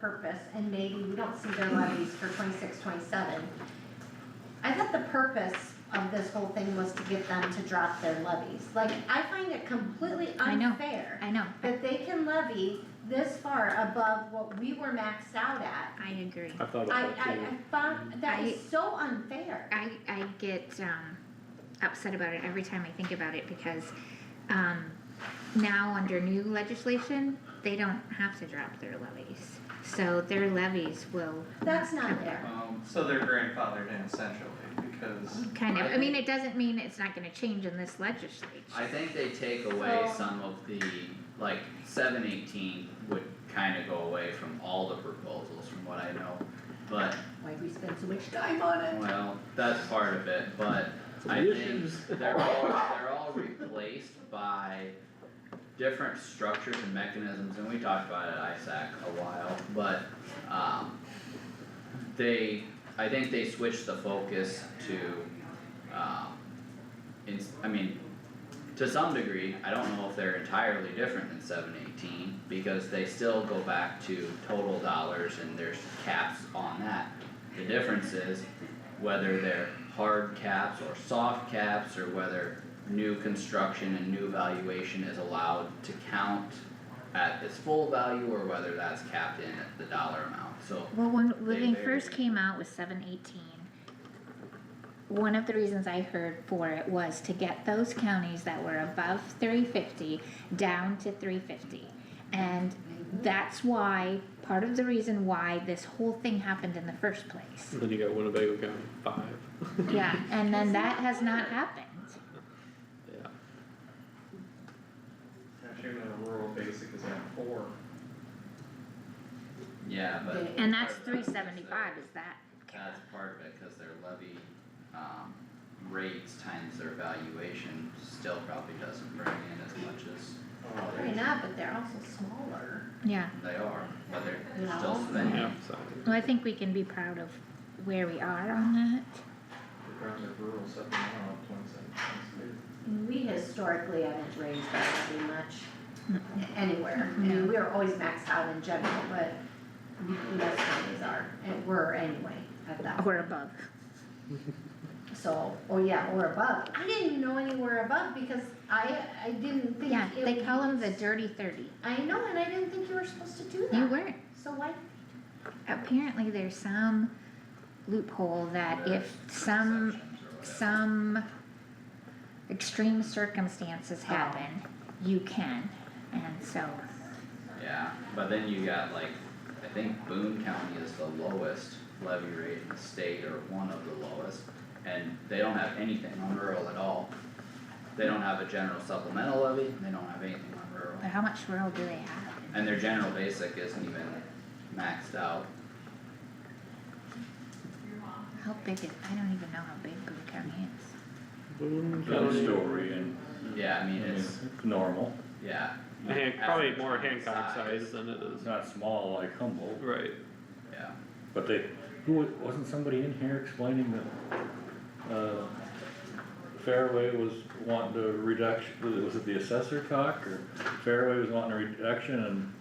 purpose, and maybe we don't see their levies for 26, 27. I thought the purpose of this whole thing was to get them to drop their levies. Like, I find it completely unfair. I know. That they can levy this far above what we were maxed out at. I agree. I thought I about that too. found, that is so unfair. I get upset about it every time I think about it because now under new legislation, they don't have to drop their levies. So their levies will. That's not fair. So they're grandfathered in essentially, because. Kind of, I mean, it doesn't mean it's not gonna change in this legislature. I think they take away So- some of the, like, 718 would kinda go away from all the proposals from what I know. But, Why'd we spend so much time on it? well, that's part of it, but Some I think issues. they're all replaced by different structures and mechanisms, and we talked about it at ISAC a while, but, I think they switched the focus to, I mean, to some degree, I don't know if they're entirely different than 718, because they still go back to total dollars and there's caps on that. The difference is whether they're hard caps or soft caps, or whether new construction and new valuation is allowed to count at its full value, or whether that's capped in at the dollar amount, so. Well, when They they first vary. came out with 718, one of the reasons I heard for it was to get those counties that were above 350 down to 350. And that's why, part of the reason why this whole thing happened in the first place. Then you got Winnebago County 5. Yeah, and then that has not happened. Yeah. Actually, the rural basic is at 4. Yeah, but. And that's part of it is 375 is that. That's part of it, cause their levy, rates times their valuation still probably doesn't bring in as much as Probably not, but they're also smaller. Yeah, they are, but they're No. still spending. Yeah, so. well, I think we can be proud of where we are on that. The ground of rural supplemental of 27, We historically haven't raised that levy much anywhere. I No. mean, we are always maxed out in general, but most counties are, and we're anyway at that. Or above. So, or yeah, or above. I didn't even know anywhere above because I didn't think. Yeah, it they call them was- the dirty 30. I know, and I didn't think you were supposed to do that. You weren't. So why? Apparently there's some loophole that if some Exceptions or whatever. extreme circumstances happen, you can, and so, Yeah, but then you got like, I think Boone County is the lowest levy rate in the state, or one of the lowest, and they don't have anything on rural at all. They don't have a general supplemental levy, and they don't have anything on rural, but how much rural do they have? and their general basic isn't even maxed out. How big is, I don't even know how big Boone County is. Boone Got a County. story and, Yeah, I mean, it's, normal, yeah. Probably more average Hancock size than it is. it's not small like Humboldt, Right. Yeah, but wasn't somebody in here explaining that, Fairway was wanting a reduction, was it the assessor talk, or Fairway was wanting a reduction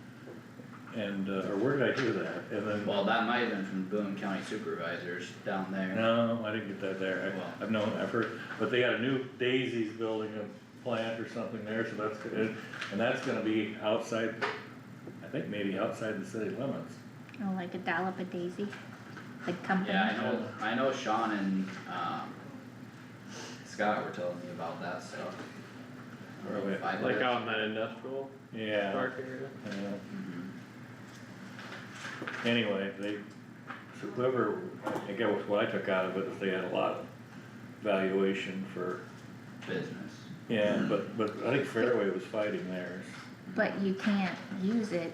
and, or where did I hear that, and then. well, that might have been from Boone County Supervisors down there. No, I didn't get that there, I've heard, but they got a new Daisy's building a plant or something there, so that's good, and that's gonna be outside, I think maybe outside the city limits. Oh, like a dollop of daisy, like company. Yeah, I know Sean and, Scott were telling me about that stuff. I don't know if I Like did. out in that industrial Yeah. park area. Yeah. Mhm. Anyway, so whoever, I guess what I took out of it is they had a lot of valuation for, Business. yeah, but I think Fairway was fighting theirs. But you can't use it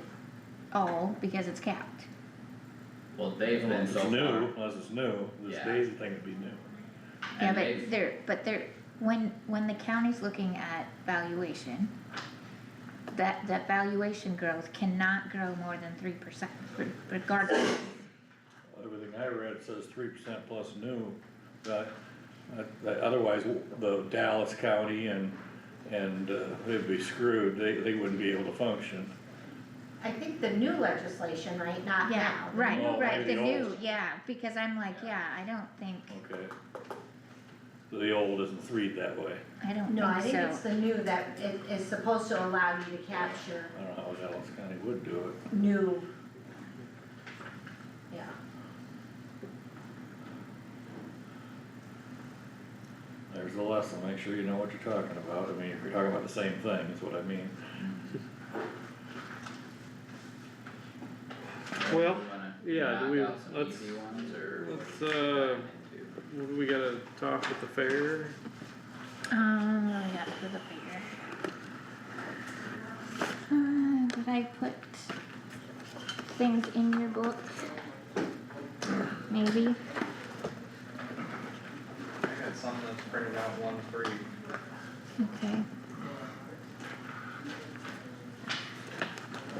all because it's capped. Well, they've been Unless so it's far. new, unless it's new, this Yeah. Daisy thing would be new. Yeah, And but they're, when the county's looking at valuation, that valuation growth cannot grow more than 3%, regardless. Everything I read says 3% plus new, that otherwise the Dallas County and they'd be screwed, they wouldn't be able to function. I think the new legislation, right, not now. Yeah, the right, new Oh, right, the the new, old. yeah, because I'm like, yeah, I don't think, Okay. So the old isn't read that way. I don't No, I think think it's so. the new that it is supposed to allow you to capture I don't know how Dallas County would do it. new. Yeah, There's the lesson, make sure you know what you're talking about. I mean, if you're talking about the same thing, is what I mean. Well, You wanna yeah, do knock we- out some let's- easy ones, or what let's, do what do we gotta talk with the fair? What do I got for the fair? Did I put things in your book? Maybe, I got some that's printed out one for you. okay.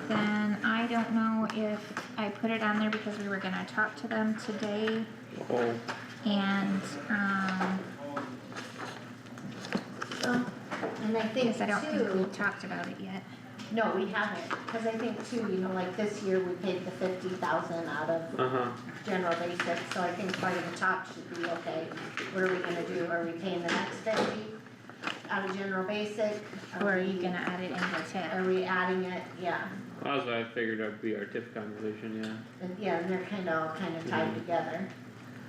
Then I don't know if I put it on there because we were gonna talk to them today Oh, and, and I think because I don't think we too, talked about it yet. no, we haven't, cause I think too, you know, like this year we paid the 50,000 out of uh-huh, general basic, so I think part of the talk should be, okay, what are we gonna do, are we paying the next 50 out of general basic? Or are you we- gonna add it into TIF? Are we adding it, yeah, that's what I figured that'd be our TIF conversation, yeah. and, yeah, and they're all tied together.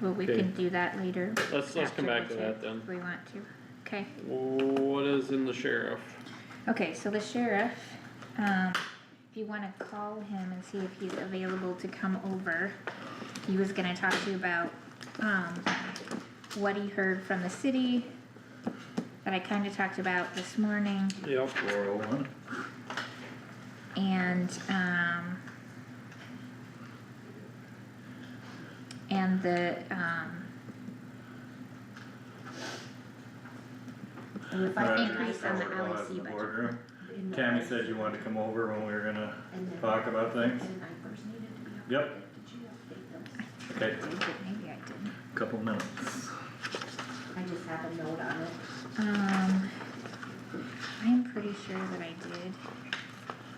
Well, we Okay. can do that later. Let's after come back the to TIF, that then. If we want to, okay. What is in the sheriff? Okay, so the sheriff, if you wanna call him and see if he's available to come over, he was gonna talk to you about, what he heard from the city that I kinda talked about this morning, Yep. 401. and, the, And if I Right. can Increase on the Cover all that LEC in the budget. boardroom. in the- Tammy said you wanted to come over when we were gonna and then- talk about things. And I first needed to be Yep. updated. Did you update those? Okay, I did, but maybe I didn't. couple minutes. I just have a note on it. I'm pretty sure that I did,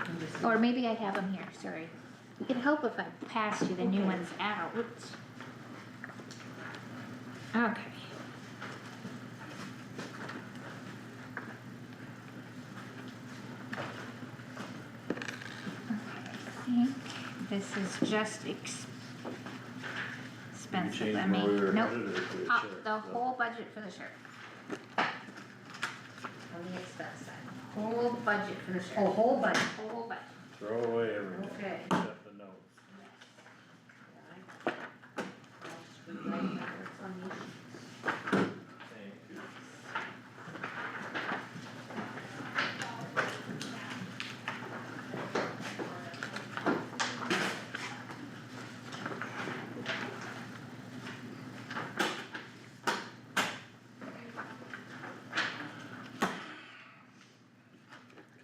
I'm just- or maybe I have them here, sorry. It'd help if I passed you the new ones out. Okay. I think this is just expensive, Changed let me, where we were nope, headed, or if we up checked, the so. whole budget for the sheriff. On the expense side, whole budget for the, oh, whole budget. Whole budget. Throw away everything, Okay. except the notes. I'll just rewrite that, it's on the- Thank you.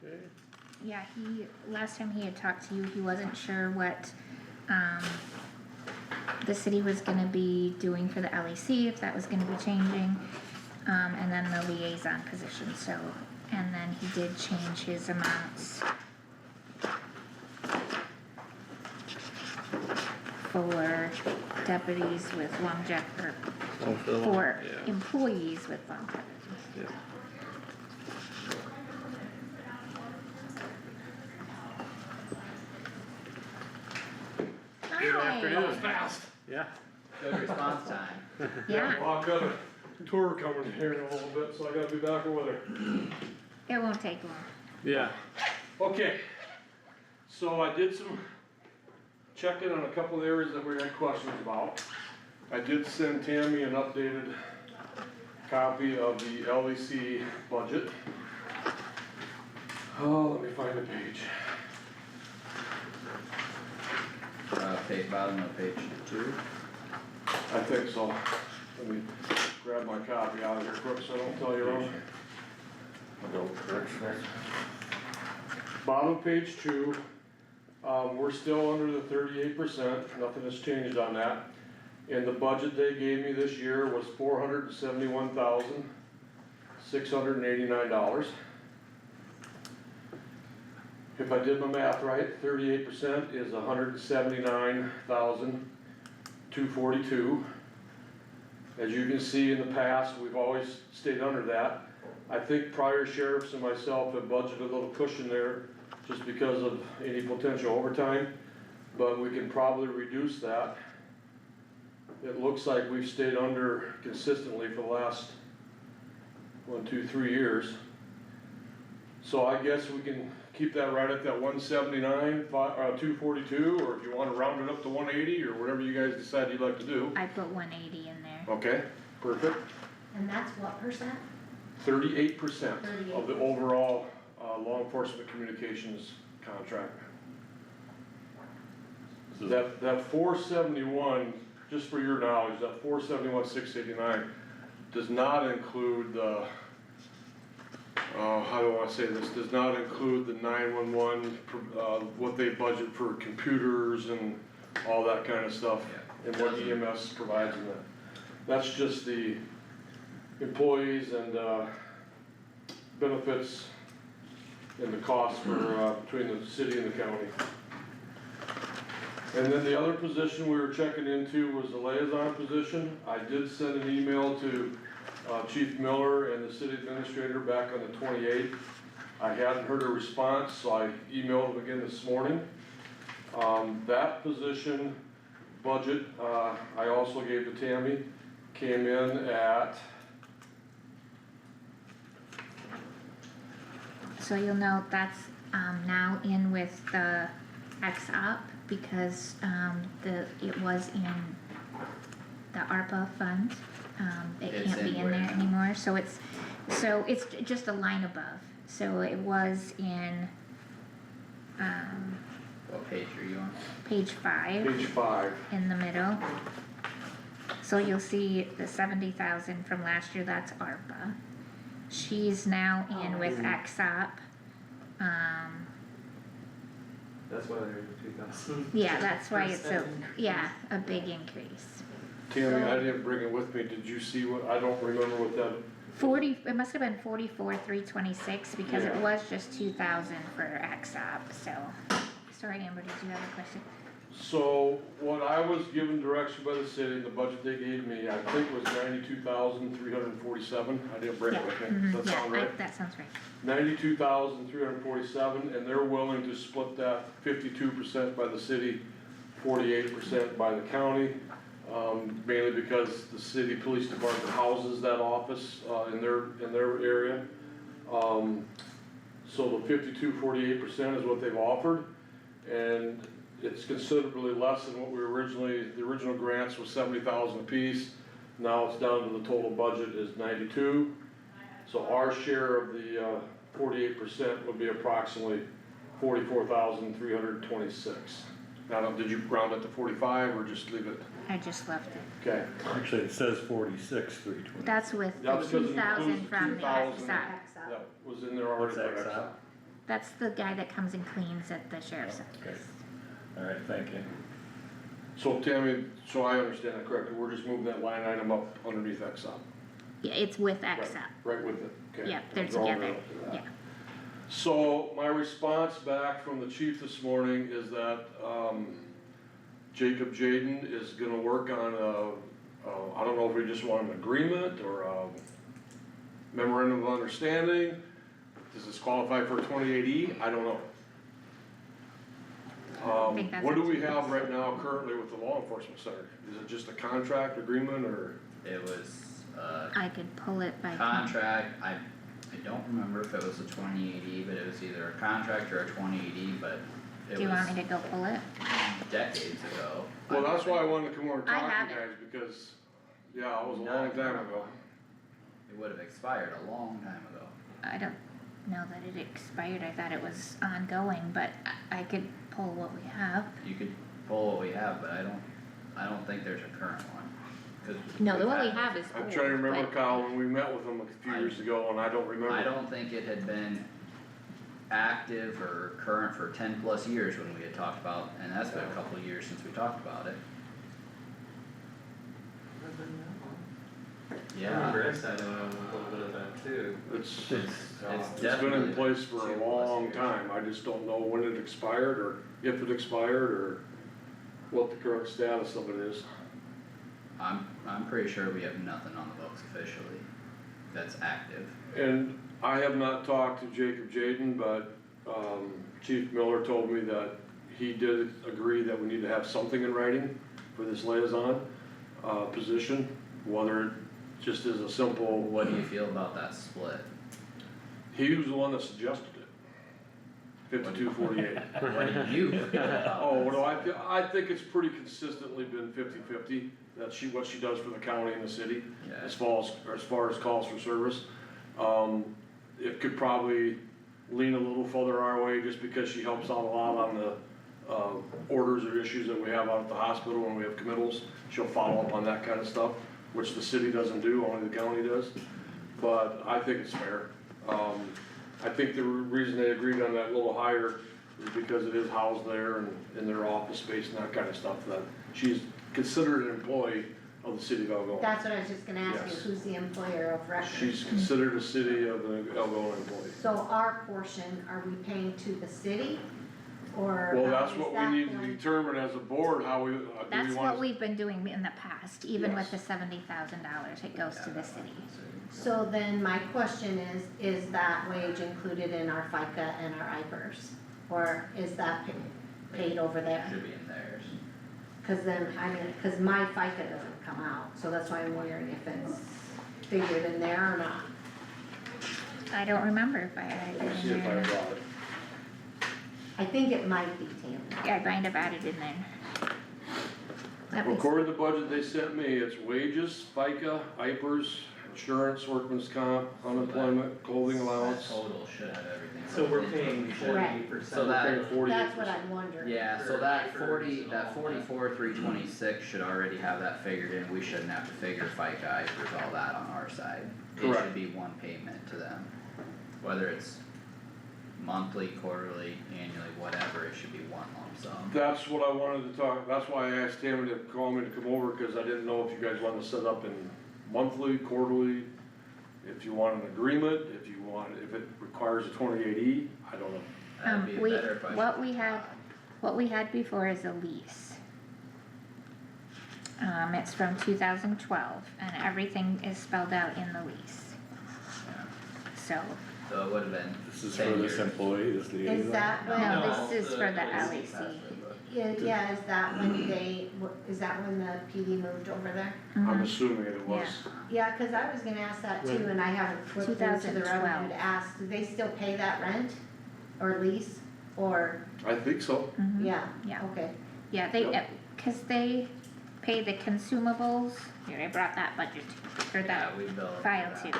Okay. Yeah, last time he had talked to you, he wasn't sure what, the city was gonna be doing for the LEC, if that was gonna be changing, and then the liaison position, so, and then he did change his amounts for deputies with longevity, Oh, for the one- for yeah, employees with longevity. yeah. Good Hi. afternoon. Yeah, Good response time. Yeah, Well, I've got a tour coming here in a little bit, so I gotta be back over there. it won't take long. yeah, Okay, so I did some checking on a couple of areas that we had questions about. I did send Tammy an updated copy of the LEC budget. Oh, let me find the page. Page bottom of page 2. I think so. Let me grab my copy out of here quick so I don't tell you wrong. Adult correctional. Bottom of page 2, we're still under the 38%, nothing has changed on that. And the budget they gave me this year was $471,689. if I did my math right, 38% is 179,242. As you can see in the past, we've always stayed under that. I think prior sheriffs and myself have budgeted a little cushion there just because of any potential overtime, but we can probably reduce that. It looks like we've stayed under consistently for the last 1, 2, 3 years. So I guess we can keep that right at that 242, or if you wanna round it up to 180, or whatever you guys decide you'd like to do. I put 180 in there. Okay, perfect. And that's what percent? 38% of the 38%. overall, law enforcement communications contract. So That 471, just for your knowledge, that 471,689 does not include the, how do I wanna say this, does not include the 911, what they budget for computers and all that kind of stuff, and what EMS provides in that. That's just the employees and, benefits and the cost for, between the city and the county. And then the other position we were checking into was the liaison position. I did send an email to Chief Miller and the city administrator back on the 28th. I hadn't heard a response, so I emailed them again this morning. That position budget, I also gave to Tammy, came in at, So you'll note that's, now in with the X-op because, it was in the ARPA fund. It It's can't be in in there where? anymore, so it's just a line above. So it was in, What page are you on? page 5 page 5. in the middle. So you'll see the 70,000 from last year, that's ARPA. She's now in with X-op. That's why they're 2,000. Yeah, that's why it's a, 2%. a big increase. Tammy, I didn't bring it with me. Did you see what, I don't remember what that, 40, it must have been 44,326 because it Yeah. was just 2,000 for X-op, so. Sorry, Amber, did you have a question? so what I was given direction by the city, the budget they gave me, I think was 92,347. I didn't bring it with me. Mhm, Does that sound right? that sounds right. 92,347, and they're willing to split that 52% by the city, 48% by the county. Mainly because the city police department houses that office, in their area. So the 52-48% is what they've offered, and it's considerably less than what we originally, the original grants was 70,000 apiece. Now it's down to the total budget is 92. So our share of the, 48% would be approximately 44,326. Now, did you round it to 45 or just leave it? I just left it. Okay. Actually, it says 46,320. That's with the That's because it 2,000 includes from the 2,000. X-op. That was in there already. What's for that, Exxon. That's the guy that comes and cleans at the sheriff's Okay. office. Alright, thank you. So Tammy, so I understand that correctly, we're just moving that line item up underneath Exxon. Yeah, it's with X-op. Right with it, okay. Yeah, they're I'm drawing together, it up to that. yeah. So my response back from the chief this morning is that, Jacob Jaden is gonna work on I don't know if we just want an agreement or a memorandum of understanding. Does this qualify for 28E? I don't know. think that's What do up we to have right now currently with the law enforcement center? Is it just a contract agreement or? It was, I could pull it by. contract, I don't remember if it was a 2080, but it was either a contract or a 2080, but it Do you want was me to go pull it? decades ago. Well, that's why I wanted to come over and I talk have to you it. guys, because, yeah, it was a long time ago. It would have expired a long time ago. I don't know that it expired, I thought it was ongoing, but I could pull what we have. You could pull what we have, but I don't think there's a current one, 'cause No, the we've one we had- have is I'm old, trying to remember, but Kyle, when we met with them a few years ago, and I don't remember. I don't think it had been active or current for 10+ years when we had talked about, and that's been a couple of years since we talked about it. I Yeah, remember I sat in on a little bit of that too. It's it's been definitely in place for a 2+ long years. time, I just don't know when it expired, or if it expired, or what the current status of it is. I'm pretty sure we have nothing on the books officially that's active. And I have not talked to Jacob Jaden, but, Chief Miller told me that he did agree that we need to have something in writing for this liaison, position, whether it just is a simple. What do you feel about that split? He was the one that suggested it. 52-48. What do you feel about Oh, that what do I split? feel? I think it's pretty consistently been 50-50. That's what she does for the county and the city, Yeah. as far as calls for service. It could probably lean a little further our way, just because she helps out a lot on the, orders or issues that we have out at the hospital when we have committals. She'll follow up on that kind of stuff, which the city doesn't do, only the county does. But I think it's fair. I think the reason they agreed on that little higher is because it is housed there and in their office space and that kind of stuff, that she's considered an employee of the city of Algonah. That's what I was just gonna ask you, Yes. who's the employer of record? She's considered a city of the Algonah employee. So our portion, are we paying to the city, or? Well, how that's is what we that need to going? determine as a board, how we, do That's we what want. we've been doing in the past, even with Yes. the $70,000, it goes to the city. So then my question is that wage included in our FICA and our IPERS? Or is that paid over there? Should be in theirs. Cause then, cause my FICA doesn't come out, so that's why I'm wondering if it's figured in there or not. I don't remember if I added Let's it see in if I there. brought it. I think it might be, Tammy. Yeah, I might have added in there. Let me- According to the budget they sent me, it's wages, FICA, IPERS, insurance, workman's comp, unemployment, clothing That allowance. total should have everything. So we're built into it. paying We should- 48%. So that- We're paying 48%. That's what I'm wondering. Yeah, so For that papers 40, and that all that. 44,326 should already have that figured in, we shouldn't have to figure FICA, IFRS, all that on our side. It Correct. should be one payment to them, whether it's monthly, quarterly, annually, whatever, it should be one lump sum. That's what I wanted to talk, that's why I asked Tammy to call me to come over, cause I didn't know if you guys wanted to set up in monthly, quarterly, if you want an agreement, if it requires a 28E, I don't know. That'd be a We, better question. what we had before is a lease. It's from 2012, and everything is spelled out in the lease, Yeah. so, So it would've been This is 10 for this years. employee, this liaison? Is that when, No, this is for the LAC. LAC. yeah, is that when the PD moved over there? I'm Mhm. assuming it was. Yeah, cause I was gonna ask that too, and I haven't flipped into the 2012. revenue to ask, do they still pay that rent or lease, or, I think so. Mhm. yeah, Yeah. okay. Yeah, they, Yep. cause they pay the consumables, here, I brought that budget, or that Yeah, we bill it for file that. too.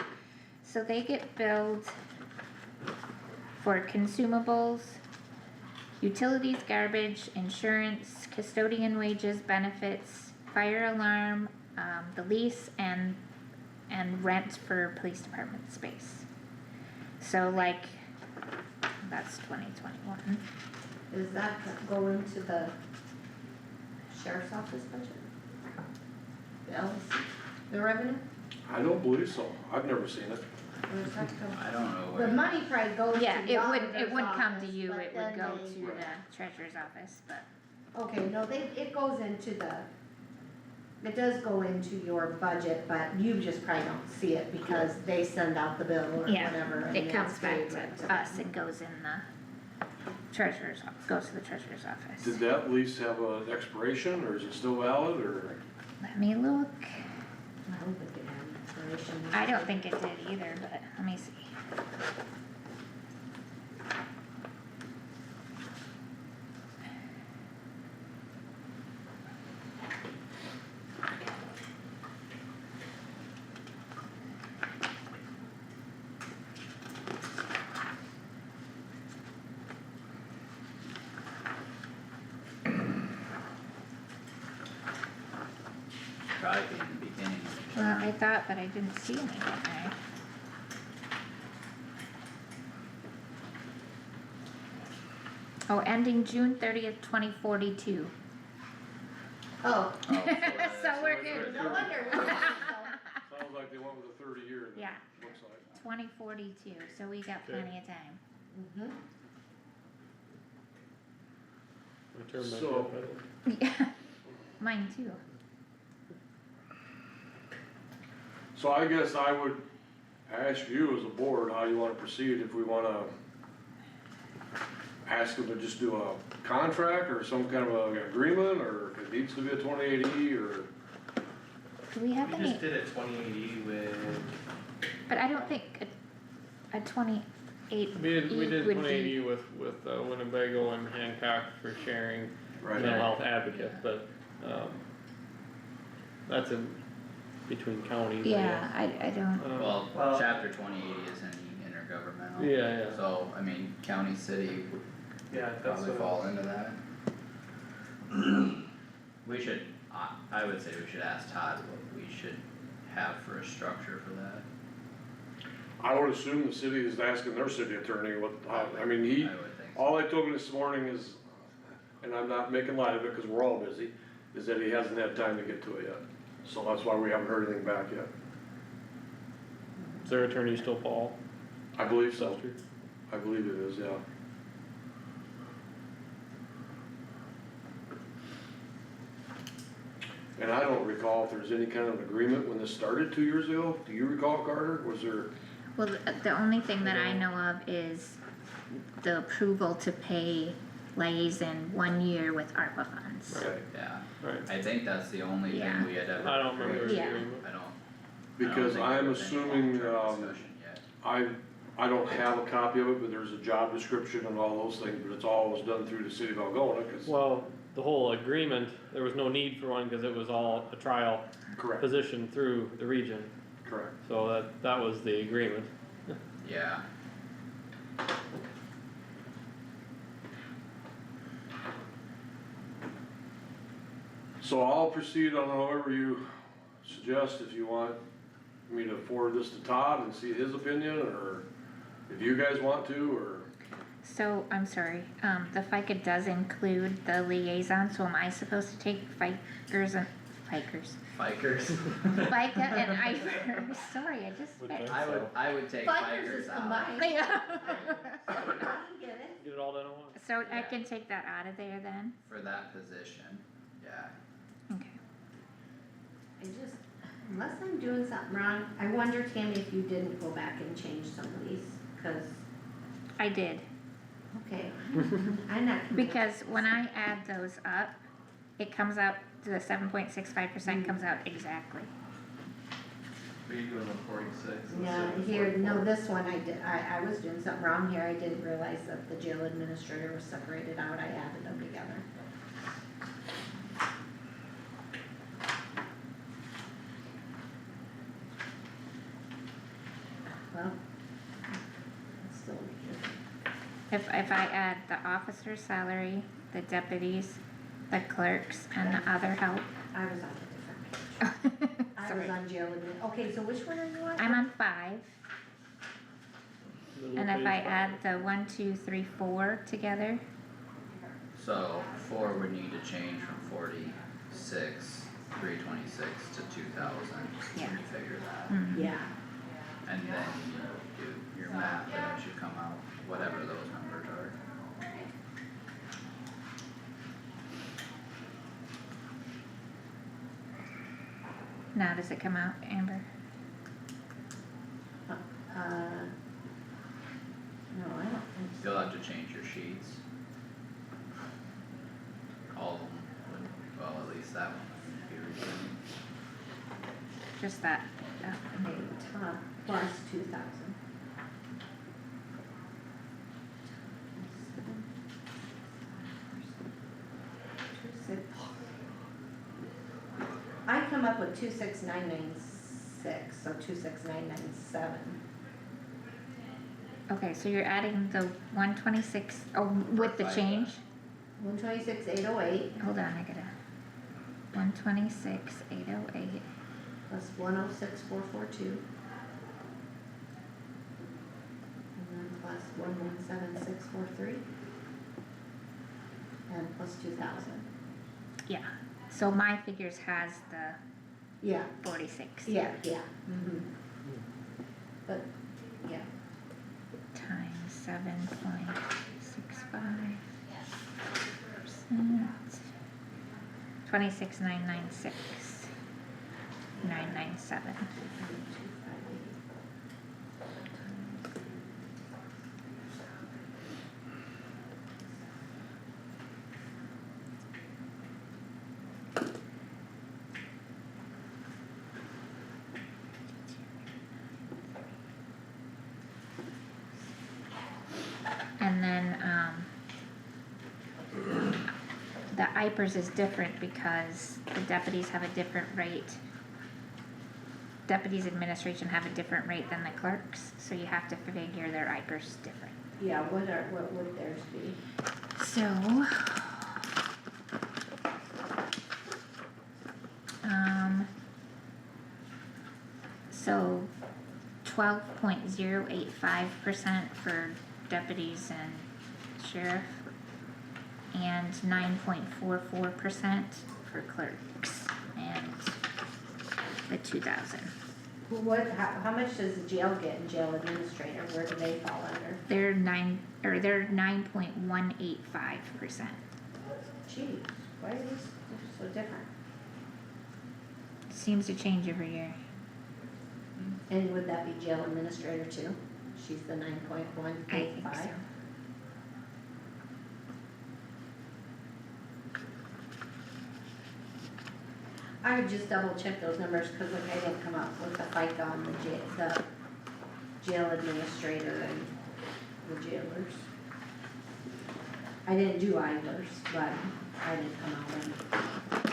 So they get billed for consumables, utilities, garbage, insurance, custodian wages, benefits, fire alarm, the lease and rent for police department space. So like, that's 2021. Does that go into the sheriff's office budget? The LC, the revenue, I don't believe so, I've never seen it. or does that go? I don't know The where, money probably goes to the Yeah, it auditor's wouldn't come to office, you, but it would then go they- to the treasurer's office, but. Okay, no, it goes into it does go into your budget, but you just probably don't see it because they send out the bill or Yeah, whatever. and it comes it's back paid right to us and goes in the treasurer's, goes to the treasurer's office. Did that lease have an expiration, or is it still valid, or? Let me look, I don't think it had an expiration. I don't think it did either, but let me see. probably be in the beginning. Well, I thought, but I didn't see anything there. Oh, ending June 30th, 2042. Oh, Oh, So we're good. no wonder. Sounds sounds like they went with a 30-year then, Yeah. looks like. 2042, so we got Okay. plenty of time. Mhm. My turn back So- up, I think. Yeah, mine too. So I guess I would ask you as a board, how you wanna proceed, if we wanna ask them to just do a contract or some kind of an agreement, or if it needs to be a 28E, or, Do we have We any, just did a 2080 with, but I don't think a 28 We did would 2080 be, with Winnebago and Hancock for sharing right? mental health advocates, but, that's in between counties, I yeah, I don't, guess. Well, Well- chapter 2080 isn't intergovernmental. Yeah, yeah. So, I mean, county, city would yeah, that's probably what. fall into that. We should, I would say we should ask Todd what we should have for a structure for that. I would assume the city is asking their city attorney what, I mean, I would think so. all I told him this morning is, and I'm not making light of it, cause we're all busy, is that he hasn't had time to get to it yet. So that's why we haven't heard anything back yet. Is their attorney still Paul I believe so, Stelter? I believe it is, yeah. And I don't recall if there's any kind of agreement when this started 2 years ago, do you recall, Carter, was there? well, the only thing that I know of is the approval to pay liaison 1 year with ARPA funds. Okay. Yeah, Right. I think that's the only Yeah. thing we had ever. I don't remember the Yeah. agreement. I don't Because think I'm there was any assuming, long-term discussion yet. I don't have a copy of it, but there's a job description and all those things, but it's always done through the city of Algona, cause. Well, the whole agreement, there was no need for one, cause it was all a trial Correct, position through the region, correct. so that was the agreement. Yeah, So I'll proceed on however you suggest, if you want me to forward this to Todd and see his opinion, or if you guys want to, or, So, I'm sorry, the FICA does include the liaison, so am I supposed to take FICAs and, FICAs? Fikers. FICA and IFRS, sorry, I just. Would think I would take Bikers is Fikers out. combined. Yeah. I get it. Get it all done at once. So I Yeah. can take that out of there then? For that position, yeah. Okay. I just, unless I'm doing something wrong, I wonder, Tammy, if you didn't go back and change some of these, cause, I did, okay, I'm not. convinced. because when I add those up, it comes out, the 7.65% comes out exactly. Were you doing a 46? Yeah, instead of here, 44? no, this one I did, I was doing something wrong here, I didn't realize that the jail administrator was separated out, I added them together. Well, it's still If I add the officer's salary, the deputies, the clerks, and the other help. I was on a different page. I was Sorry. on jail admin, okay, so which one are you on? I'm on 5, Little and if page I five. add the 1, 2, 3, 4 together, So 4 would need to change from 46, 326 to 2,000. Yeah. When you figure that. mm, Yeah, And then you do your math and it should come out, whatever those numbers are. now does it come out, Amber? no, I don't think so. You'll have to change your sheets. All of them would, well, at least that one would be reviewed. Just that, Okay, top plus 2,000. I come up with 26996, so 26997. okay, so you're adding the 126, oh, with the FICA. change? 126,808 Hold on, I gotta, 126,808, plus 106,442. And then plus 117,643. And plus 2,000. yeah, so my figures has the Yeah, 46. yeah, but, yeah, Times 7.65%. 26,996. 997. And then, the IPERS is different because the deputies have a different rate. Deputies administration have a different rate than the clerks, so you have to figure their IPERS different. yeah, what would theirs be? So, so 12.085% for deputies and sheriff, and 9.44% for clerks, and the 2,000. How much does the jail get in jail administrator, where do they fall under? They're 9.185%. Geez, why are these so different? Seems to change every year. And would that be jail administrator too? She's the 9.185? I think so. I would just double check those numbers, cause like I didn't come up with the FICA on the jail administrator and the jailers. I didn't do idlers, but I didn't come out with.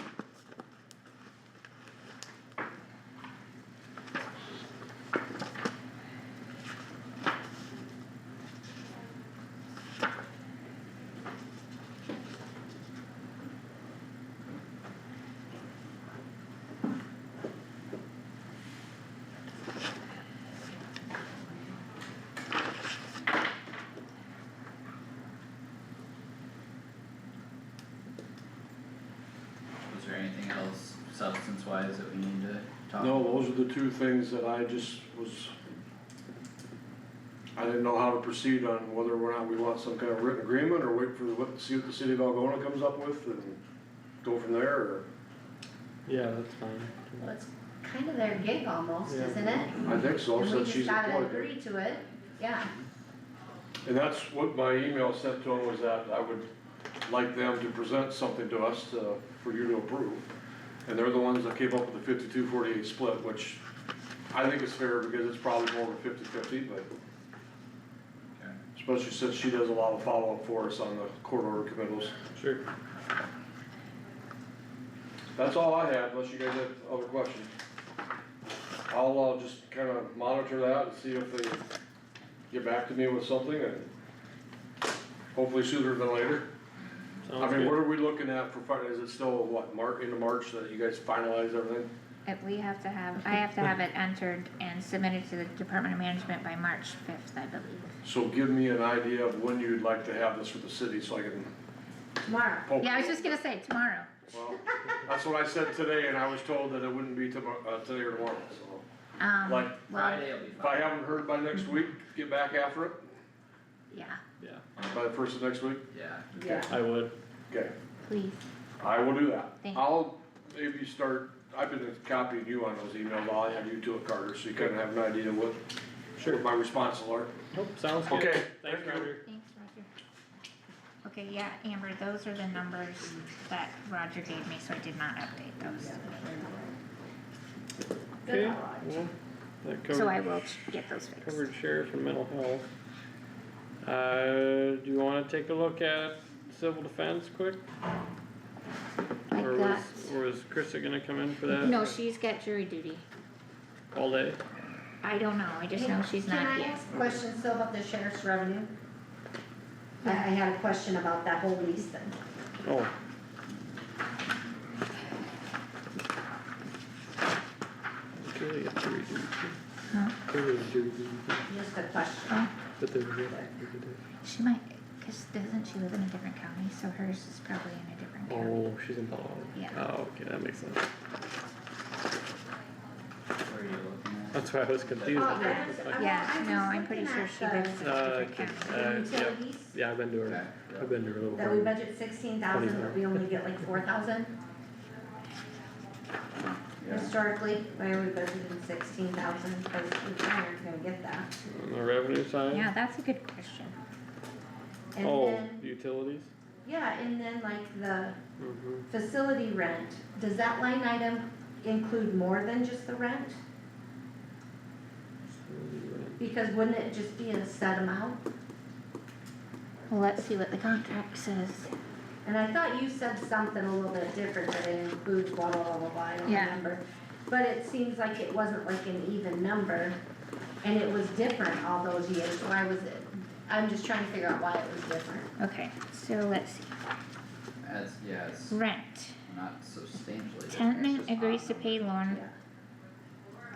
Was there anything else substance wise that we need to talk? No, those are the two things that I just I didn't know how to proceed on whether or not we want some kind of written agreement or wait for see what the city of Algona comes up with and go from there, or. Yeah, that's fine. Well, it's kind of their gig almost, Yeah. isn't it? I think so, And we since just she's gotta employed. agree to it, yeah. And that's what my email sent to them, was that I would like them to present something to us for you to approve. And they're the ones that came up with the 52-48 split, which I think is fair because it's probably more than 50-50, but Okay. especially since she does a lot of follow-up for us on the court order committals. Sure. That's all I have, unless you guys have other questions. I'll just kinda monitor that and see if they get back to me with something, and hopefully sooner than later. I Sounds mean, good. what are we looking at for is it still, what, into March that you guys finalize everything? If I have to have it entered and submitted to the Department of Management by March 5th, I believe. So give me an idea of when you'd like to have this for the city, so I can Tomorrow. poke. Yeah, I was just gonna say tomorrow. Well, that's what I said today, and I was told that it wouldn't be tomorrow, today or tomorrow, so. Like, Well, Friday will be if I fine. haven't heard by next week, get back after it, yeah, Yeah, by the first of next week? Yeah, Yeah. I would. Okay, please. I will do that. Thank you. I'll maybe start, I've been copying you on those emails, I'll add you to it, Carter, so you kinda have an idea what my responses are. Nope, sounds good. Okay, Thanks, thank you. Roger. Thanks, Roger. Okay, yeah, Amber, those are the numbers that Roger gave me, so I did not update those. Okay, Good. well, that So I covered, will get those fixed. covered sheriff and mental health. Do you wanna take a look at civil defense quick? I Or got, was Krista gonna come in for that? no, she's got jury duty. All day? I don't know, I just know she's not Can I here. ask a question still about the sheriff's revenue? I had a question about that whole lease thing. Oh. Really a jury duty. Huh? Really a jury duty, Just a question. Oh, but there's a. she might, cause doesn't she live in a different county, so hers is probably in a different county. Oh, she's in Palo Alto. Yeah. Oh, okay, that makes sense. That's why I was confused. Yeah, no, I'm pretty sure she lives in a different county. The utilities, Yeah, I've been to her, Okay, I've been to her little that we farm. budget 16,000, but we only get like 4,000 yeah, historically, why are we budgeting 16,000, cause we aren't gonna get that. On the revenue side? Yeah, that's a good question. And Oh, then, utilities? yeah, and then like the Mm-hmm. facility rent, does that line item include more than just the rent? Because wouldn't it just be a set amount? Well, let's see what the contract says. And I thought you said something a little bit different, that it includes blah, blah, blah, blah, blah, I don't Yeah. remember. But it seems like it wasn't like an even number, and it was different all those years, so I'm just trying to figure out why it was different. Okay, so let's see, it's rent. not substantially different, it's Tenant just agrees odd to pay numbers.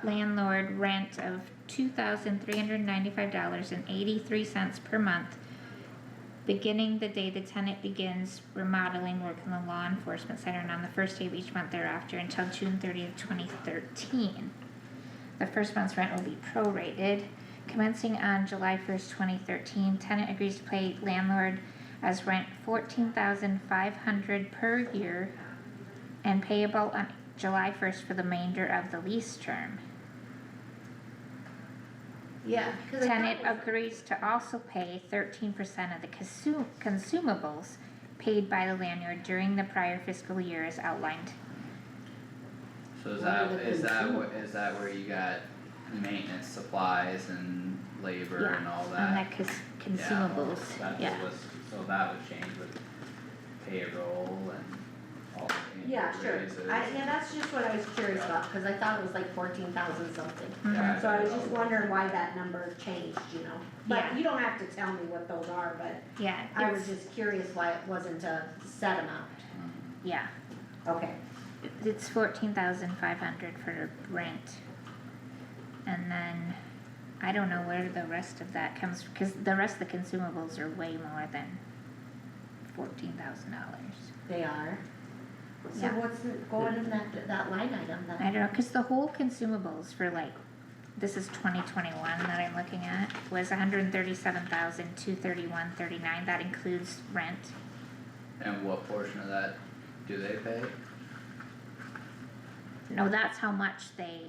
landlord rent of $2,395.83 per month, beginning the day the tenant begins remodeling work in the law enforcement center and on the first day of each month thereafter until June 30th, 2013. The first month's rent will be prorated. Commencing on July 1st, 2013, tenant agrees to pay landlord as rent $14,500 per year and payable on July 1st for the remainder of the lease term. Yeah, cause I thought Tenant it was- agrees to also pay 13% of the consumables paid by the landlord during the prior fiscal year as outlined. So is What are that, the is that consumables? what, is that where you got maintenance supplies and labor Yeah, and all On that? the consumables, That's yeah. what was, so that would change with payroll and all the Yeah, sure, raises. yeah, that's just what I was curious about, cause I thought it was like 14,000 something. Mhm. So I was just wondering why that number changed, you know, but Yeah. you don't have to tell me what those are, but Yeah, I was it's, just curious why it wasn't a set amount. Mhm. yeah, Okay, it's 14,500 for rent. And then, I don't know where the rest of that comes, cause the rest of the consumables are way more than $14,000. they are. So Yeah. what's going in that line item then? I don't know, cause the whole consumables for like, this is 2021 that I'm looking at, was 137,231.39, that includes rent. And what portion of that do they pay? No, that's how much they.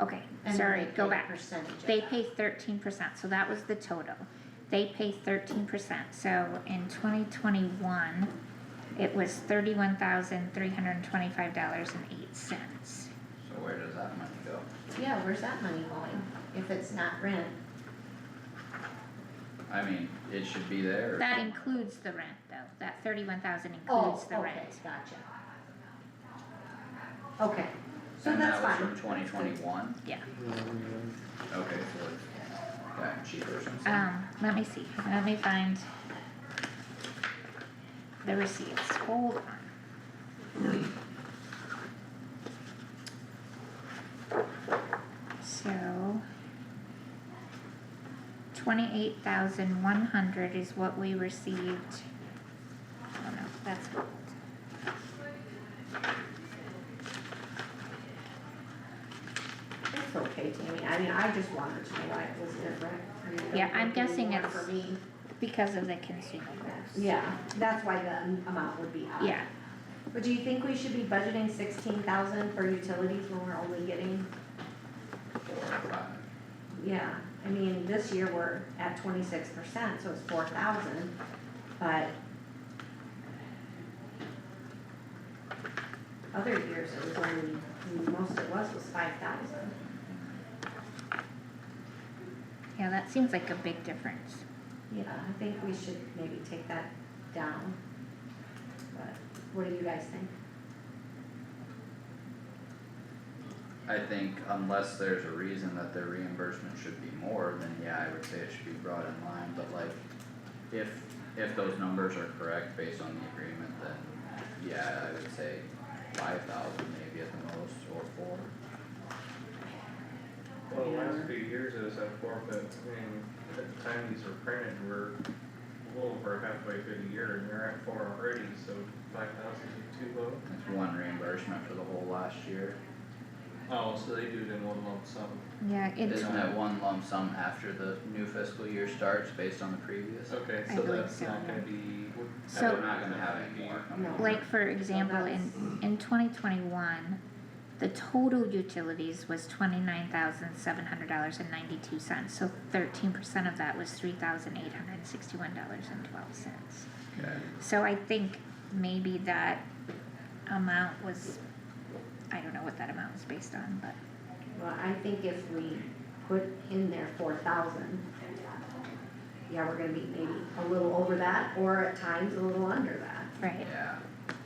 Okay, And sorry, they go pay a back. percentage of They that. pay 13%, so that was the total. They pay 13%, so in 2021, it was $31,325.08. So where does that money go? Yeah, where's that money going, if it's not rent? I mean, it should be there. That includes the rent though, that 31,000 Oh, includes the rent. okay, gotcha. Okay, so And that's that was fine. from 2021? Yeah, Okay, so it's gotten cheaper since then. let me see, let me find the receipts, hold on. So 28,100 is what we received. Oh no, that's old. It's okay, Tammy, I mean, I just wanted to know why it was different. I mean, Yeah, don't I'm make any guessing more it's- For me, Because of the consumables. yeah, that's why the amount would be high. Yeah, But do you think we should be budgeting 16,000 for utilities when we're only getting, 4 or 5. yeah, I mean, this year we're at 26%, so it's 4,000, but other years it was only, most it was 5,000. yeah, that seems like a big difference. Yeah, I think we should maybe take that down. But what do you guys think? I think unless there's a reason that their reimbursement should be more, then yeah, I would say it should be brought in line, but like, if those numbers are correct based on the agreement, then yeah, I would say 5,000 maybe at the most, or 4. Well, the last few years it was at 4, but I mean, at the time these were printed, we're a little over halfway through the year and you're at 4 already, so 5,000 is too low. It's one reimbursement for the whole last year. Oh, so they do it in one lump sum. Yeah, it's, Isn't it one lump sum after the new fiscal year starts based on the previous? Okay, I so believe that's so. not gonna be. So- We're not gonna have any more coming. No. like, for example, in 2021, the total utilities was $29,700.92, so 13% of that was $3,861.12. Okay. So I think maybe that amount was, I don't know what that amount was based on, but, Well, I think if we put in there 4,000, yeah, we're gonna be maybe a little over that, or at times a little under that. right, Yeah,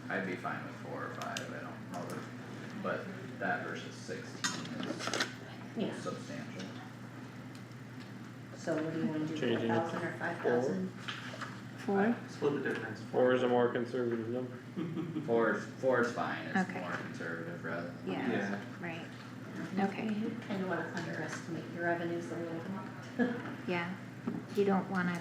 I'd be fine with 4 or 5, I don't know, but that versus 16 is Yeah, substantial. so what do you wanna do, Changing it 4,000 or 5,000? 4, Split the difference. 4 is a more conservative number. 4 is fine, it's Okay. more conservative rather than. yeah, Yeah. right, okay, You kinda wanna underestimate your revenues a little bit. yeah. You don't wanna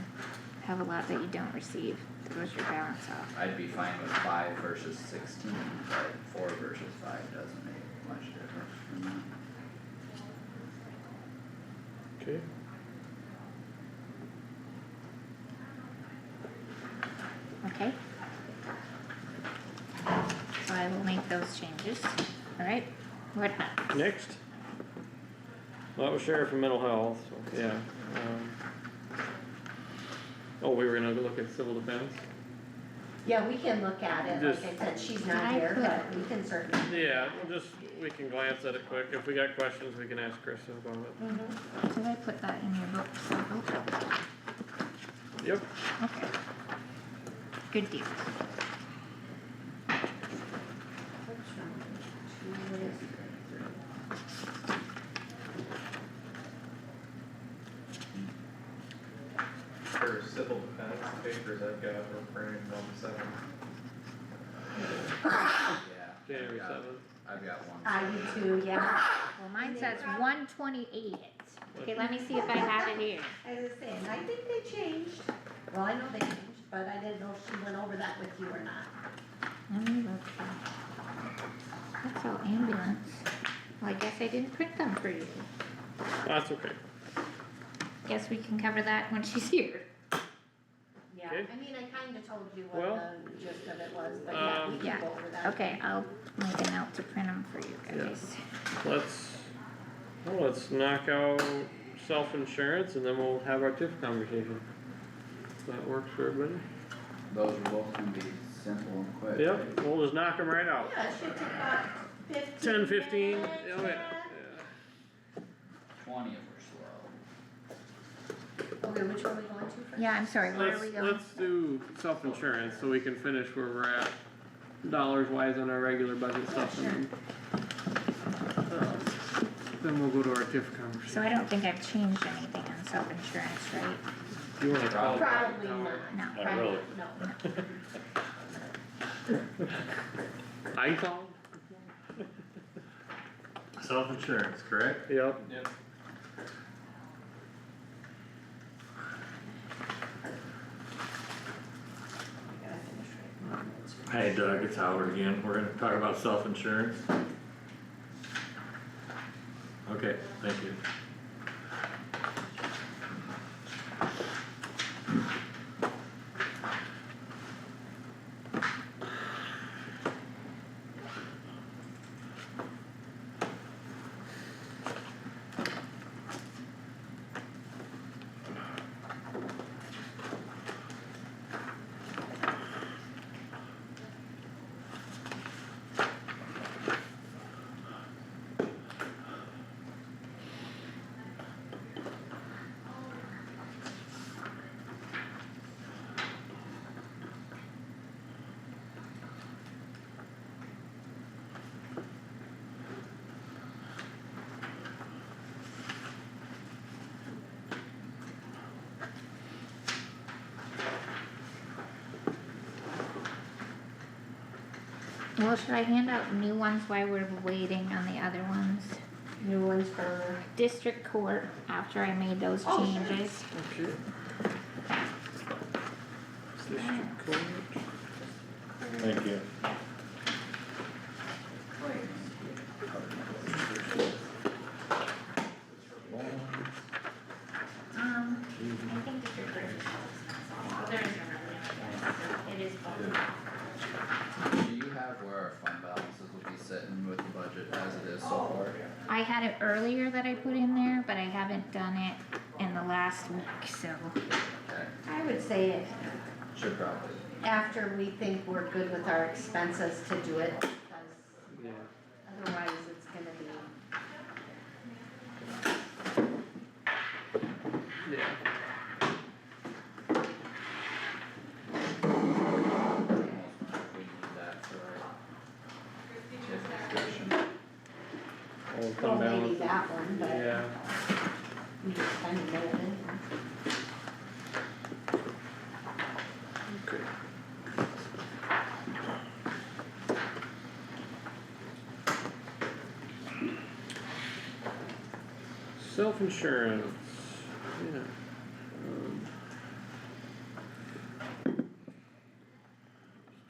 have a lot that you don't receive, throws your balance off. I'd be fine with 5 versus 16, but 4 versus 5 doesn't make much difference for me. Okay. Okay? So I will make those changes, alright, what next? Next. Well, that was sheriff and mental health, so, yeah, oh, we were gonna look at civil defense? Yeah, we can look at it, like Just- I said, she's Did not I here, put- but we can certainly. Yeah, we'll just, we can glance at it quick, if we got questions, we can ask Krista about it. Mhm. Did I put that in your book? Yep. Okay. Good deal. Which one? Two, what is it? For civil defense papers, I've got were printed on the 7th. Yeah. January 7th. I've got one. I do too, yeah. Well, mine says 128. Okay, let me see if I have it here. I was saying, I think they changed. Well, I know they changed, but I didn't know if she went over that with you or not. Let me look here. That's all ambulance. Well, I guess I didn't print them for you. That's okay. Guess we can cover that when she's here. Yeah, Okay. I mean, I kinda told you Well, what the gist of it was, but yeah, we yeah, can go over that. Okay, I'll make a note to print them for you guys. Let's knock out self-insurance and then we'll have our TIF conversation. If that works for everybody? Those are both gonna be simple and quick. Yep, right? we'll just knock them right out. Yeah, it should take about 15 10, 15, minutes, oh yeah, yeah. 20 if we're slow. Okay, which one are we going to first? Yeah, I'm sorry, where are Let's, we going? let's do self-insurance so we can finish where we're at, dollars wise on our regular budget stuff and then we'll go to our TIF So conversation. I don't think I've changed anything on self-insurance, right? You wanna call? Probably not. No. Not Probably- really. No. I called? Self-insurance, correct? Yep. Yep. I gotta finish writing my notes. Hey Doug, it's Howard again, we're gonna talk about self-insurance. Okay, thank you. Well, should I hand out new ones while we're waiting on the other ones? New ones for, District court, after I made those Oh, sure. changes. Okay. District court. Thank you. I had it earlier that I put in there, but I haven't done it in the last week, so. Okay, I would say should probably. after we think we're good with our expenses to do it, because Yeah. otherwise it's gonna be. Yeah. Almost wonder if we need that for our TIF discussion. All Well, fund maybe balance. that one, but Yeah, we just kind of know it in. okay. Self-insurance, yeah.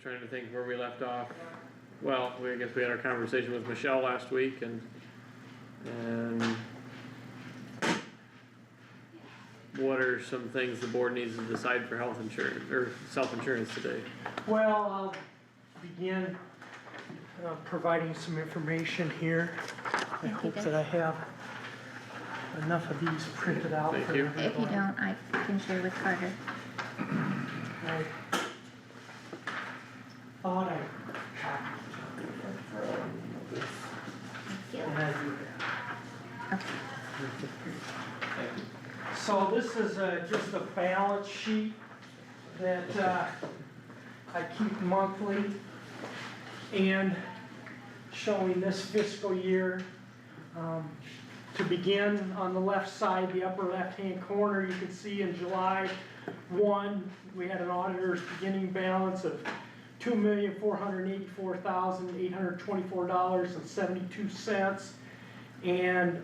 Trying to think where we left off. Well, I guess we had our conversation with Michelle last week and what are some things the board needs to decide for health insurance, or self-insurance today? Well, I'll begin providing some information here. I Thank you, hope Dick. that I have enough of these printed out Thank for you. everyone. If you don't, I can share with Carter. I thought I copied something, and I do that. Okay. So this is just a balance sheet that I keep monthly and showing this fiscal year. To begin, on the left side, the upper left-hand corner, you can see in July 1, we had an auditor's beginning balance of $2,484,824.72. And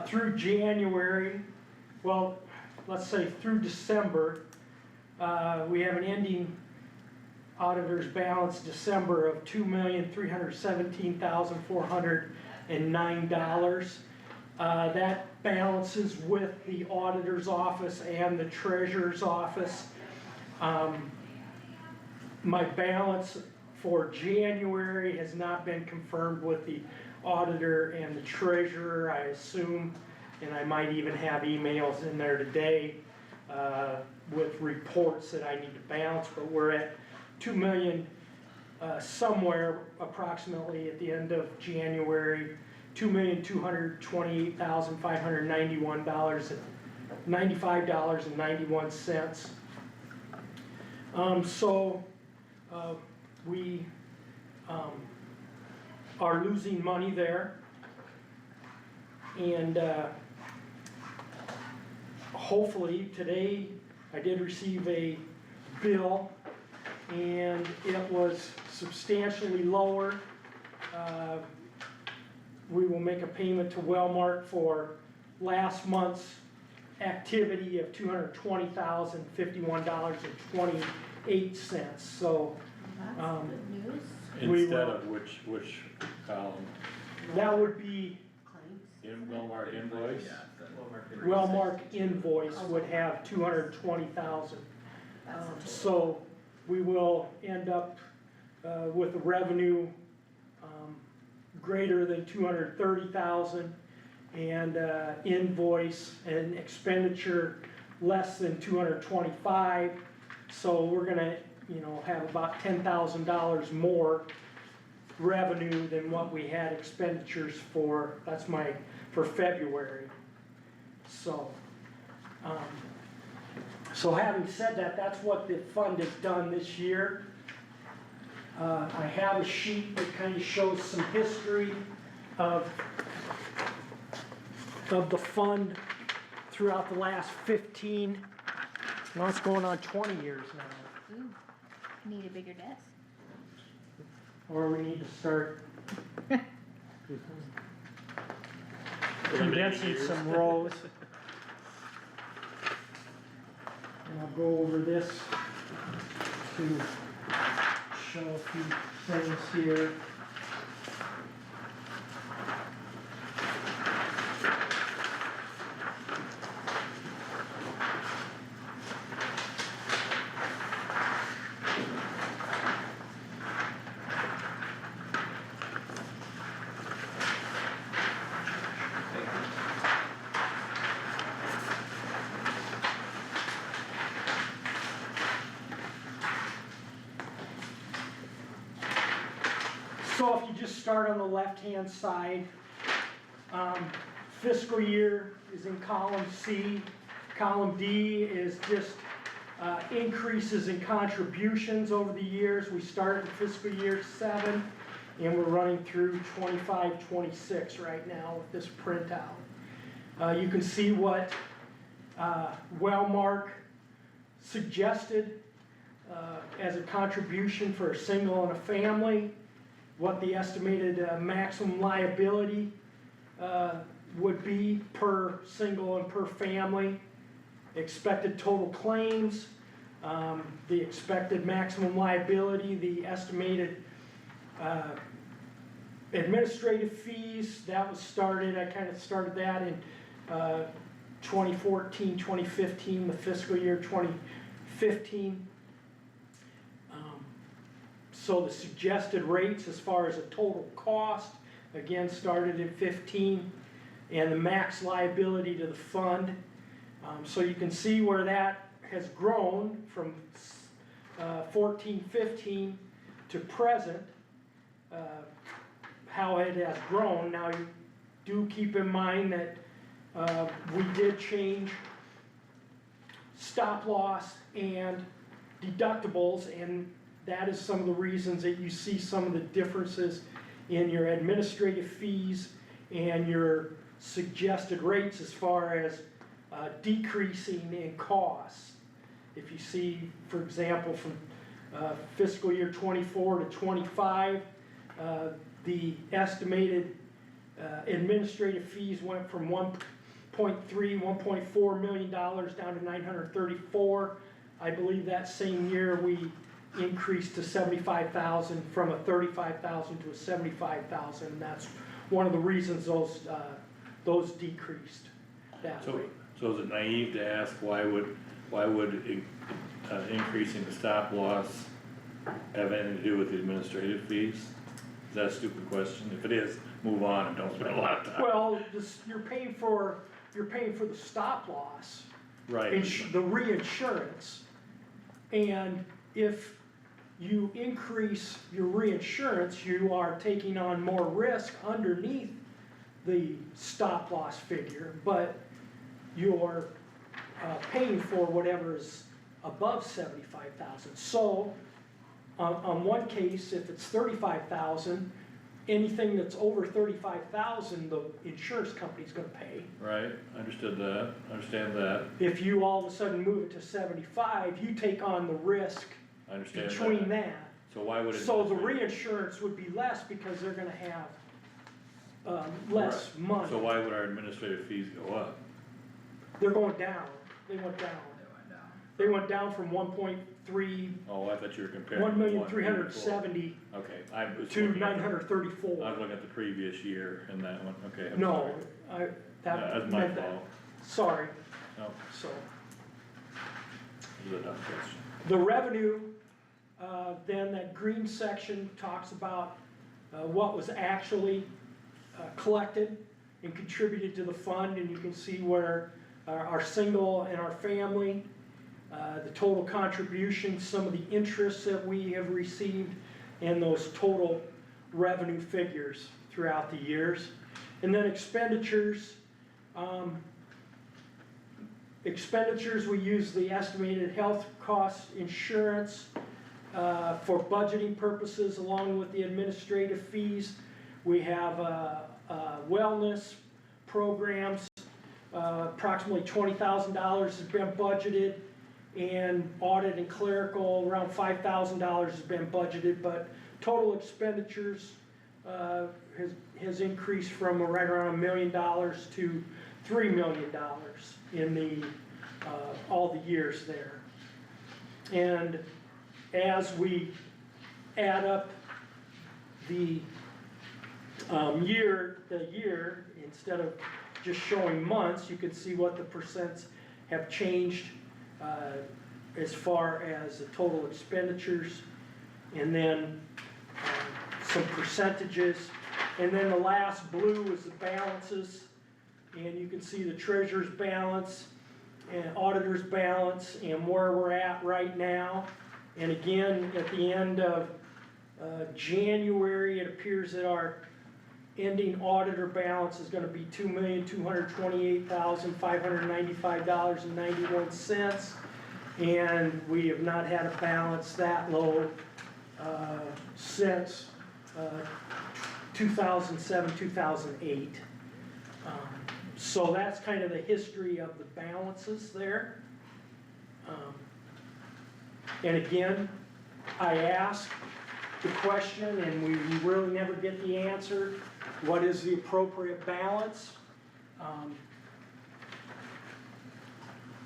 through January, well, let's say through December, we have an ending auditor's balance December of $2,317,409. That balances with the auditor's office and the treasurer's office. My balance for January has not been confirmed with the auditor and the treasurer, I assume, and I might even have emails in there today with reports that I need to balance, but we're at 2 million somewhere approximately at the end of January, $2,228,591.95.91. So we are losing money there, and hopefully today I did receive a bill and it was substantially lower. We will make a payment to Wellmark for last month's activity of $220,051.28. So That's good news. We Instead will- of which column, that would be Claims. Wellmark invoice? Yeah, the- Wellmark invoice would have 220,000. That's a total. So we will end up with a revenue greater than 230,000 and invoice and expenditure less than 225. So we're gonna, have about $10,000 more revenue than what we had expenditures for. That's for February. So, so having said that, that's what the fund has done this year. I have a sheet that kind of shows some history of the fund throughout the last 15, well, it's going on 20 years now. Ooh, I need a bigger desk. Or we need to start condensing some rows. And I'll go over this to show a few things here. So if you just start on the left-hand side, fiscal year is in column C. Column D is just increases in contributions over the years. We started in fiscal year 7 and we're running through 25, 26 right now with this printout. You can see what Wellmark suggested as a contribution for a single and a family, what the estimated maximum liability would be per single and per family, expected total claims, the expected maximum liability, the estimated administrative fees. That was started, I kind of started that in 2014, 2015, the fiscal year 2015. So the suggested rates as far as a total cost, again, started in 15, and the max liability to the fund. So you can see where that has grown from 14, 15 to present, how it has grown. Now, you do keep in mind that we did change stop loss and deductibles, and that is some of the reasons that you see some of the differences in your administrative fees and your suggested rates as far as decreasing in costs. If you see, for example, from fiscal year 24 to 25, the estimated administrative fees went from 1.4 million down to 934. I believe that same year we increased to 75,000 from a 35,000 to a 75,000, and that's one of the reasons those decreased that way. So is it naive to ask why would increasing the stop loss have anything to do with the administrative fees? Is that a stupid question? If it is, move on and don't spend a lot of time. Well, you're paying for the stop loss, Right. the reinsurance, and if you increase your reinsurance, you are taking on more risk underneath the stop loss figure, but you're paying for whatever is above 75,000. So on one case, if it's 35,000, anything that's over 35,000, the insurance company's gonna pay. Right, understand that, If you all of a sudden move it to 75, you take on the risk I understand between that. that. So why would it? So the reinsurance would be less because they're gonna have less money. So why would our administrative fees go up? They're going down, they went down. They went down from 1.3, Oh, I thought you were comparing. 1,370,000 Okay, I was to looking at, 934. I was looking at the previous year and that one, okay. I'm No, sorry. That's my meant that. fault. Sorry, No, so. this is a dumb question. The revenue, then that green section talks about what was actually collected and contributed to the fund, and you can see where our single and our family, the total contributions, some of the interests that we have received, and those total revenue figures throughout the years. And then expenditures. Expenditures, we use the estimated health cost insurance for budgeting purposes along with the administrative fees. We have wellness programs, approximately $20,000 has been budgeted, and audit and clerical, around $5,000 has been budgeted, but total expenditures has increased from right around $1 million to $3 million in the all the years there. And as we add up the year, instead of just showing months, you can see what the percents have changed as far as the total expenditures, and then some percentages. And then the last blue is the balances, and you can see the treasurer's balance and auditor's balance and where we're at right now. And again, at the end of January, it appears that our ending auditor balance is gonna be $2,228,595.91. And we have not had a balance that low, since, 2007, 2008. So that's kind of the history of the balances there. And again, I ask the question and we really never get the answer, what is the appropriate balance?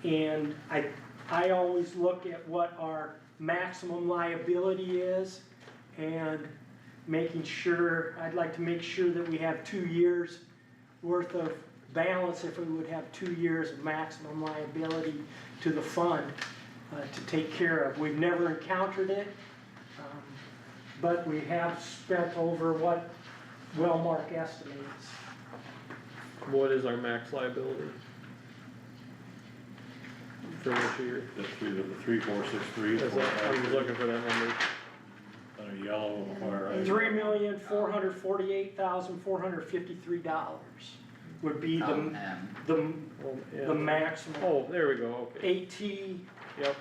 And I always look at what our maximum liability is and making sure, I'd like to make sure that we have 2 years worth of balance if we would have 2 years of maximum liability to the fund to take care of. We've never encountered it, but we have spent over what Wellmark estimates. What is our max liability? For this year? The 3463. Is that, I was looking for that number. On a yellow or. $3,448,453 would be M. the Oh, yeah. the maximum. Oh, there we go, okay. AT, Yep,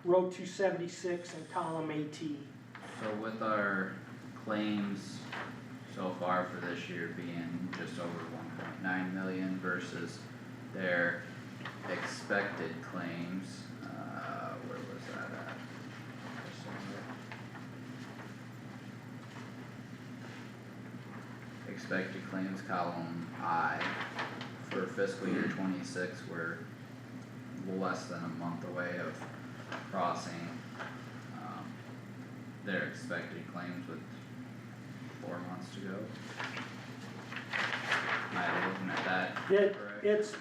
row 276 and column AT. So with our claims so far for this year being just over 1.9 million versus their expected claims, where was that at? Expected claims column I for fiscal year 26, we're less than a month away of crossing their expected claims with 4 months to go. Am I looking at that correct? It's,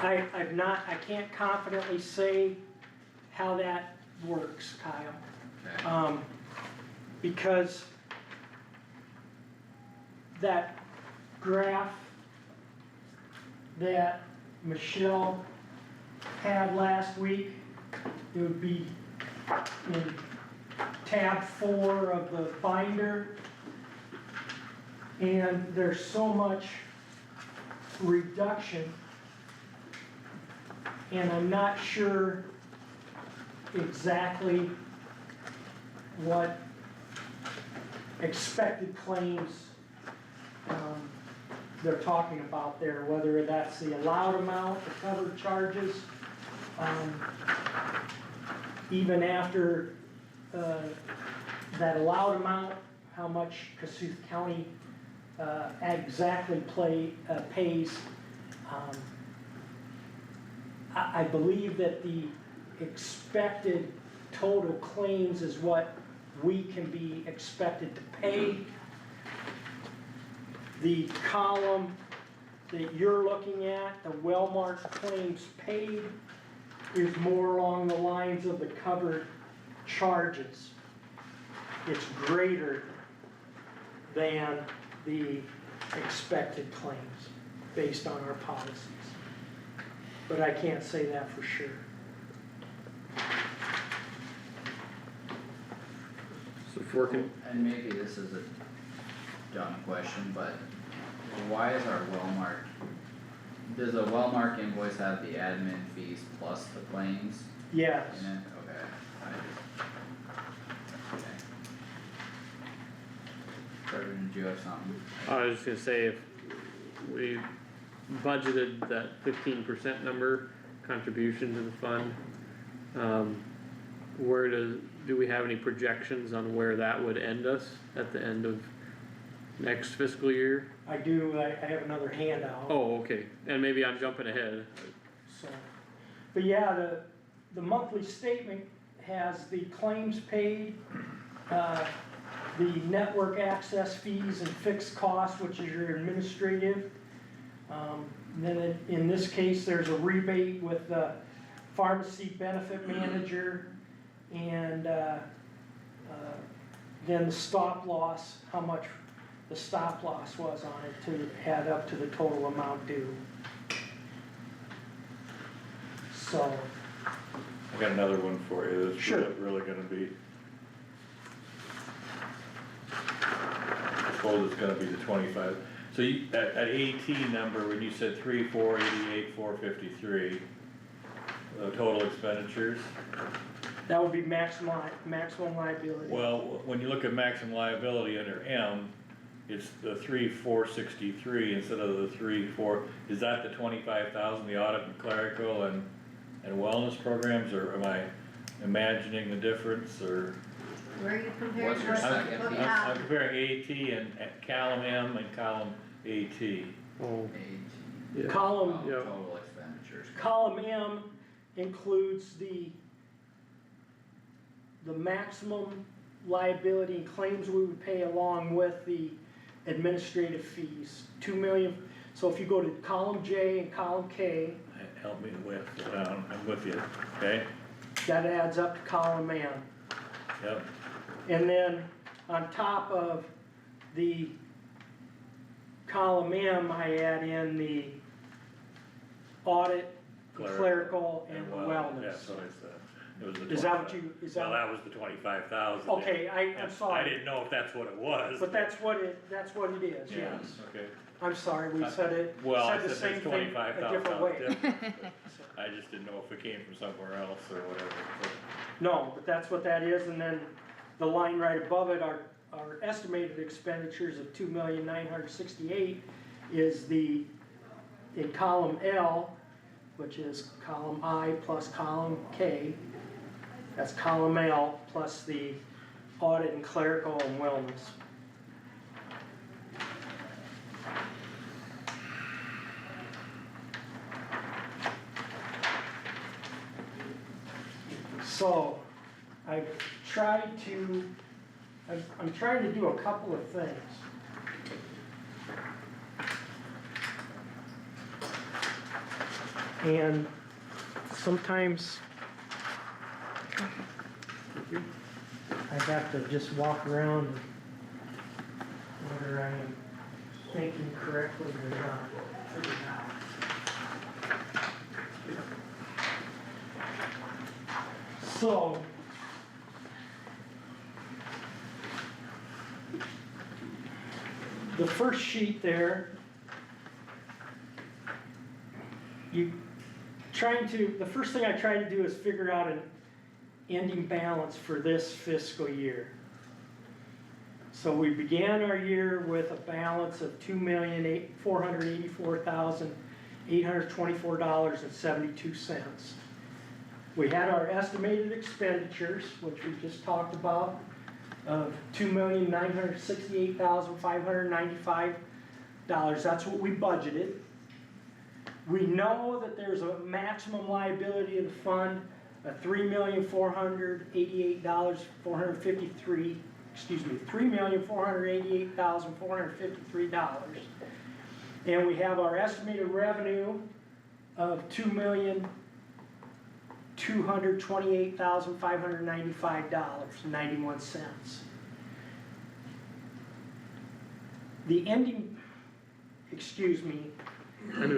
I can't confidently say how that works, Kyle. Okay, Because that graph that Michelle had last week, it would be in tab 4 of the binder. And there's so much reduction, and I'm not sure exactly what expected claims they're talking about there, whether that's the allowed amount, the covered charges, even after that allowed amount, how much Kossuth County exactly pays. I believe that the expected total claims is what we can be expected to pay. The column that you're looking at, the Wellmark claims paid, is more along the lines of the covered charges. It's greater than the expected claims based on our policies. But I can't say that for sure. so if we're con- and maybe this is a dumb question, but why is our Wellmark, does a Wellmark invoice have the admin fees plus the claims Yes, in it? Okay, okay. Trevor, did you have something? I was just gonna say, if we budgeted that 15% number contribution to the fund, where do we have any projections on where that would end us at the end of next fiscal year? I do, I have another handout. Oh, okay, and maybe I'm jumping ahead. So, but yeah, the monthly statement has the claims paid, the network access fees and fixed costs, which is your administrative. Then in this case, there's a rebate with the pharmacy benefit manager, and then the stop loss, how much the stop loss was on it to add up to the total amount due. So, I got another one for you, that's Sure. really gonna be. I suppose it's gonna be the 25, so you, at AT number, when you said 3,488, 453, total expenditures, that would be maximum liability. well, when you look at maximum liability under M, it's the 3,463 instead of the 3,4, is that the 25,000, the audit and clerical and wellness programs, or am I imagining the difference, or? Where are you comparing? What's your what- second what piece? column? I'm comparing AT and column M and column AT. Oh, AT. yeah. Column, Yeah. Total expenditures. column M includes the maximum liability and claims we would pay along with the administrative fees, 2 million. So if you go to column J and column K, Help me with, I'm with you, okay? that adds up to column M. Yep, And then on top of the column M, I add in the audit, clerical, and Yeah, wellness. so it's, it was the. Is that what 25 you, is Well, that, that was the 25,000. okay, I'm I sorry, didn't know if that's what it was. but that's what it is, Yeah, yes. okay. I'm sorry, we said it, Well, I said the said same it's thing a different way. $25,000. I just didn't know if it came from somewhere else or whatever. so. No, but that's what that is, and then the line right above it, our estimated expenditures of 2,968 is the, in column L, which is column I plus column K, that's column L plus the audit and clerical and wellness. So, I'm trying to do a couple of things. And sometimes I have to just walk around and whether I am thinking correctly or not. Figure it out. So, the first sheet there, the first thing I try to do is figure out an ending balance for this fiscal year. So we began our year with a balance of $2,484,824.72. We had our estimated expenditures, which we just talked about, of $2,968,595. That's what we budgeted. We know that there's a maximum liability of the fund of $3,488,453, $3,488,453. And we have our estimated revenue of $2,228,595.91. The ending, I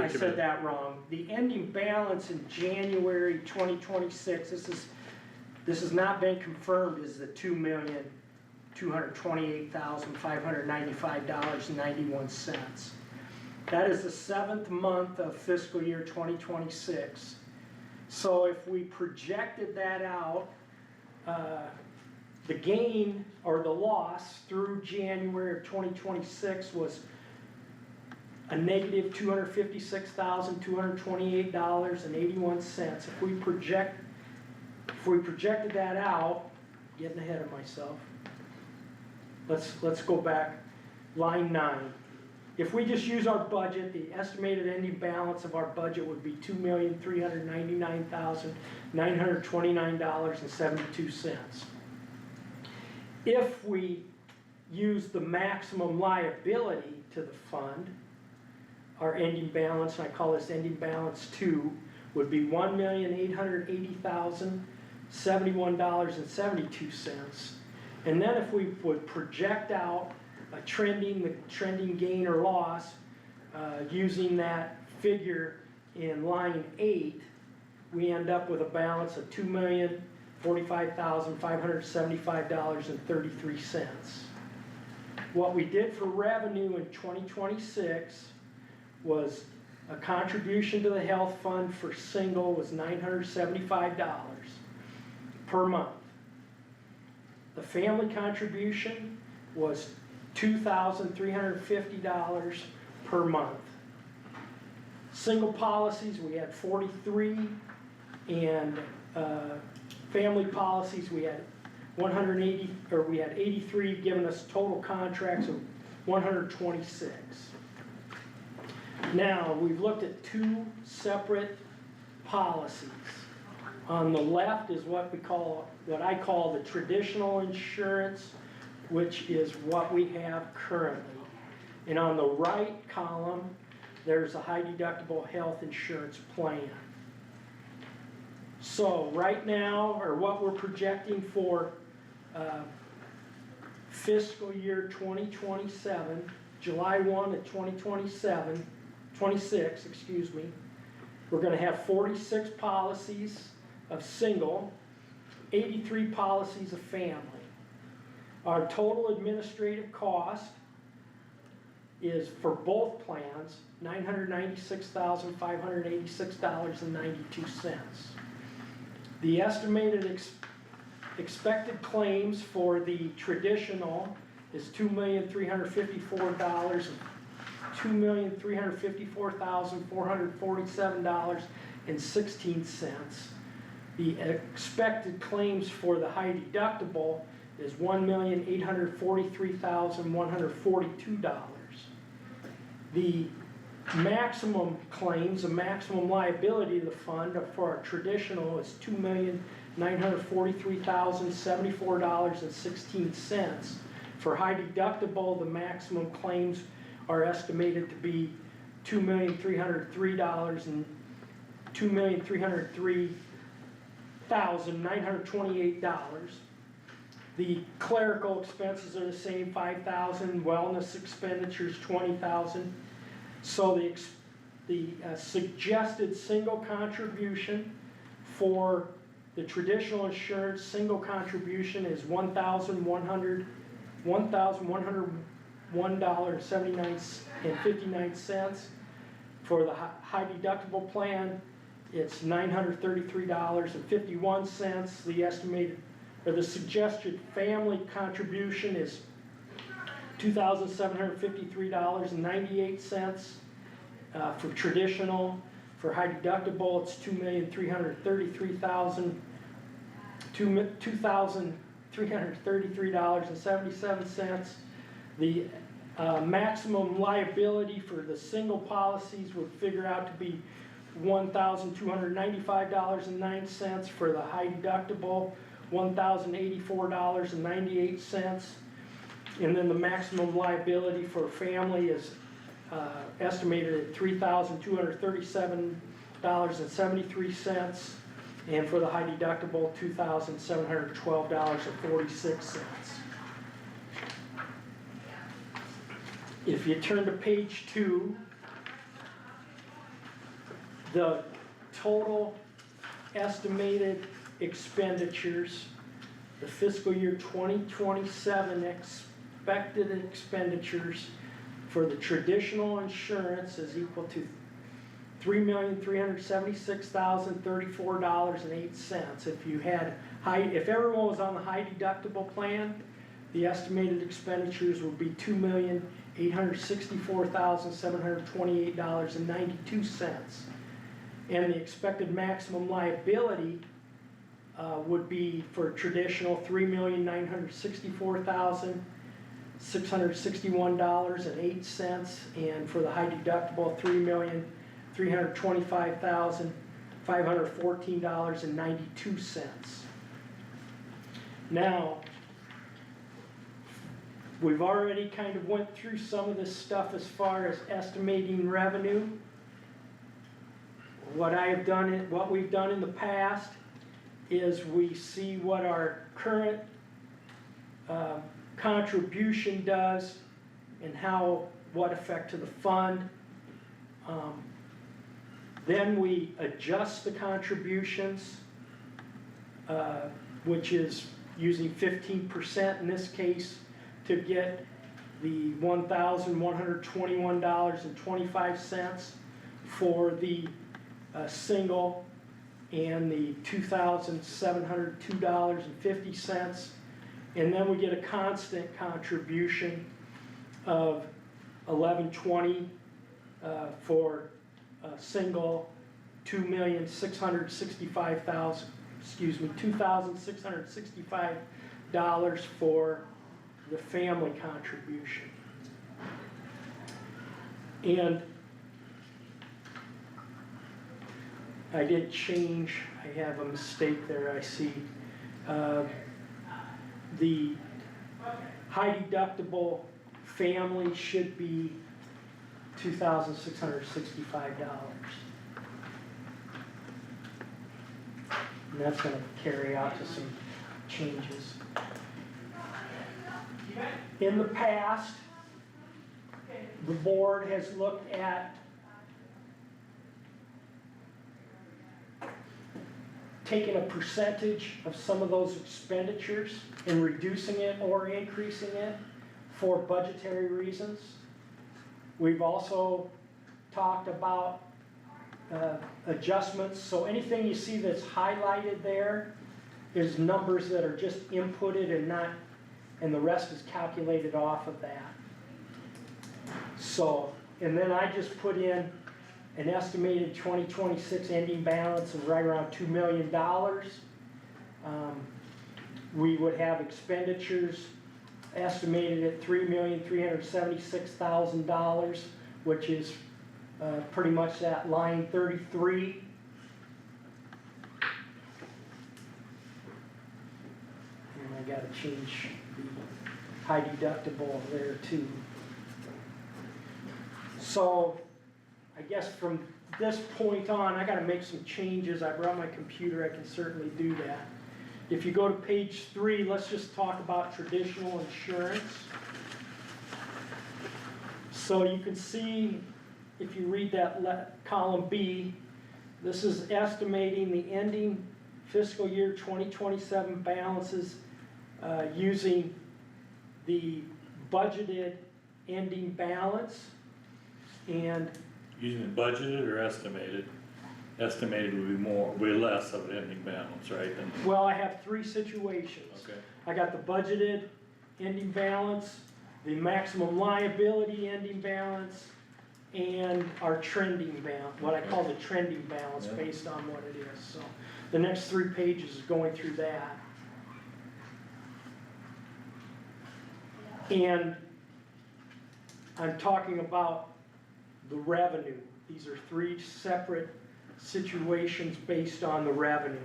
said that wrong. The ending balance in January 2026, this has not been confirmed, is the $2,228,595.91. That is the 7th month of fiscal year 2026. So if we projected that out, the gain or the loss through January of 2026 was a negative $256,228.81. If we projected that out, getting ahead of myself, let's go back, line 9. If we just use our budget, the estimated ending balance of our budget would be $2,399,929.72. If we use the maximum liability to the fund, our ending balance, and I call this ending balance 2, would be $1,880,071.72. And then if we would project out the trending gain or loss, using that figure in line 8, we end up with a balance of $2,045,575.33. What we did for revenue in 2026 was a contribution to the health fund for single was $975 per month. The family contribution was $2,350 per month. Single policies, we had 43, and family policies, we had 180, or we had 83, giving us total contracts of 126. Now, we've looked at 2 separate policies. On the left is what I call the traditional insurance, which is what we have currently. And on the right column, there's a high deductible health insurance plan. So right now, or what we're projecting for fiscal year 2027, July 1 of 26, excuse me, we're gonna have 46 policies of single, 83 policies of family. Our total administrative cost is, for both plans, $996,586.92. The estimated expected claims for the traditional is $2,354,447.16. The expected claims for the high deductible is $1,843,142. The maximum claims, the maximum liability of the fund for our traditional is $2,943,074.16. For high deductible, the maximum claims are estimated to be $2,303,928. The clerical expenses are the same, $5,000, wellness expenditures, $20,000. So the suggested single contribution for the traditional insurance, single contribution is $1,101.59. For the high deductible plan, it's $933.51. The estimated, or the suggested family contribution is $2,753.98 for traditional. For high deductible, it's $2,333,77. The maximum liability for the single policies would figure out to be $1,295.09. For the high deductible, $1,084.98. And then the maximum liability for family is estimated at $3,237.73. And for the high deductible, $2,712.46. If you turn to page 2, the total estimated expenditures, the fiscal year 2027 expected expenditures for the traditional insurance is equal to $3,376,034.08. If everyone was on the high deductible plan, the estimated expenditures would be $2,864,728.92. And the expected maximum liability would be for traditional $3,964,661.08, and for the high deductible, $3,325,514.92. Now, we've already kind of went through some of this stuff as far as estimating revenue. What we've done in the past is we see what our current contribution does and what effect to the fund. Then we adjust the contributions, which is using 15% in this case to get the $1,121.25 for the single and the $2,702.50. And then we get a constant contribution of $1120 for a single, $2,665 for the family contribution. And I did change, I have a mistake there, I see. The high deductible family should be $2,665. And that's gonna carry out to some changes. In the past, the board has looked at taking a percentage of some of those expenditures and reducing it or increasing it for budgetary reasons. We've also talked about adjustments, so anything you see that's highlighted there is numbers that are just inputted and the rest is calculated off of that. So, and then I just put in an estimated 2026 ending balance of right around $2 million. We would have expenditures estimated at $3,376,000, which is pretty much that line 33. And I gotta change the high deductible there too. So I guess from this point on, I gotta make some changes. I brought my computer, I can certainly do that. If you go to page 3, let's just talk about traditional insurance. So you can see, if you read that column B, this is estimating the ending fiscal year 2027 balances using the budgeted ending balance. And Using the budgeted or estimated? Estimated would be less of an ending balance, right? well, I have 3 situations. Okay. I got the budgeted ending balance, the maximum liability ending balance, and our trending balance, what I call the trending balance based on what it is. So the next 3 pages is going through that. And I'm talking about the revenue. These are 3 separate situations based on the revenue.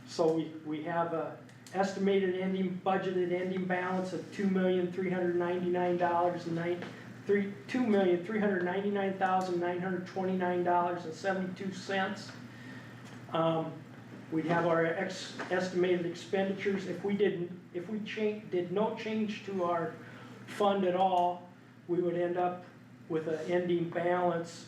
So we have a estimated budgeted ending balance of $2,399,929.72. We'd have our estimated expenditures. If we did no change to our fund at all, we would end up with an ending balance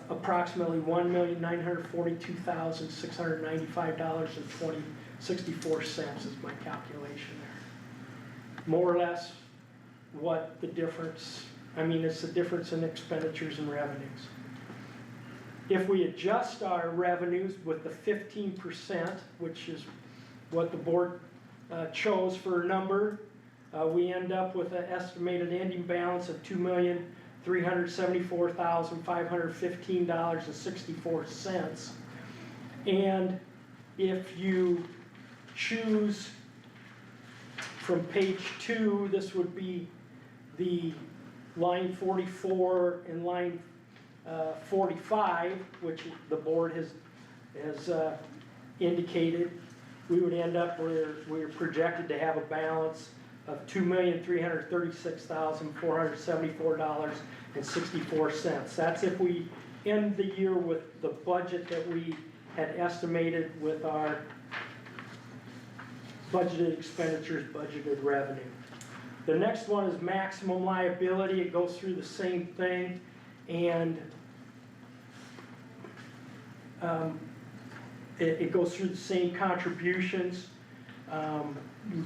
approximately $1,942,695.64 is my calculation there. More or less what the difference, it's the difference in expenditures and revenues. If we adjust our revenues with the 15%, which is what the board chose for a number, we end up with an estimated ending balance of $2,374,515.64. And if you choose from page 2, this would be the line 44 and line 45, which the board has indicated, we would end up where we're projected to have a balance of $2,336,474.64. That's if we end the year with the budget that we had estimated with our budgeted expenditures, budgeted revenue. The next one is maximum liability, it goes through the same thing, and it goes through the same contributions.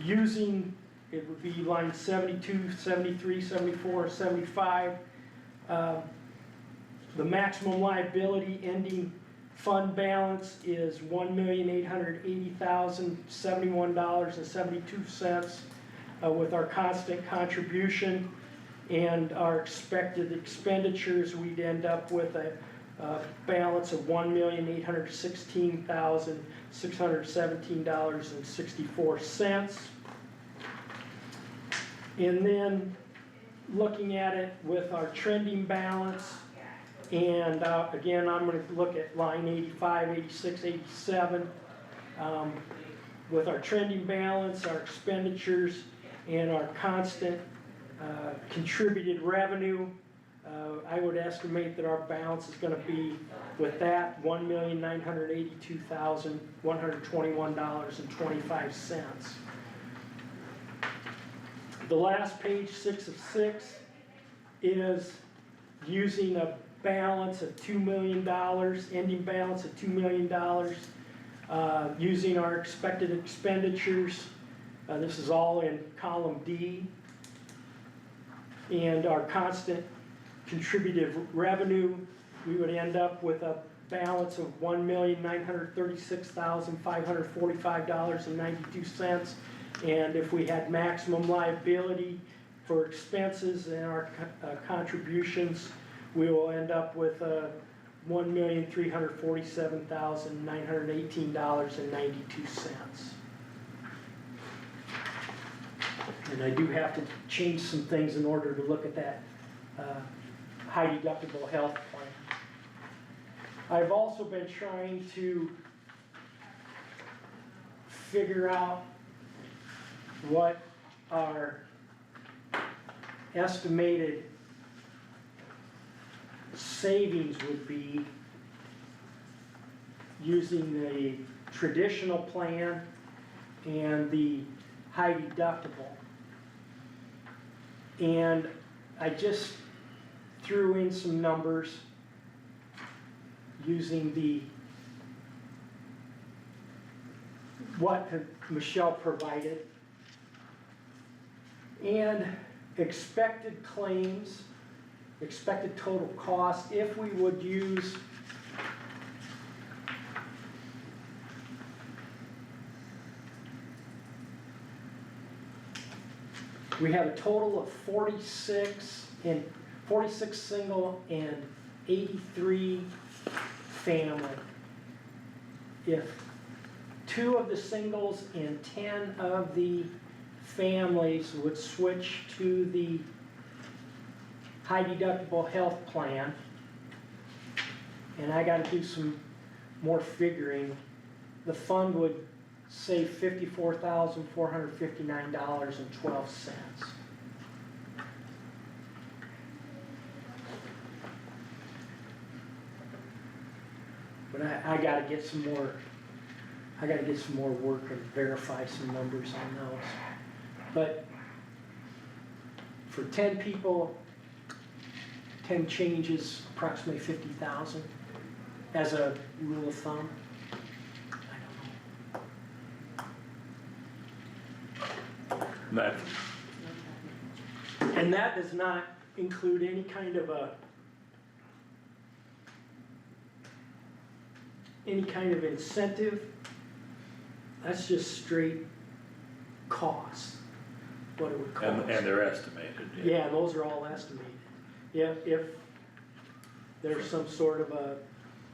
Using, it would be line 72, 73, 74, 75. The maximum liability ending fund balance is $1,880,071.72 with our constant contribution and our expected expenditures, we'd end up with a balance of $1,816,617.64. And then looking at it with our trending balance, and again, I'm gonna look at line 85, 86, 87. With our trending balance, our expenditures, and our constant contributed revenue, I would estimate that our balance is gonna be, with that, $1,982,121.25. The last page, 6 of 6, is using a balance of $2 million, ending balance of $2 million, using our expected expenditures. This is all in column D. And our constant contributive revenue, we would end up with a balance of $1,936,545.92. And if we had maximum liability for expenses and our contributions, we will end up with $1,347,918.92. And I do have to change some things in order to look at that high deductible health plan. I've also been trying to figure out what our estimated savings would be using the traditional plan and the high deductible. And I just threw in some numbers using what Michelle provided. And expected claims, expected total cost, if we would use we have a total of 46 single and 83 family. If 2 of the singles and 10 of the families would switch to the high deductible health plan, and I gotta do some more figuring, the fund would save $54,459.12. But I gotta get some more work and verify some numbers on those. But for 10 people, 10 changes, approximately 50,000 as a rule of thumb. That, And that does not include any kind of incentive. That's just straight cost, what it would cost. and they're estimated. Yeah, those are all estimated. If there's some sort of a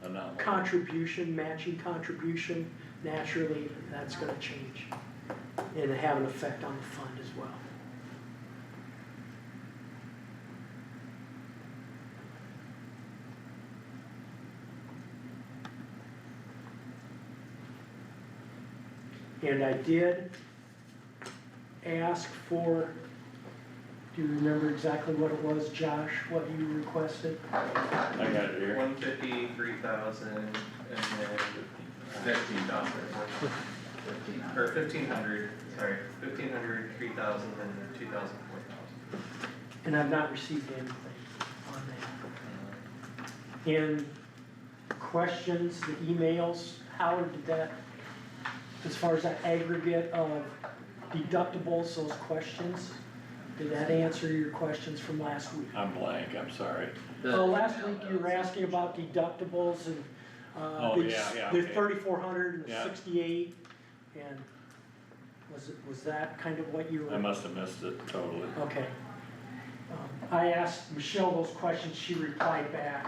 Anomaly. contribution, matching contribution, naturally, that's gonna change and have an effect on the fund as well. And I did ask for, do you remember exactly what it was, Josh, what you requested? I got it here. 153,000 and then 15,000. or 1,500, sorry, 1,500, 3,000 and 2,000 for And I've not received anything on that. And questions, the emails, Howard, did that, as far as that aggregate of deductibles, those questions, did that answer your questions from last week? I'm blank, I'm sorry. Oh, last week you were asking about deductibles and, Oh, the yeah, the okay. 3,400 and the Yeah. 68, and was that kind of what you were? I must have missed it totally. Okay. I asked Michelle those questions, she replied back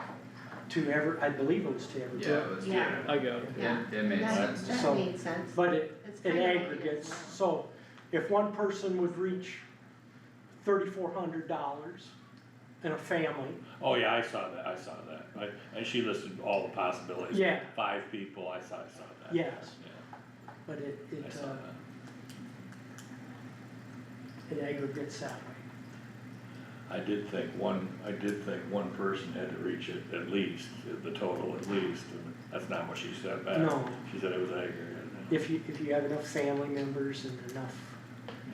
to I believe it was to every. Yeah, it was, Yeah. I got it. Yeah. it made That- sense. That So- made sense. But It's it kind of like aggregates, it's- so if one person would reach $3,400 in a family, Oh, yeah, I saw that. And she listed all the possibilities. Yeah. 5 people, I saw that. yes, Yeah, but I saw that. it aggregates that way. I did think one person had to reach it at least, the total at least, and that's not what she said back. No. She said it was aggregate. If you have enough family members and enough,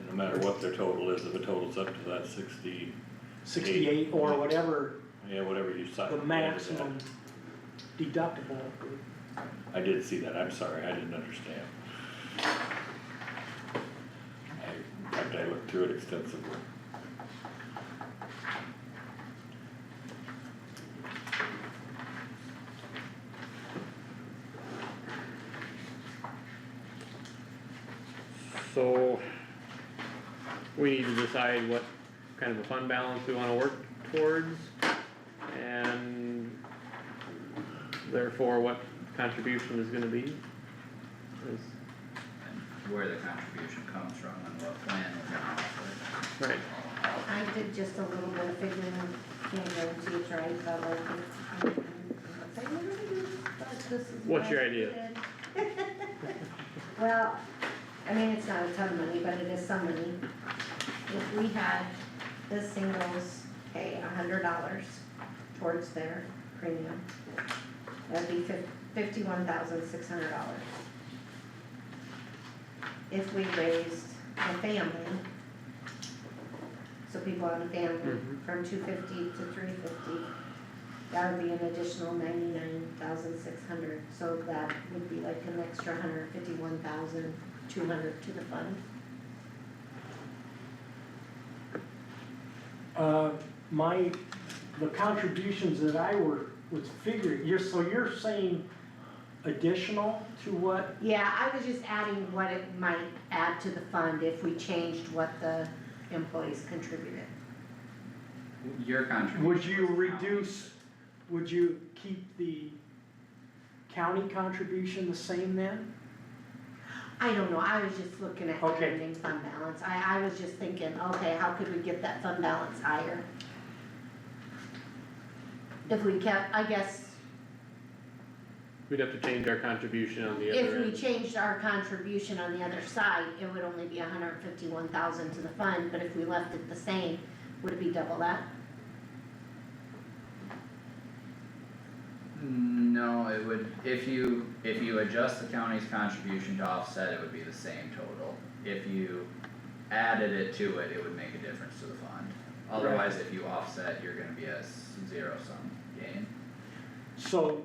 No matter what their total is, if it totals up to that 60, 68 or whatever yeah, whatever you cite. the maximum deductible. I did see that, I'm sorry, I didn't understand. I looked through it extensively. So, we need to decide what kind of a fund balance we wanna work towards, and therefore what contribution is gonna be. Is- And where the contribution comes from and what plan we're gonna offer. Right, I did just a little bit of figuring, can't guarantee it's right, but like, it's like, but this is. What's what your I idea? did. Well, I mean, it's not a ton of money, but it is some money. If we had the singles pay $100 towards their premium, that'd be $51,600. If we raised the family, so people on a family, Mhm. from 250 to 350, that would be an additional 99,600, so that would be like an extra 151,200 to the fund. The contributions that I was figuring, so you're saying additional to what? Yeah, I was just adding what it might add to the fund if we changed what the employees contributed. Your contribution. Would you was the reduce, would you keep the county contribution the same then? I don't know, I was just looking at the Okay. ending fund balance, I was just thinking, okay, how could we get that fund balance higher? If we kept, I guess, we'd have to change our contribution on the if other we end. changed our contribution on the other side, it would only be 151,000 to the fund, but if we left it the same, would it be double that? No, it would, if you adjust the county's contribution to offset, it would be the same total. If you added it to it, it would make a difference to the fund. Otherwise, if you offset, you're gonna be a zero sum gain. So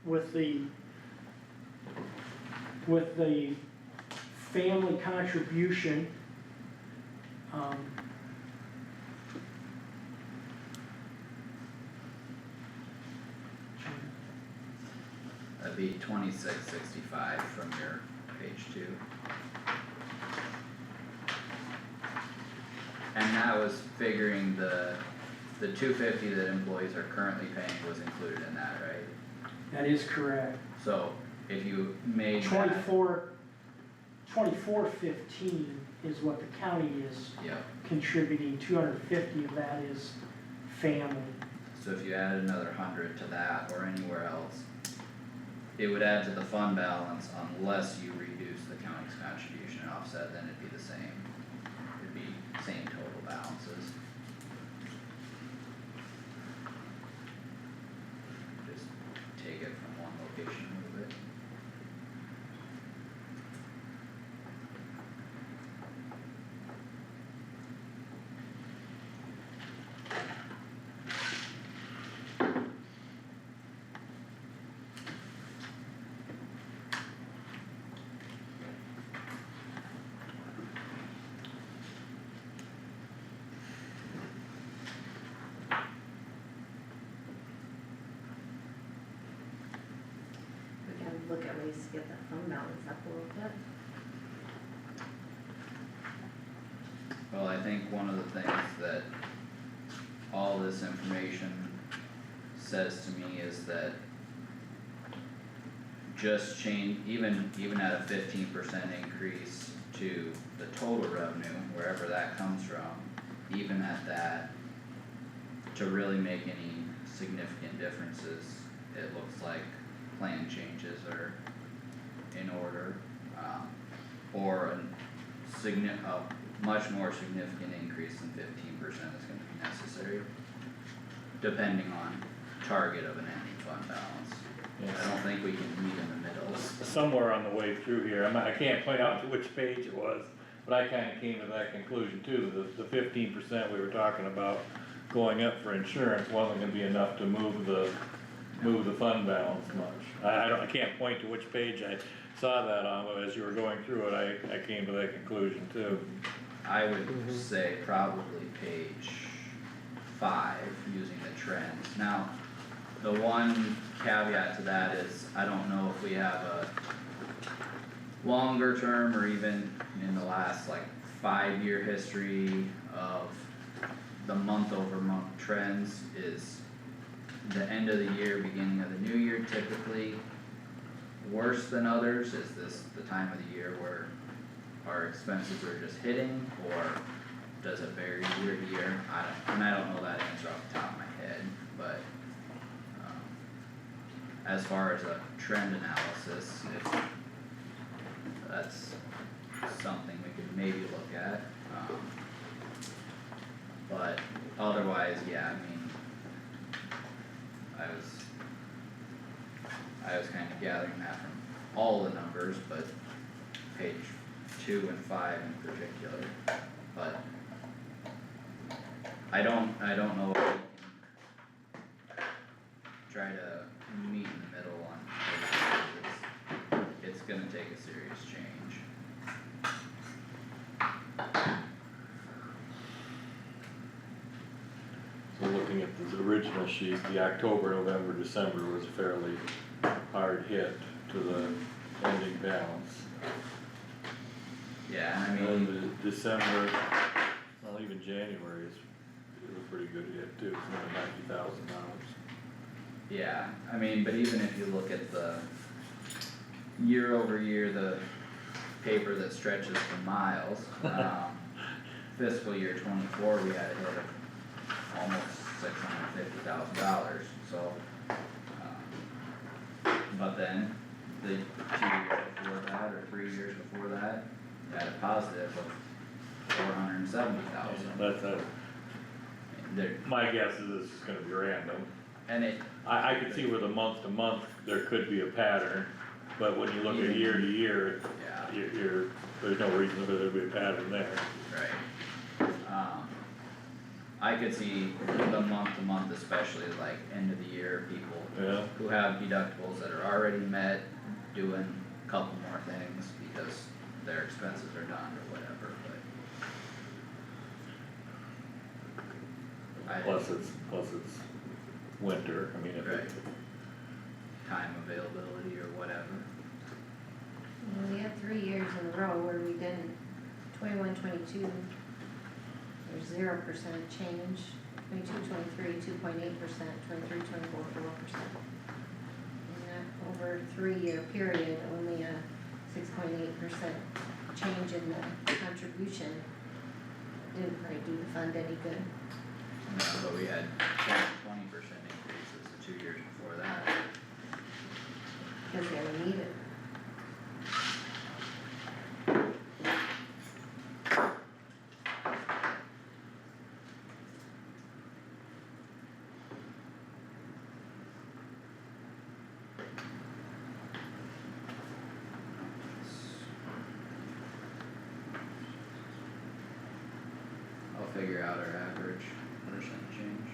with the family contribution, That'd be 2665 from your page 2. And that was figuring the 250 that employees are currently paying was included in that, right? that is correct. So if you made that, 2415 is what the county is yep, contributing, 250 of that is family. so if you added another 100 to that or anywhere else, it would add to the fund balance unless you reduce the county's contribution and offset, then it'd be the same. It'd be same total balances. Just take it from one location a little bit. look at ways to get that fund balance up a little bit. Well, I think one of the things that all this information says to me is that just change, even at a 15% increase to the total revenue, wherever that comes from, even at that, to really make any significant differences, it looks like plan changes are in order, or a much more significant increase than 15% is gonna be necessary, depending on target of an ending fund balance. I don't think we can meet in the middle. Somewhere on the way through here, I can't point out to which page it was, but I kinda came to that conclusion too, the 15% we were talking about going up for insurance wasn't gonna be enough to move the fund balance much. I can't point to which page I saw that on, but as you were going through it, I came to that conclusion too. I would say probably page 5, using the trends. Now, the one caveat to that is, I don't know if we have a longer term or even in the last like 5-year history of the month over month trends. Is the end of the year, beginning of the new year typically worse than others? Is this the time of the year where our expenses are just hitting, or does it vary year to year? I don't know that answer off the top of my head, but as far as a trend analysis, if that's something we could maybe look at, but otherwise, yeah, I mean, I was kind of gathering that from all the numbers, but page 2 and 5 in particular, but I don't know if we can try to meet in the middle on it's gonna take a serious change. So looking at the original sheet, the October, November, December was a fairly hard hit to the ending balance. Yeah, I And mean, then the December, well, even January is a pretty good hit too, it's only $90,000. yeah, I mean, but even if you look at the year over year, the paper that stretches for miles, fiscal year 24, we had a hit of almost $650,000, so, but then the 2 years before that, or 3 years before that, we had a positive of $470,000. That's There, my guess is this is gonna be random. and it, I could see with a month to month, there could be a pattern, but when you look at year to year, yeah, there's no reason for there to be a pattern there. right. I could see the month to month, especially like end of the year, people Yeah, who have deductibles that are already met, doing a couple more things because their expenses are done or whatever, but. plus it's winter, I mean, if Right. it's, Time availability or whatever, Well, we had 3 years in a row where we didn't, 21, 22, there's 0% change, 22, 23, 2.8%, 23, 24, 4%. And that over a 3-year period, only a 6.8% change in the contribution didn't really do the fund any good. but we had 20% increases the 2 years before that. Because they were needed. I'll figure out our average percent change.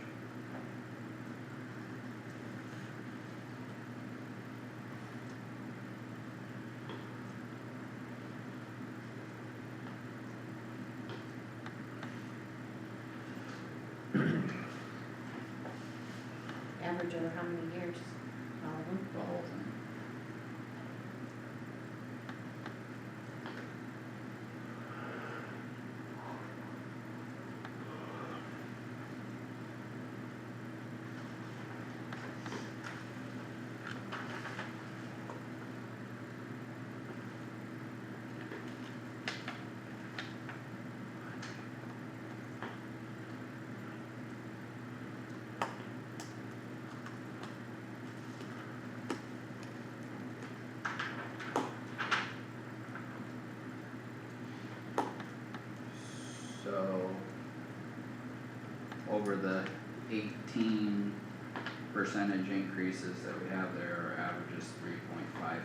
Average over how many years? All of them? The whole thing. over the 18 percentage increases that we have there, our average is 3.544.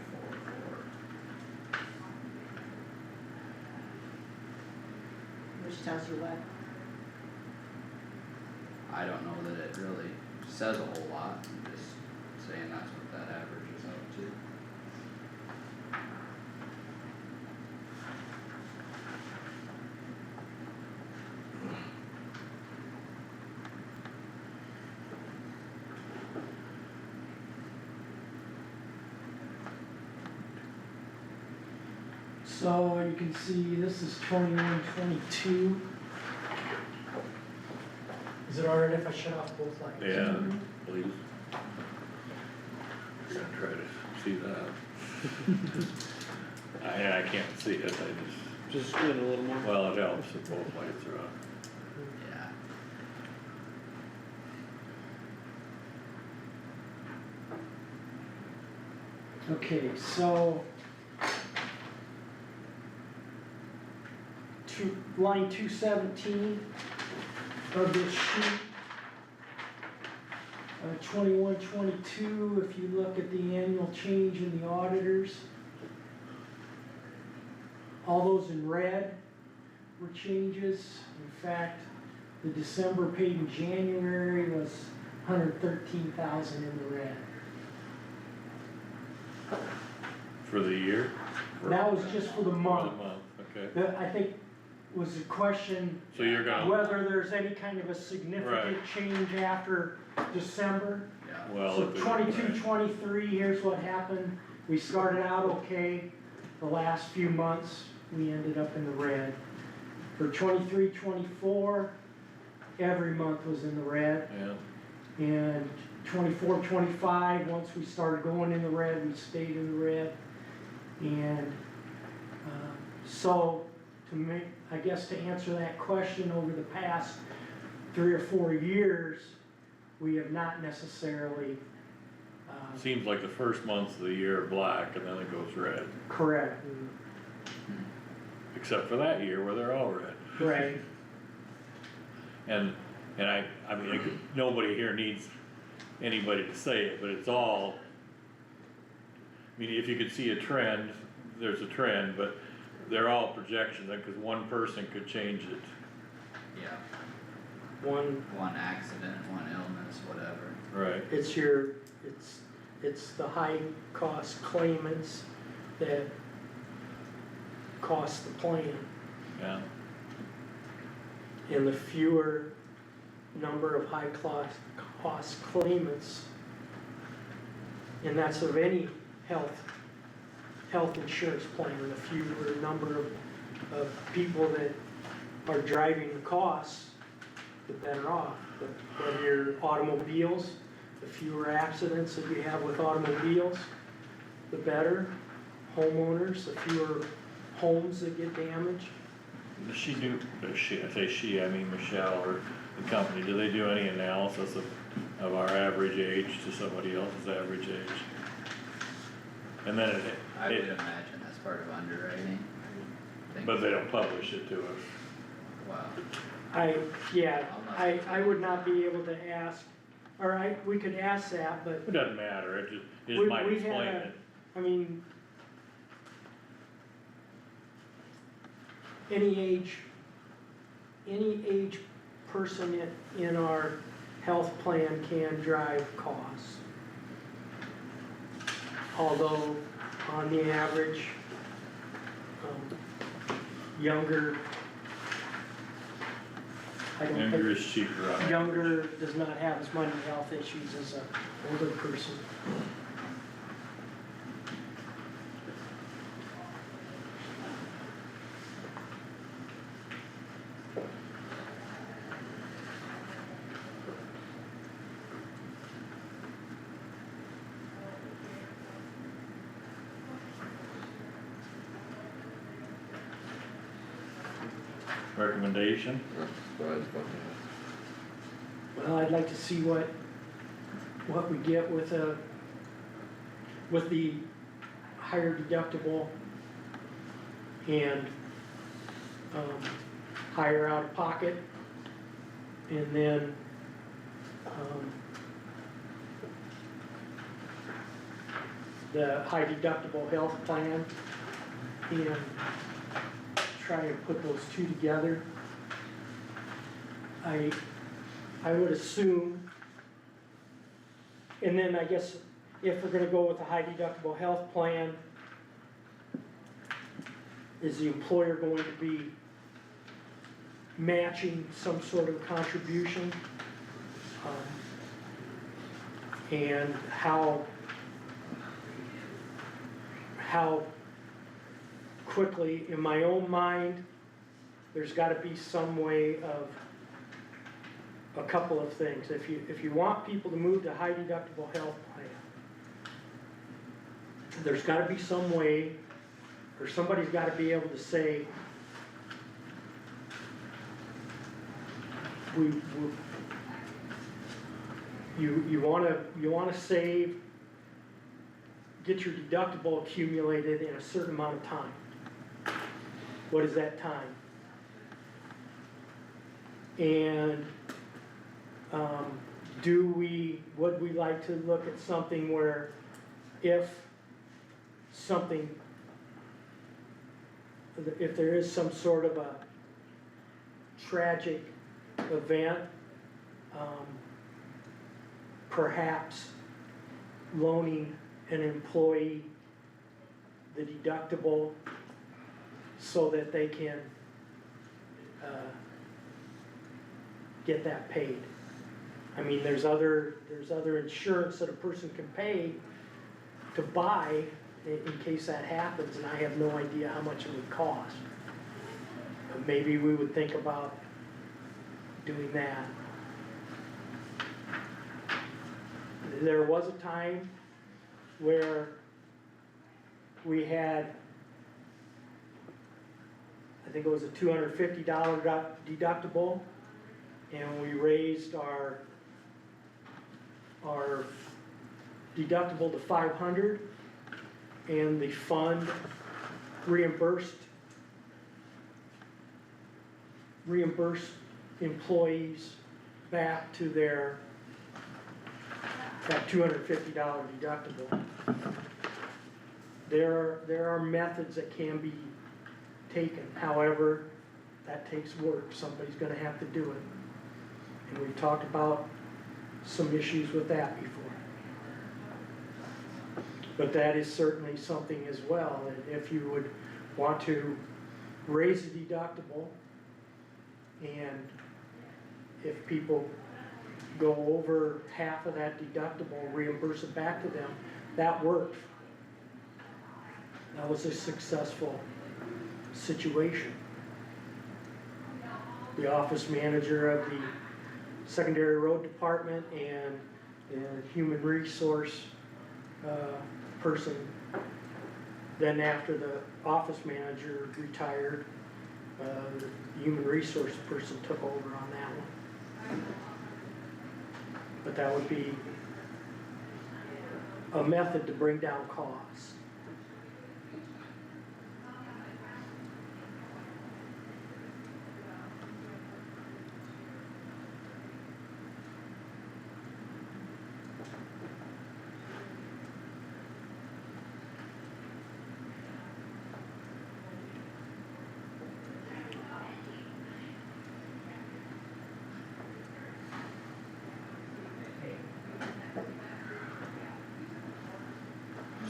Which tells you what? I don't know that it really says a whole lot, I'm just saying that's what that average is out to. So you can see this is 21, 22. Is it alright if I shut off both lights? Yeah, please. I'm gonna try to see that. I can't see it, I Just spin a little more. well, it helps if both lights are on. Yeah. Okay, so. Line 217 of this sheet. 21, 22, if you look at the annual change in the auditors. All those in red were changes. In fact, the December paid in January was 113,000 in the red. For the year? That was just for the For month. the month, okay. That, I think, was the question, So you're gonna, whether there's any kind of a significant change after December. Yeah. well, So if it- 22, 23, here's what happened. We started out okay. The last few months, we ended up in the red. For 23, 24, every month was in the red. Yeah, And 24, 25, once we started going in the red, we stayed in the red. And so, to make, I guess to answer that question, over the past 3 or 4 years, we have not necessarily seems like the first months of the year are black and then it goes red, correct. except for that year where they're all red. Right. And I mean, nobody here needs anybody to say it, but it's all, I mean, if you could see a trend, there's a trend, but they're all projections, because one person could change it. Yeah, One, one accident, one illness, whatever. Right. it's the high cost claimants that cost the plan. Yeah, And the fewer number of high cost claimants, and that's of any health insurance plan, the fewer number of people that are driving the costs, the better off. Whether you're automobiles, the fewer accidents that you have with automobiles, the better. Homeowners, the fewer homes that get damaged. does she do, I say she, I mean Michelle or the company, do they do any analysis of our average age to somebody else's average age? And then I would imagine that's part of underwriting. Think- but they don't publish it to us. Wow. I would not be able to ask, or we could ask that, but It doesn't matter, it We- might we explain had it. I mean, any age person in our health plan can drive costs. Although, on the average, younger, I don't Younger think, is cheaper on it. younger does not have as many health issues as an older person. Recommendation? Well, I'd like to see what we get with the higher deductible and, higher out of pocket. And then the high deductible health plan and try and put those two together. I would assume, and then I guess if we're gonna go with the high deductible health plan, is the employer going to be matching some sort of contribution? And how quickly, in my own mind, there's gotta be some way of a couple of things. If you want people to move to high deductible health plan, there's gotta be some way, or somebody's gotta be able to say, you wanna save, get your deductible accumulated in a certain amount of time. What is that time? And would we like to look at something where if there is some sort of a tragic event, perhaps loaning an employee the deductible so that they can get that paid. I mean, there's other insurance that a person can pay to buy in case that happens, and I have no idea how much it would cost. But maybe we would think about doing that. There was a time where we had, I think it was a $250 deductible, and we raised our deductible to $500, and the fund reimbursed employees back to that $250 deductible. There are methods that can be taken, however, that takes work, somebody's gonna have to do it. And we've talked about some issues with that before. But that is certainly something as well, and if you would want to raise the deductible, and if people go over half of that deductible, reimburse it back to them, that worked. That was a successful situation. The office manager of the secondary road department and human resource person, then after the office manager retired, the human resource person took over on that one. But that would be a method to bring down costs.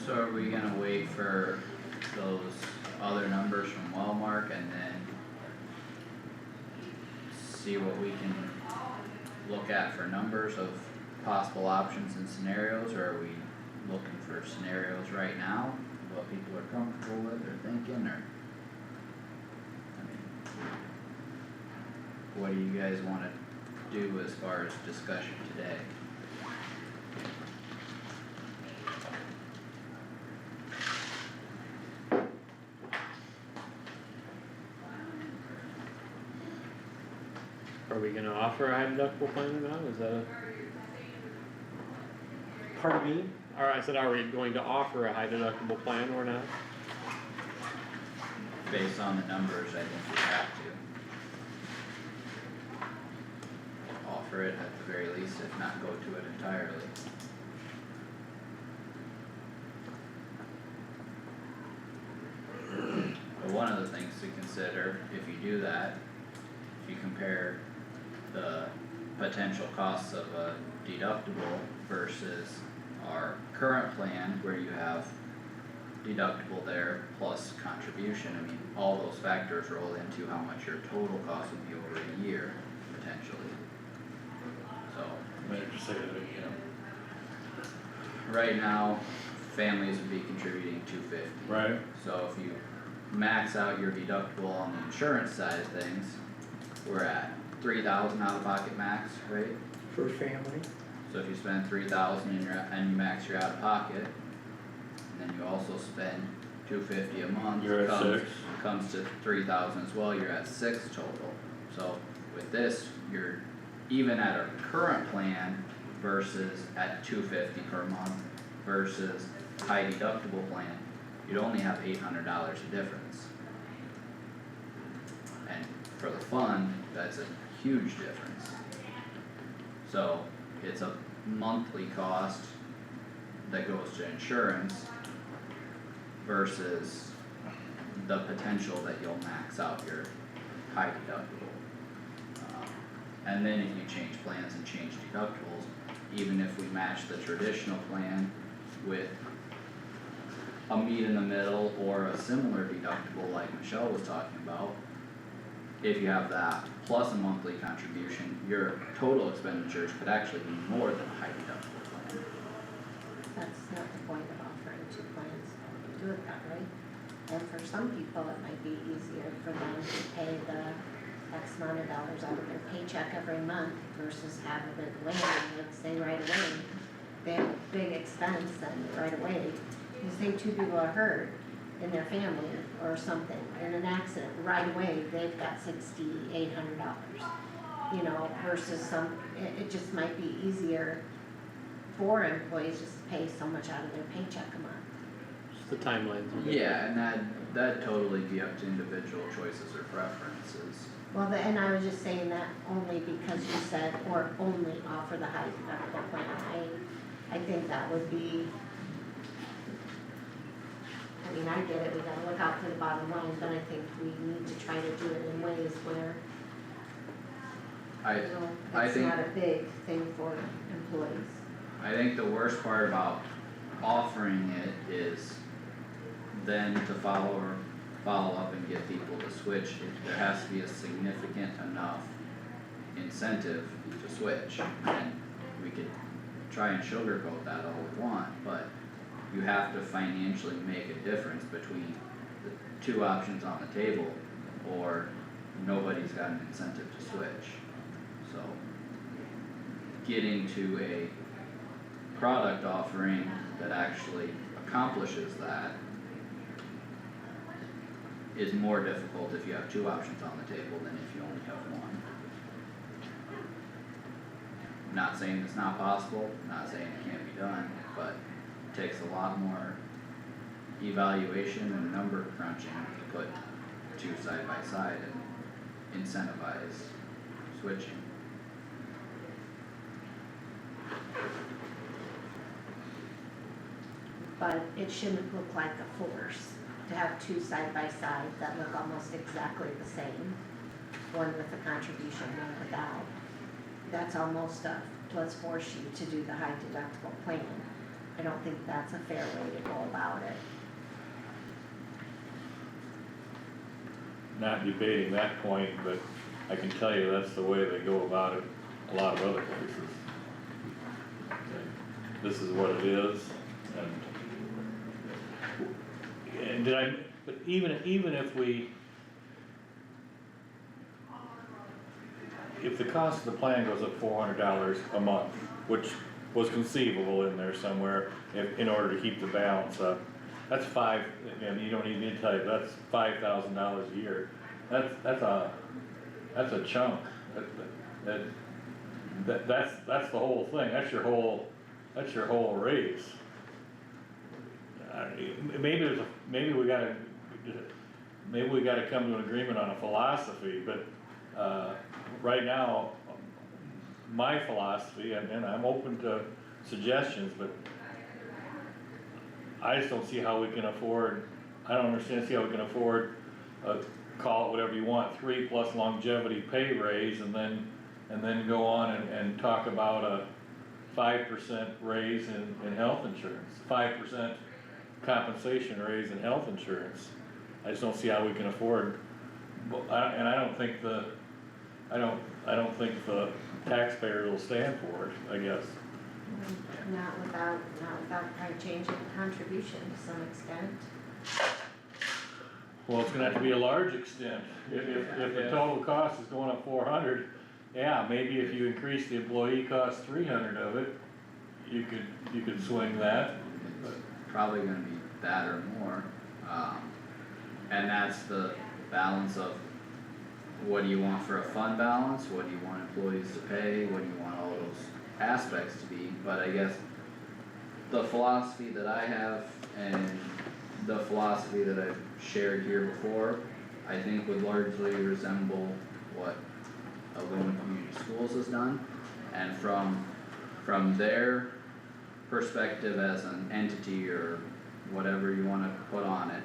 So are we gonna wait for those other numbers from Wellmark and then see what we can look at for numbers of possible options and scenarios, or are we looking for scenarios right now, what people are comfortable with or thinking, or? I mean, what do you guys wanna do as far as discussion today? Are we gonna offer a high deductible plan or not? Is that a, Pardon me? I said, are we going to offer a high deductible plan or not? Based on the numbers, I think we have to offer offer it at the very least, if not go to it entirely. But one of the things to consider, if you do that, if you compare the potential costs of a deductible versus our current plan where you have deductible there plus contribution, I mean, all those factors roll into how much your total cost would be over a year, potentially. So, Maybe just say that again. right now, families would be contributing $250. Right, So if you max out your deductible on the insurance side of things, we're at 3,000 out of pocket max, right? For family, So if you spend 3,000 and you max your out of pocket, and then you also spend $250 a month. You're at comes- 6. Comes to 3,000 as well, you're at 6 total. So with this, you're even at our current plan versus at $250 per month versus high deductible plan, you'd only have $800 of difference. And for the fund, that's a huge difference. So it's a monthly cost that goes to insurance versus the potential that you'll max out your high deductible. And then if you change plans and change deductibles, even if we match the traditional plan with a meet in the middle or a similar deductible like Michelle was talking about, if you have that plus a monthly contribution, your total expenditures could actually be more than a high deductible plan. That's not the point of offering two plans, do it that way. And for some people, it might be easier for them to pay the X amount of dollars out of their paycheck every month versus having it land, like say right away. They have a big expense and right away, you say two people are hurt in their family or something, in an accident, right away, they've got $6,800. You know, versus it just might be easier for employees just to pay so much out of their paycheck a month. Just the timelines. are different. Yeah, and that'd totally be up to individual choices or preferences. Well, and I was just saying that only because you said, or only offer the high deductible plan. I think that would be, I mean, I get it, we gotta look out for the bottom line, but I think we need to try to do it in ways where, I, you know, I it's think- not a big thing for employees. I think the worst part about offering it is then to follow up and get people to switch, there has to be a significant enough incentive to switch. And we could try and sugarcoat that all we want, but you have to financially make a difference between the two options on the table, or nobody's got an incentive to switch. So, getting to a product offering that actually accomplishes that is more difficult if you have two options on the table than if you only have one. Not saying it's not possible, not saying it can't be done, but it takes a lot more evaluation and number crunching to put two side by side and incentivize switching. But it shouldn't look like a force to have two side by side that look almost exactly the same. One with a contribution, one without. That's almost a, let's force you to do the high deductible plan. I don't think that's a fair way to go about it. not debating that point, but I can tell you that's the way they go about it a lot of other places. This is what it is, and but even if the cost of the plan goes up $400 a month, which was conceivable in there somewhere, in order to keep the balance up, that's and you don't need me to tell you, that's $5,000 a year. That's a chunk. That's the whole thing. That's your whole raise. Maybe we gotta come to an agreement on a philosophy, but right now, my philosophy, and I'm open to suggestions, but I just don't see how we can afford, I don't see how we can afford call it whatever you want, 3 plus longevity pay raise, and then go on and talk about a 5% raise in health insurance, 5% compensation raise in health insurance. I just don't see how we can afford, and I don't think the taxpayer will stand for it, I guess. Not without probably changing the contribution to some extent. Well, it's gonna have to be a large extent, if the total cost is going up 400, yeah, maybe if you increase the employee cost 300 of it, you could swing that, but. Probably gonna be that or more, and that's the balance of what do you want for a fund balance, what do you want employees to pay, what do you want all those aspects to be, but I guess the philosophy that I have and the philosophy that I've shared here before, I think would largely resemble what Algonah Community Schools has done, and from their perspective as an entity or whatever you wanna put on it,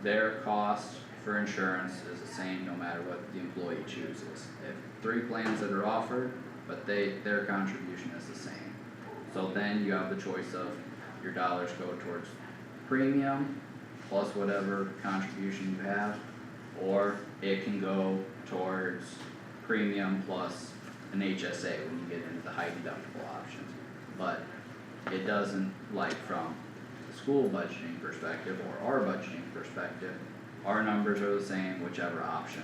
their cost for insurance is the same no matter what the employee chooses. They have 3 plans that are offered, but their contribution is the same. So then you have the choice of your dollars go towards premium plus whatever contribution you have, or it can go towards premium plus an HSA when you get into the high deductible options. But it doesn't, like from the school budgeting perspective or our budgeting perspective, our numbers are the same whichever option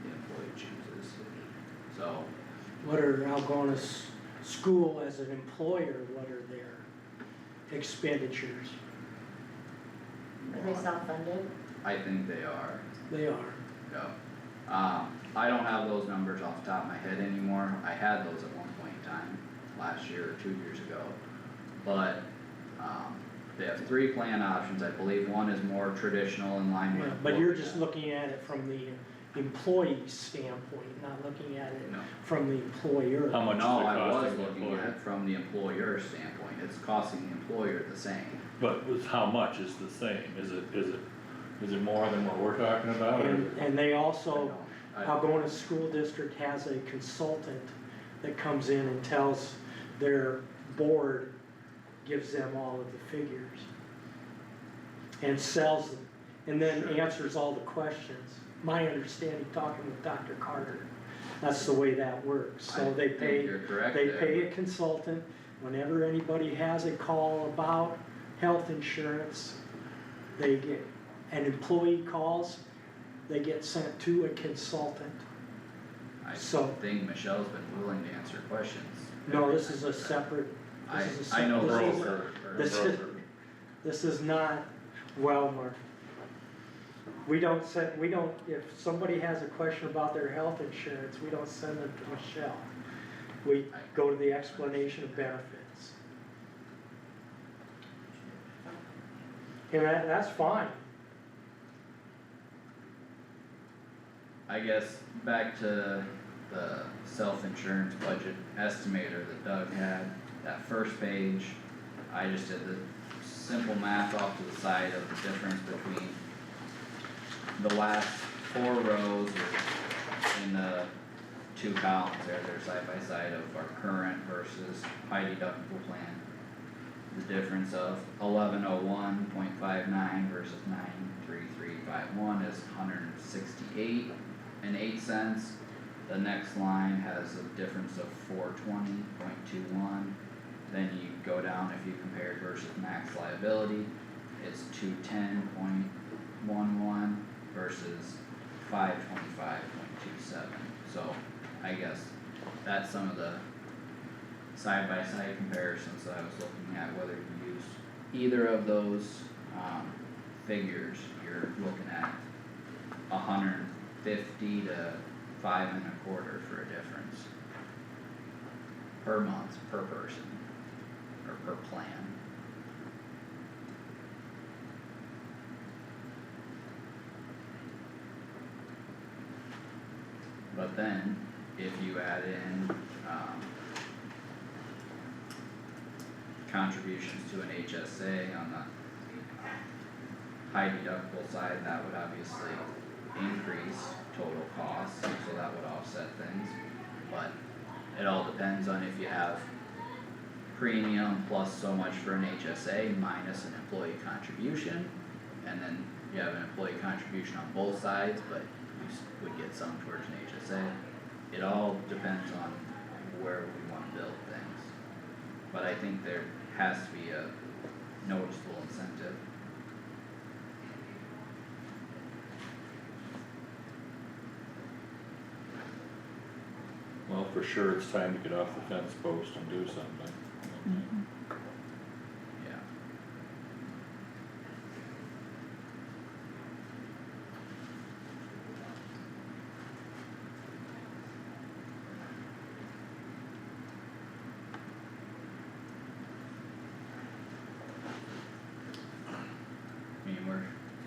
the employee chooses. So, What are Algona's school as an employer, what are their expenditures? Are they self-funded? I think they are, They are. yeah. I don't have those numbers off the top of my head anymore, I had those at one point in time, last year or 2 years ago. But, they have 3 plan options, I believe one is more traditional in line with. But what you're we just have. looking at it from the employee's standpoint, not looking at it No. from the employer. How much is it No, I costing was the looking employer? at it from the employer standpoint, it's costing the employer the same. But with how much is the same, is it more than what we're talking about, or? And they also, I- Algona School District has a consultant that comes in and tells their board, gives them all of the figures. And sells them, and then answers all the questions. My understanding, talking with Dr. Carter, that's the way that works, so they I think pay, you're correct they there, pay a consultant. Whenever anybody has a call about health insurance, they get, an employee calls, they get sent to a consultant. I So- think Michelle's been willing to answer questions. No, this is a separate, I, this is a I know separate- this is- broker, this is- This is not, well, Mark. We don't, if somebody has a question about their health insurance, we don't send them to Michelle. We go to the explanation of benefits. And that's fine. I guess back to the self-insurance budget estimator that Doug had, that first page, I just did the simple math off to the side of the difference between the last 4 rows in the 2 columns there, they're side by side of our current versus high deductible plan. The difference of 1101.59 versus 93351 is 168.08. The next line has a difference of 420.21. Then you go down, if you compare it versus max liability, it's 210.11 versus 525.27. So I guess that's some of the side-by-side comparisons that I was looking at, whether you use either of those figures, you're looking at 150 to 5 1/4 for a difference per month, per person, or per plan. But then, if you add in, contributions to an HSA on the high deductible side, that would obviously increase total costs, so that would offset things. But it all depends on if you have premium plus so much for an HSA minus an employee contribution, and then you have an employee contribution on both sides, but you would get some towards an HSA. It all depends on where we wanna build things, but I think there has to be a noticeable incentive. Well, for sure, it's time to get off the fence post and do something. Mhm. Yeah. I mean, we're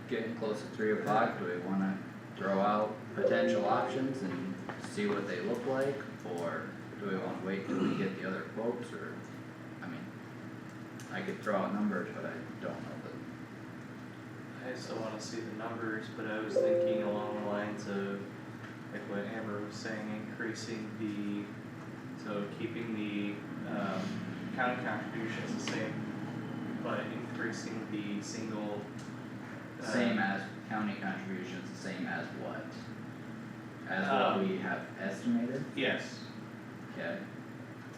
getting close to 3 o'clock, do we wanna throw out potential options and see what they look like? Or do we wanna wait till we get the other quotes, or, I mean, I could throw out numbers, but I don't know I still wanna see the numbers, but I was thinking along the lines of, like what Amber was saying, increasing so keeping the, county contributions the same, but increasing the single. same as county contributions, the same as what? As what we have estimated, Yes, okay,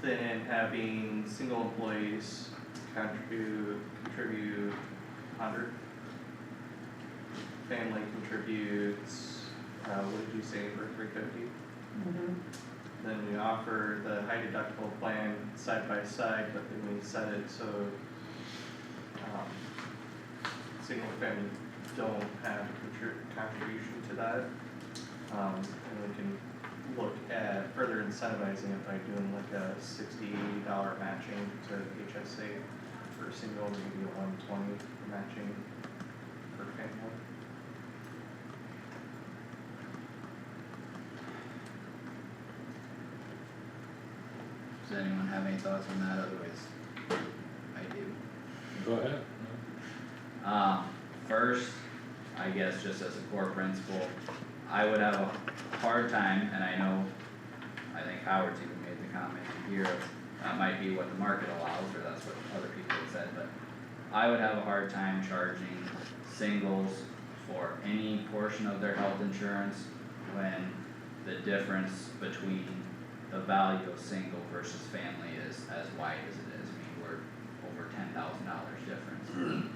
then having single employees contribute 100. Family contributes, what did you say, for 350? Then we offer the high deductible plan side by side, but then we set it so, single family don't have a contribution to that. And we can look at further incentivizing it by doing like a $60 matching to HSA for single, maybe a 120 matching for family. does anyone have any thoughts on that, otherwise I do. Go ahead. First, I guess just as a core principle, I would have a hard time, and I know, I think Howard's even made the comment here, that might be what the market allows, or that's what other people have said, but I would have a hard time charging singles for any portion of their health insurance when the difference between the value of single versus family is as wide as it is. I mean, we're over $10,000 difference,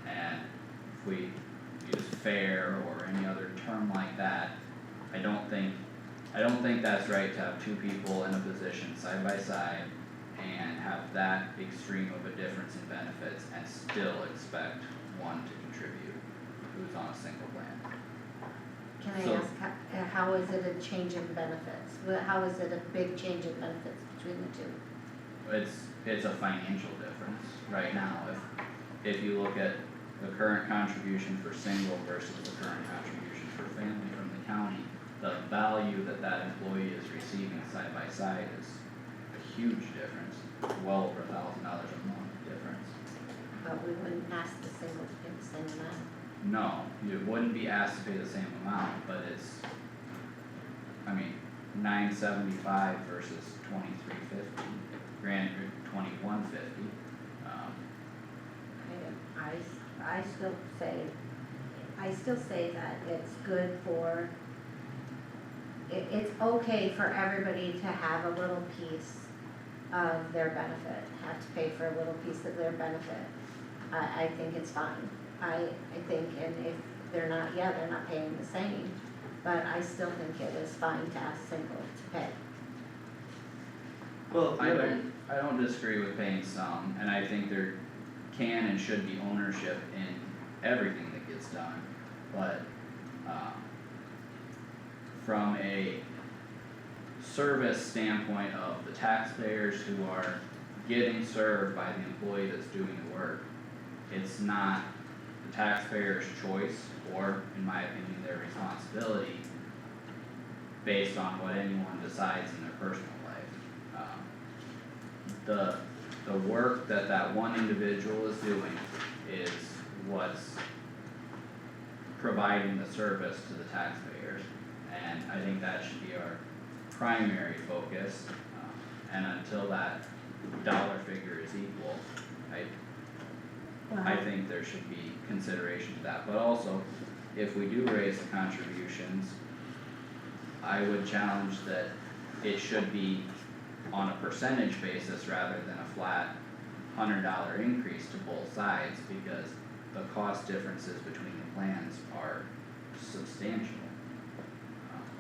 and if we use fair or any other term like that, I don't think that's right to have two people in a position side by side and have that extreme of a difference in benefits and still expect one to contribute who's on a single plan. Can I So- ask, how is it a change in benefits? How is it a big change in benefits between the two? It's a financial difference right now, if you look at the current contribution for single versus the current contribution for family from the county, the value that employee is receiving side by side is a huge difference, well over $1,000 a month difference. But we wouldn't ask the single to pay the same amount. No, you wouldn't be asked to pay the same amount, but it's, I mean, $975 versus $2,350, granted $2,150, I still say that it's good for, it's okay for everybody to have a little piece of their benefit, have to pay for a little piece of their benefit. I think it's fine. I think, and if they're not paying the same, but I still think it is fine to ask single to pay. Well, I don't disagree with paying some, and I think there can and should be ownership in everything that gets done, but, from a service standpoint of the taxpayers who are getting served by the employee that's doing the work, it's not the taxpayer's choice, or, in my opinion, their responsibility based on what anyone decides in their personal life. The the work that that one individual is doing is what's providing the service to the taxpayers. And I think that should be our primary focus, and until that dollar figure is equal, I think there should be consideration to that, but also, if we do raise the contributions, I would challenge that it should be on a percentage basis rather than a flat $100 increase to both sides, because the cost differences between the plans are substantial.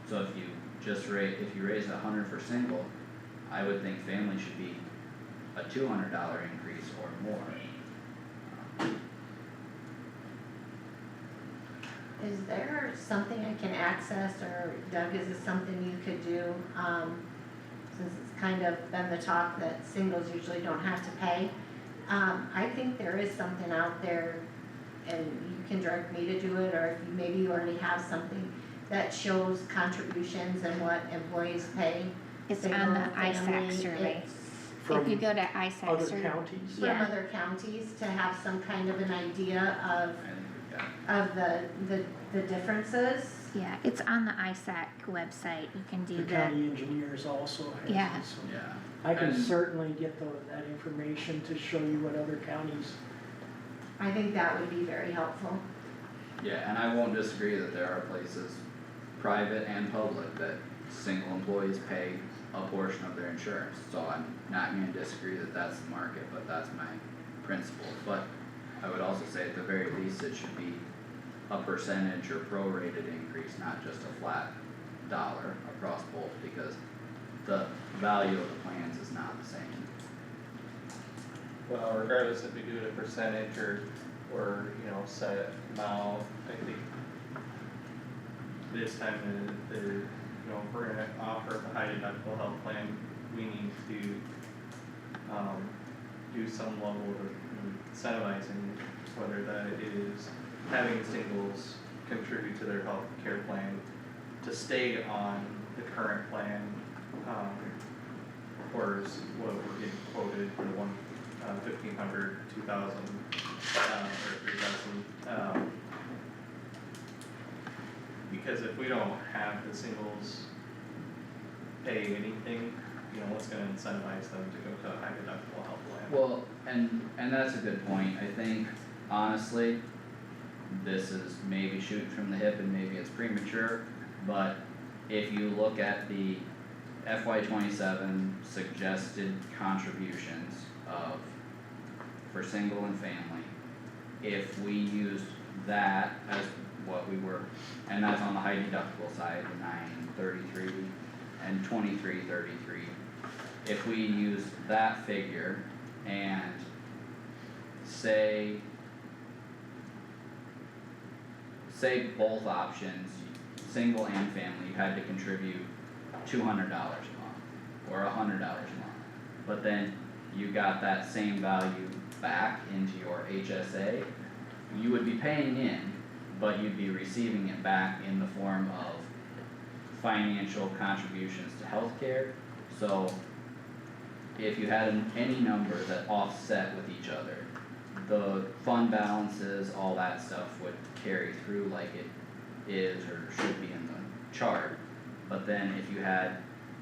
So if you just if you raise 100 for single, I would think family should be a $200 increase or more. Is there something I can access, or Doug, is this something you could do, since it's kind of been the talk that singles usually don't have to pay? I think there is something out there, and you can direct me to do it, or if maybe you already have something that shows contributions and what employees pay. It's single, on the family, ISAC survey. it's If you go to ISAC Other survey, counties? from Yeah. other counties to have some kind of an idea I think we've got, of the differences. yeah, it's on the ISAC website, you can do The that. county engineers also has Yeah. it, so. yeah, I can And- certainly get that information to show you what other counties. I think that would be very helpful. yeah, and I won't disagree that there are places, private and public, that single employees pay a portion of their insurance. So I'm not gonna disagree that that's the market, but that's my principle. But I would also say at the very least, it should be a percentage or prorated increase, not just a flat dollar across both, because the value of the plans is not the same. Well, regardless if we do it a percentage or, set amount, I think this time if we're gonna offer the high deductible health plan, we need to, do some level of incentivizing, whether that is having singles contribute to their health care plan to stay on the current plan, or is what we're getting quoted for the 1,500, 2,000, or 3,000, because if we don't have the singles pay anything, what's gonna incentivize them to go to a high deductible health plan? Well, and that's a good point. I think honestly, this is maybe shooting from the hip and maybe it's premature, but if you look at the FY27 suggested contributions for single and family, if we used that as what we were, and that's on the high deductible side, the 933 and 2333. If we use that figure and say both options, single and family, you had to contribute $200 a month or $100 a month, but then you got that same value back into your HSA, you would be paying in, but you'd be receiving it back in the form of financial contributions to healthcare. So if you had any number that offset with each other, the fund balances, all that stuff would carry through like it is or should be in the chart. But then if you had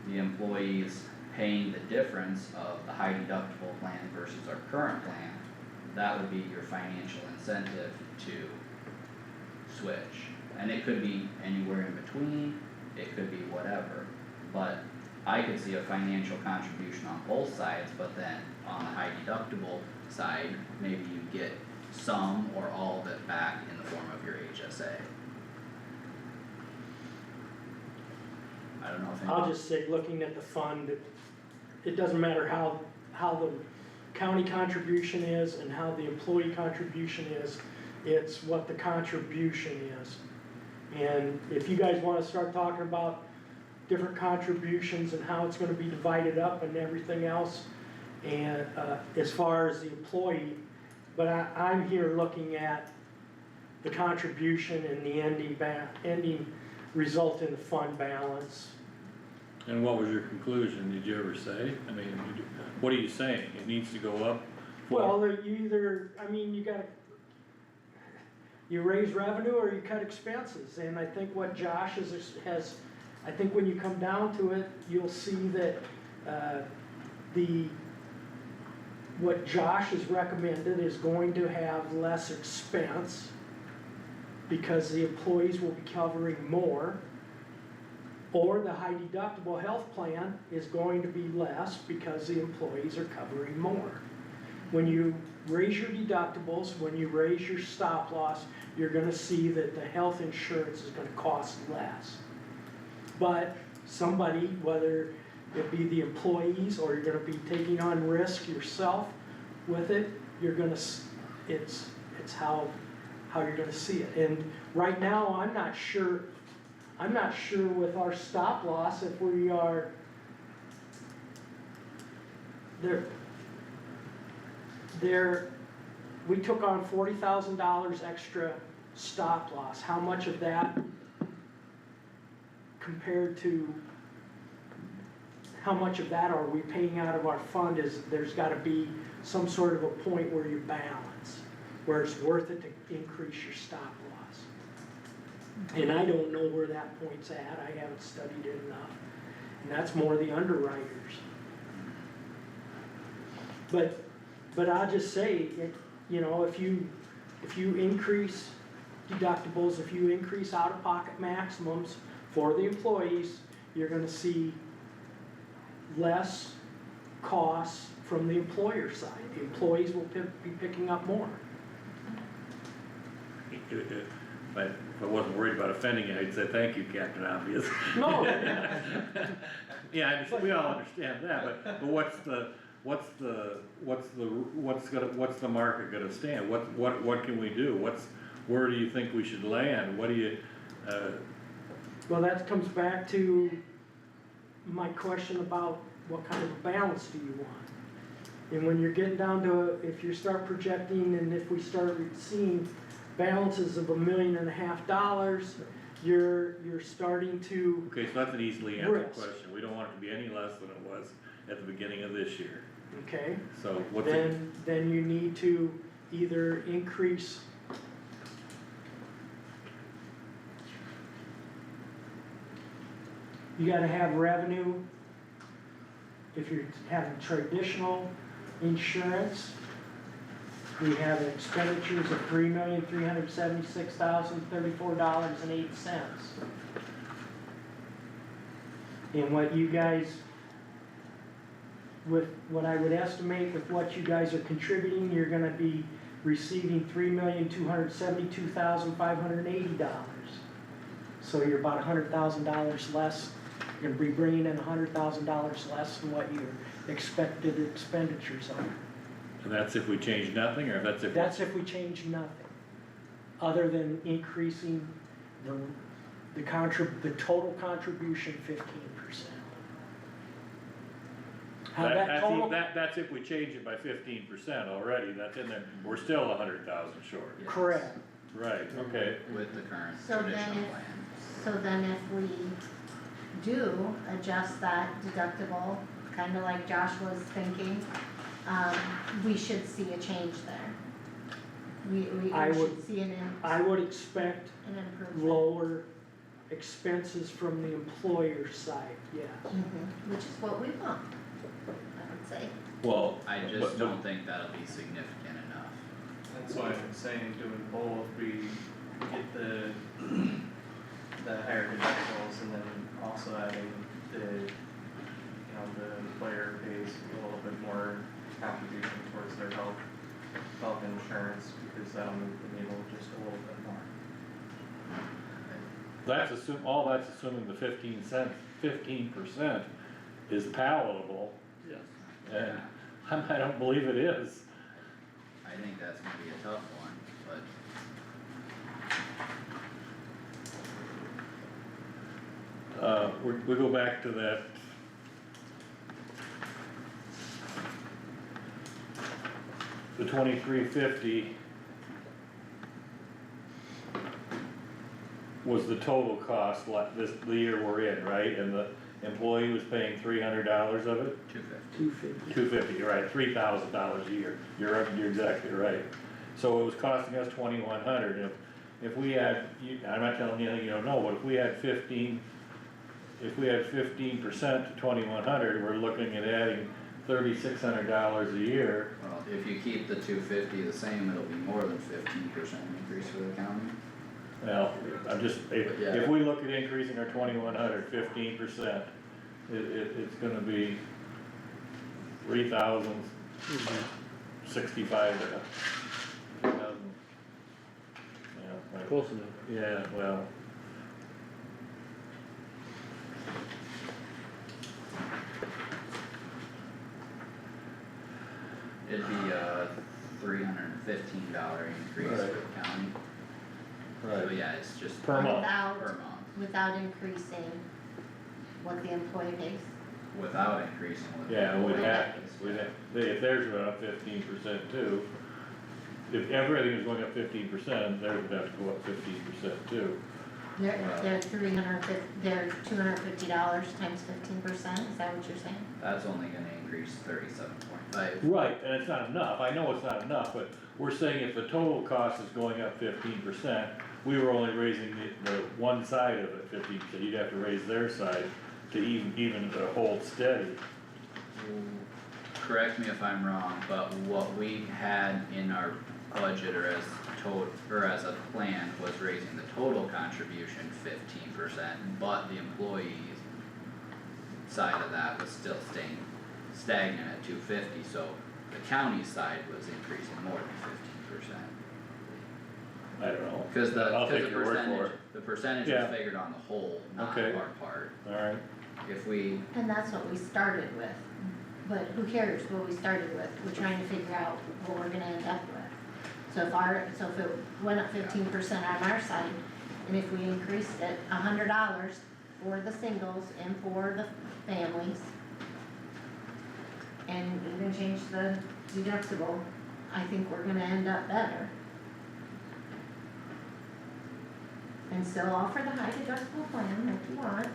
the employees paying the difference of the high deductible plan versus our current plan, that would be your financial incentive to switch. And it could be anywhere in between, it could be whatever, but I could see a financial contribution on both sides, but then on the high deductible side, maybe you get some or all of it back in the form of your HSA. I don't know if I'll just say, looking at the fund, it doesn't matter how the county contribution is and how the employee contribution is, it's what the contribution is. And if you guys wanna start talking about different contributions and how it's gonna be divided up and everything else, and, as far as the employee, but I'm here looking at the contribution and the ending result in the fund balance. And what was your conclusion, did you ever say? I mean, what are you saying, it needs to go up? Well, you either, I mean, you raise revenue or you cut expenses, and I think what Josh has, I think when you come down to it, you'll see that, what Josh has recommended is going to have less expense because the employees will be covering more. Or the high deductible health plan is going to be less because the employees are covering more. When you raise your deductibles, when you raise your stop loss, you're gonna see that the health insurance is gonna cost less. But somebody, whether it be the employees or you're gonna be taking on risk yourself with it, you're gonna, it's how you're gonna see it. And right now, I'm not sure with our stop loss if we are, we took on $40,000 extra stop loss. How much of that compared to, how much of that are we paying out of our fund is, there's gotta be some sort of a point where you balance, where it's worth it to increase your stop loss. And I don't know where that point's at, I haven't studied it enough, and that's more the underwriters. But I'll just say, you know, if you increase deductibles, if you increase out-of-pocket maximums for the employees, you're gonna see less costs from the employer side. The employees will be picking up more. But if I wasn't worried about offending you, I'd say thank you, Captain Obvious. No. Yeah, we all understand that, but what's the market gonna stand? What can we do? Where do you think we should land? What do you, Well, that comes back to my question about what kind of a balance do you want? And when you're getting down to, if you start projecting and if we start seeing balances of $1.5 million, you're starting to, okay, so that's an easily answered risk. question. We don't want it to be any less than it was at the beginning of this year. okay? So what's it? Then you need to either increase you gotta have revenue. If you're having traditional insurance, we have expenditures of $3,376,034.08. And what you guys, with what I would estimate with what you guys are contributing, you're gonna be receiving $3,272,580. So you're about $100,000 less, you're gonna be bringing in $100,000 less than what your expected expenditures are. And that's if we change nothing, or that's if? That's if we change nothing, other than increasing the total contribution 15%. How that total, That's if we change it by 15% already, that's in there, we're still 100,000 short. Yes. correct, Right, okay. With the current So traditional then plan. So then if we do adjust that deductible, kinda like Josh was thinking, we should see a change there. We I would- should see an I would expect improvement. lower expenses from the employer side, yes. Which is what we want, I would say. Well, I just but- don't think that'll be significant enough. That's why I'm saying doing both, we get the higher deductibles and then also adding the employer pays a little bit more contribution towards their health insurance, because that'll move the needle just a little bit more. all that's assuming the 15% is palatable, Yes. and I don't believe it is. I think that's gonna be a tough one, but We go back to that. The 2350 was the total cost the year we're in, right? And employee was paying $300 of it? $250, you're right, $3,000 a year, you're exactly right. So it was costing us $2,100, if we had, I'm not telling you anything you don't know, but if we had 15% to 2,100, we're looking at adding $3,600 a year. Well, if you keep the 250 the same, it'll be more than 15% increase for the county. Well, I'm just, if Yeah. we look at increasing our 2,100, 15%, it's gonna be 3,065 to 2,000. Yeah, right. Close enough. Yeah, well. It'd be a $315 increase for Right. the county. So Right, yeah, it's just Per month. per month, Without increasing what the employee pays. without increasing what the yeah, we'd employee have, pays. if theirs went up 15% too, if everything was going up 15%, theirs would have to go up 15% too. They're, Wow. they're they're $250 times 15%, is that what you're saying? That's only gonna increase 37.5. Right, and it's not enough, I know it's not enough, but we're saying if the total cost is going up 15%, we were only raising the one side of it 15%, you'd have to raise their side to even to hold steady. Correct me if I'm wrong, but what we had in our budget or as a plan was raising the total contribution 15%, but the employees side of that was still staying stagnant at 250, so the county side was increasing more than 15%. I don't know. Cause I'll the take your word for percentage Yeah. is figured on the whole, not Okay. our part. Alright, If we, And that's what we started with, but who cares what we started with, we're trying to figure out what we're gonna end up with. So if it went up 15% on our side, and if we increased it $100 for the singles and for the families, and even change the deductible, I think we're gonna end up better. And still offer the high deductible plan if you want.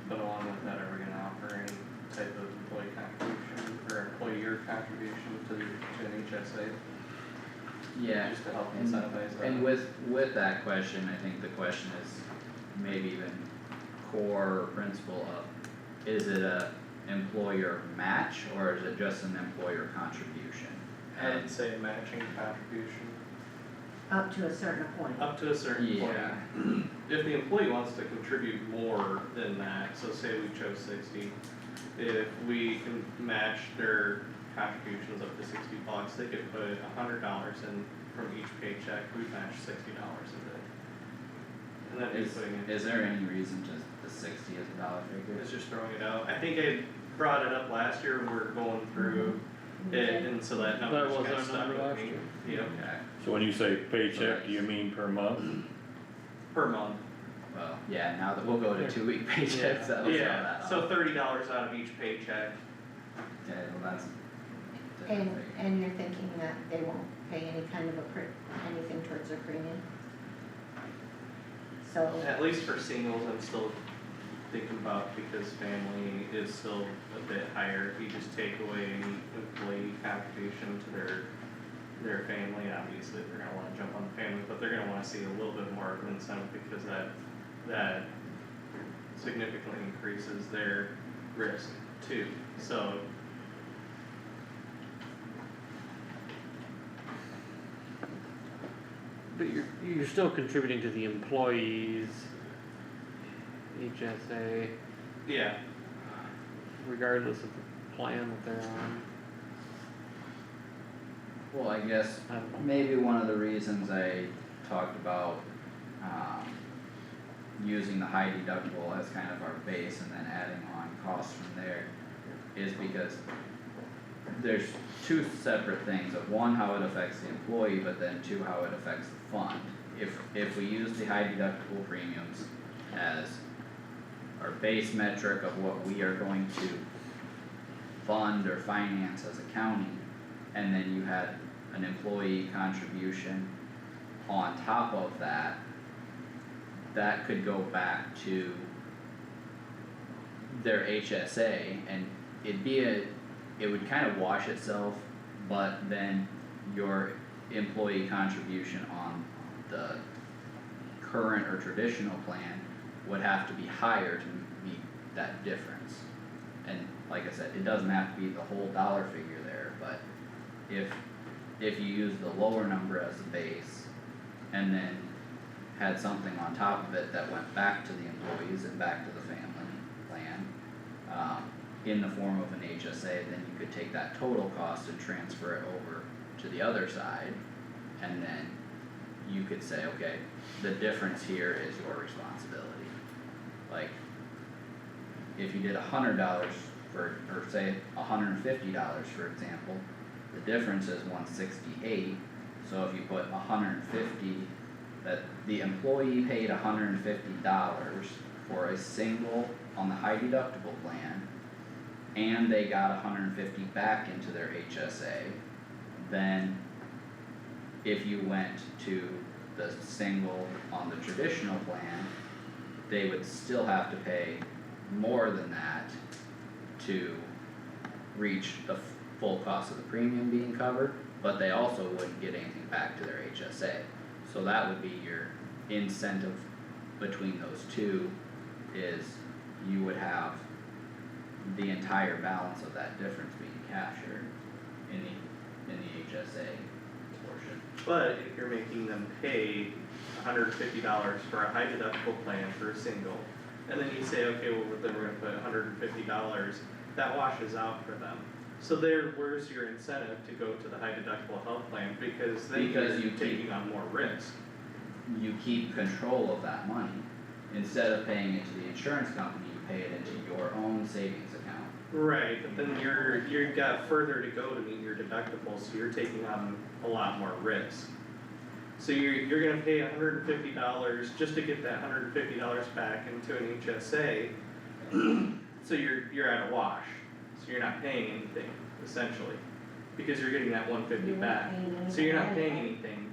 But along with that, are we gonna offer any type of employee contribution or employer contribution to an HSA? yeah, Just to help incentivize that? and with that question, I think the question is maybe even core or principle of, is it a employer match or is it just an employer contribution? I would And say matching contribution Up to a certain point. up to a certain point. yeah, If the employee wants to contribute more than that, so say we chose 60, if we can match their contributions up to $60, they could put $100 in from each paycheck, we match $60 of it. And then he's putting in, is there any reason to the 60 as a dollar figure? it's just throwing it out. I think I brought it up last year when we were going through it, and so that number That just was kinda our stuck number with last me. year. Yep, Okay, so when you say paycheck, do you mean per month? per month. well, yeah, now that we'll go to 2-week paychecks, that'll throw Yeah, that so off. $30 out of each paycheck. Okay, well, that's. And you're thinking that they won't pay any kind of anything towards their premium? So, At least for singles, I'm still thinking about, because family is still a bit higher, if you just take away any employee contribution to their family, obviously they're gonna wanna jump on the family, but they're gonna wanna see a little bit more of an incentive, because that significantly increases their risk too, so. But you're still contributing to the employees, HSA, Yeah, regardless of the plan that they're on. Well, I guess I don't know. maybe one of the reasons I talked about, using the high deductible as kind of our base and then adding on costs from there is because there's two separate things, of one, how it affects the employee, but then two, how it affects the fund. If we use the high deductible premiums as our base metric of what we are going to fund or finance as a county, and then you had an employee contribution on top of that, that could go back to their HSA and it would kind of wash itself, but then your employee contribution on the current or traditional plan would have to be higher to meet that difference. And like I said, it doesn't have to be the whole dollar figure there, but if you use the lower number as the base and then had something on top of it that went back to the employees and back to the family plan, in the form of an HSA, then you could take that total cost and transfer it over to the other side, and then you could say, okay, the difference here is your responsibility. Like, if you did $100 for, or say $150 for example, the difference is $168, so if you put $150, that the employee paid $150 for a single on the high deductible plan, and they got $150 back into their HSA, then if you went to the single on the traditional plan, they would still have to pay more than that to reach the full cost of the premium being covered, but they also wouldn't get anything back to their HSA. So that would be your incentive between those two, is you would have the entire balance of that difference being captured in the HSA portion. But if you're making them pay $150 for a high deductible plan for a single, and then you say, okay, well, then we're gonna put $150, that washes out for them. So where's your incentive to go to the high deductible health plan, because then you're taking on more risk. You keep control of that money. Instead of paying it to the insurance company, you pay it into your own savings account. Right, but then you've got further to go to meet your deductible, so you're taking on a lot more risk. So you're gonna pay $150 just to get that $150 back into an HSA, so you're at a wash, so you're not paying anything, essentially, because you're getting that $150 back, so you're not paying anything.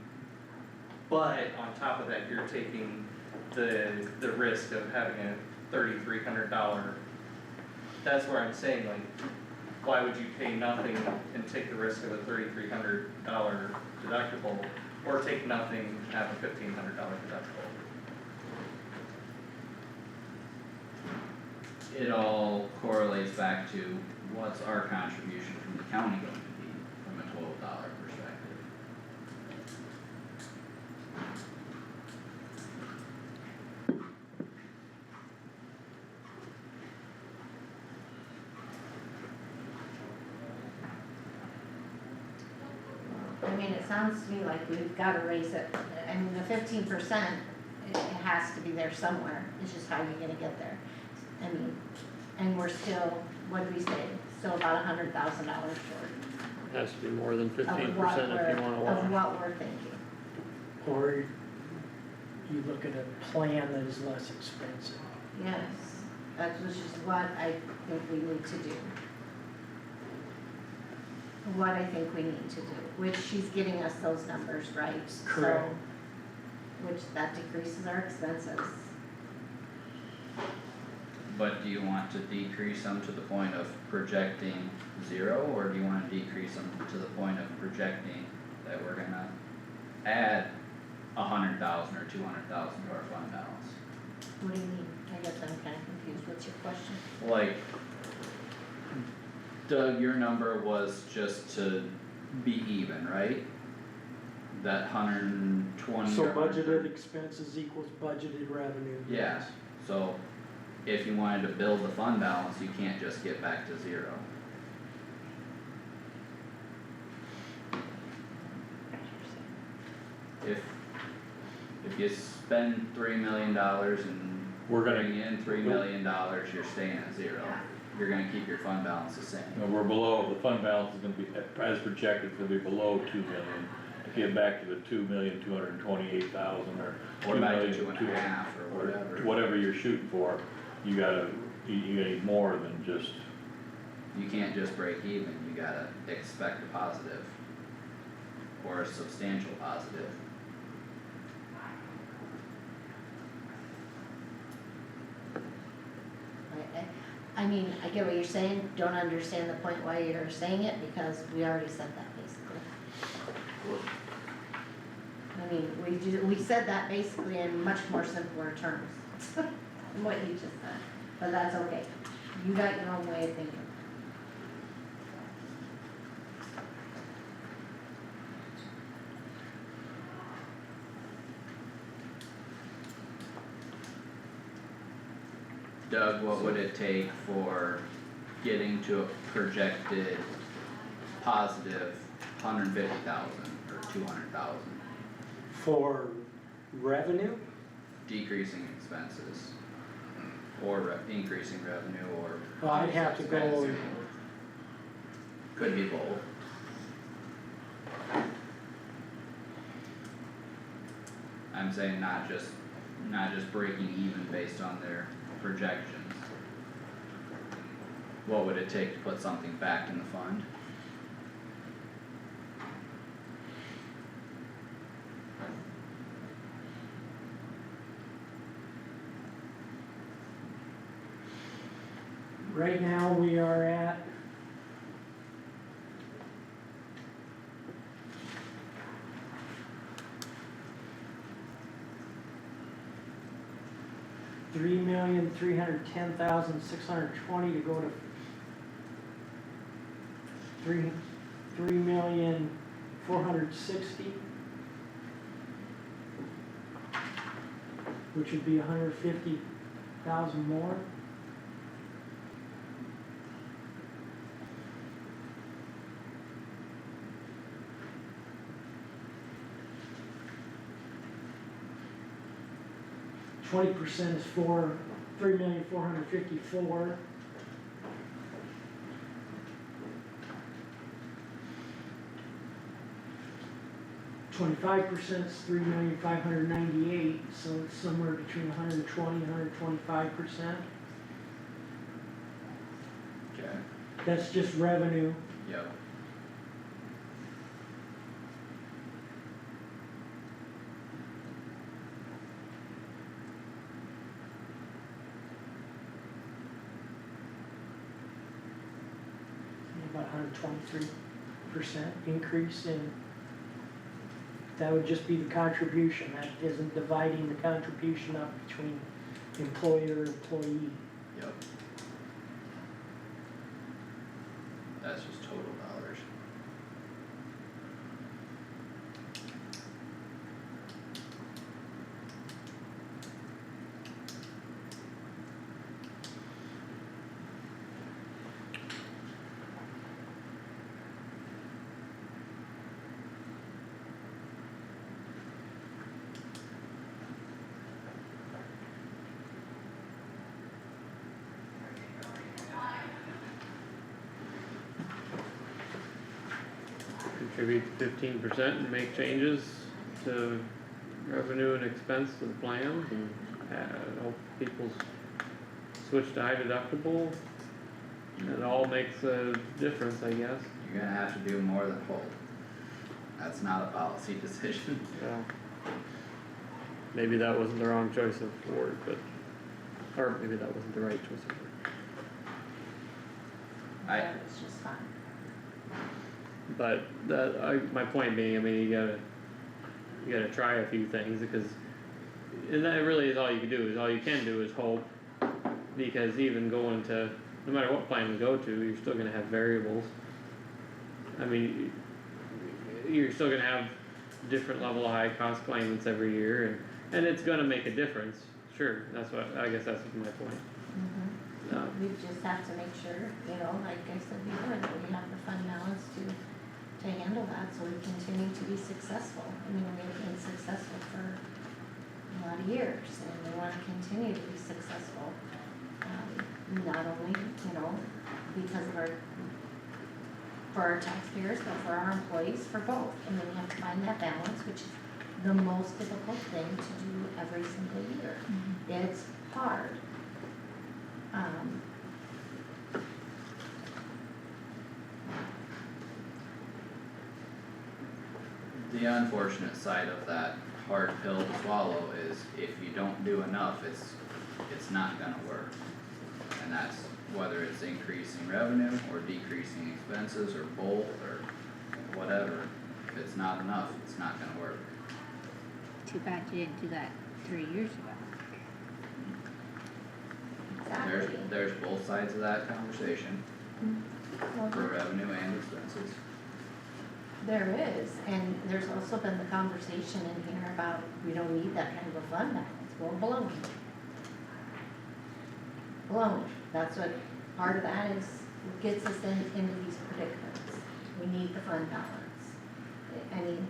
But on top of that, you're taking the risk of having a $3,300, that's where I'm saying, like, why would you pay nothing and take the risk of a $3,300 deductible, or take nothing and have a $1,500 deductible? It all correlates back to what's our contribution from the county going to be from a total dollar perspective. I mean, it sounds to me like we've gotta raise it, I mean, the 15%, it has to be there somewhere, it's just how you're gonna get there. I mean, and we're still, what did we say, still about $100,000 short. Has to be more than of 15% what if you wanna Of wash. what we're thinking. Or you look at a plan that is less expensive. Yes, that's which is what I think we need to do. What I think we need to do, which she's getting us those numbers right, so. Correct. Which that decreases our expenses. But do you want to decrease them to the point of projecting 0, or do you wanna decrease them to the point of projecting that we're gonna add 100,000 or 200,000 to our fund balance? What do you mean? I guess I'm kinda confused, what's your question? Like, Doug, your number was just to be even, right? That 120 So or 100. budgeted expenses equals budgeted revenue. Yeah, so if you wanted to build the fund balance, you can't just get back to 0. If you spend $3 million and We're gonna- bring in $3 million, you're staying at 0. You're gonna keep your fund balance the same. No, we're below, the fund balance is gonna be, as projected, it's gonna be below 2 million. To get back to the 2,228,000 or Or 2 back to million, 2.5 or whatever. whatever you're shooting for, you need more than just, You can't just break even, you gotta expect a positive. Or a substantial positive. I mean, I get what you're saying, don't understand the point why you're saying it, because we already said that basically. I mean, we said that basically in much more simpler terms than what you just said, but that's okay. You got your own way of thinking. Doug, what would it take for getting to a projected positive 150,000 or 200,000? For revenue, Decreasing expenses, or increasing revenue, or. well, I'd have to go, expensing. Could be both. I'm saying not just breaking even based on their projections. What would it take to put something back in the fund? right now we are at $3,310,620 to go to $3,460,000, which would be 150,000 more. Twenty percent is $3,454,000. 25% is $3,598,000, so it's somewhere between 120 and 125%. Okay. That's just revenue. Yep. About 123% increase in, that would just be the contribution, that isn't dividing the contribution up between employer and employee. Yep. That's just total dollars. Contribute 15% and make changes to revenue and expense to the plan, and hope people switch to high deductible. It all makes a difference, I guess. You're gonna have to do more than hold. That's not a policy decision. Yeah. Maybe that wasn't the wrong choice of word, but, or maybe that wasn't the right choice of word. That was just fine. But my point being, I mean, you gotta try a few things, because, and that really is all you can do, is hope. Because even going to, no matter what plan we go to, you're still gonna have variables. I mean, you're still gonna have different level of high cost claimants every year, and it's gonna make a difference, sure, I guess that's my point. We just have to make sure, you know, like I said before, that we have the fund balance to handle that, so we continue to be successful. I mean, we've been successful for a lot of years, and we wanna continue to be successful. Not only, you know, because of for our taxpayers, but for our employees, for both. And then we have to find that balance, which is the most difficult thing to do every single year. It's hard. The unfortunate side of that hard pill to swallow is if you don't do enough, it's not gonna work. And that's whether it's increasing revenue or decreasing expenses or both or whatever. If it's not enough, it's not gonna work. Too bad you didn't do that 3 years ago. Exactly. There's both sides of that conversation, Well, for revenue and expenses. there is, and there's also been the conversation in here about we don't need that kind of a fund balance. Well, baloney. Baloney, that's what, part of that is, what gets us into these predicaments. We need the fund balance. I mean,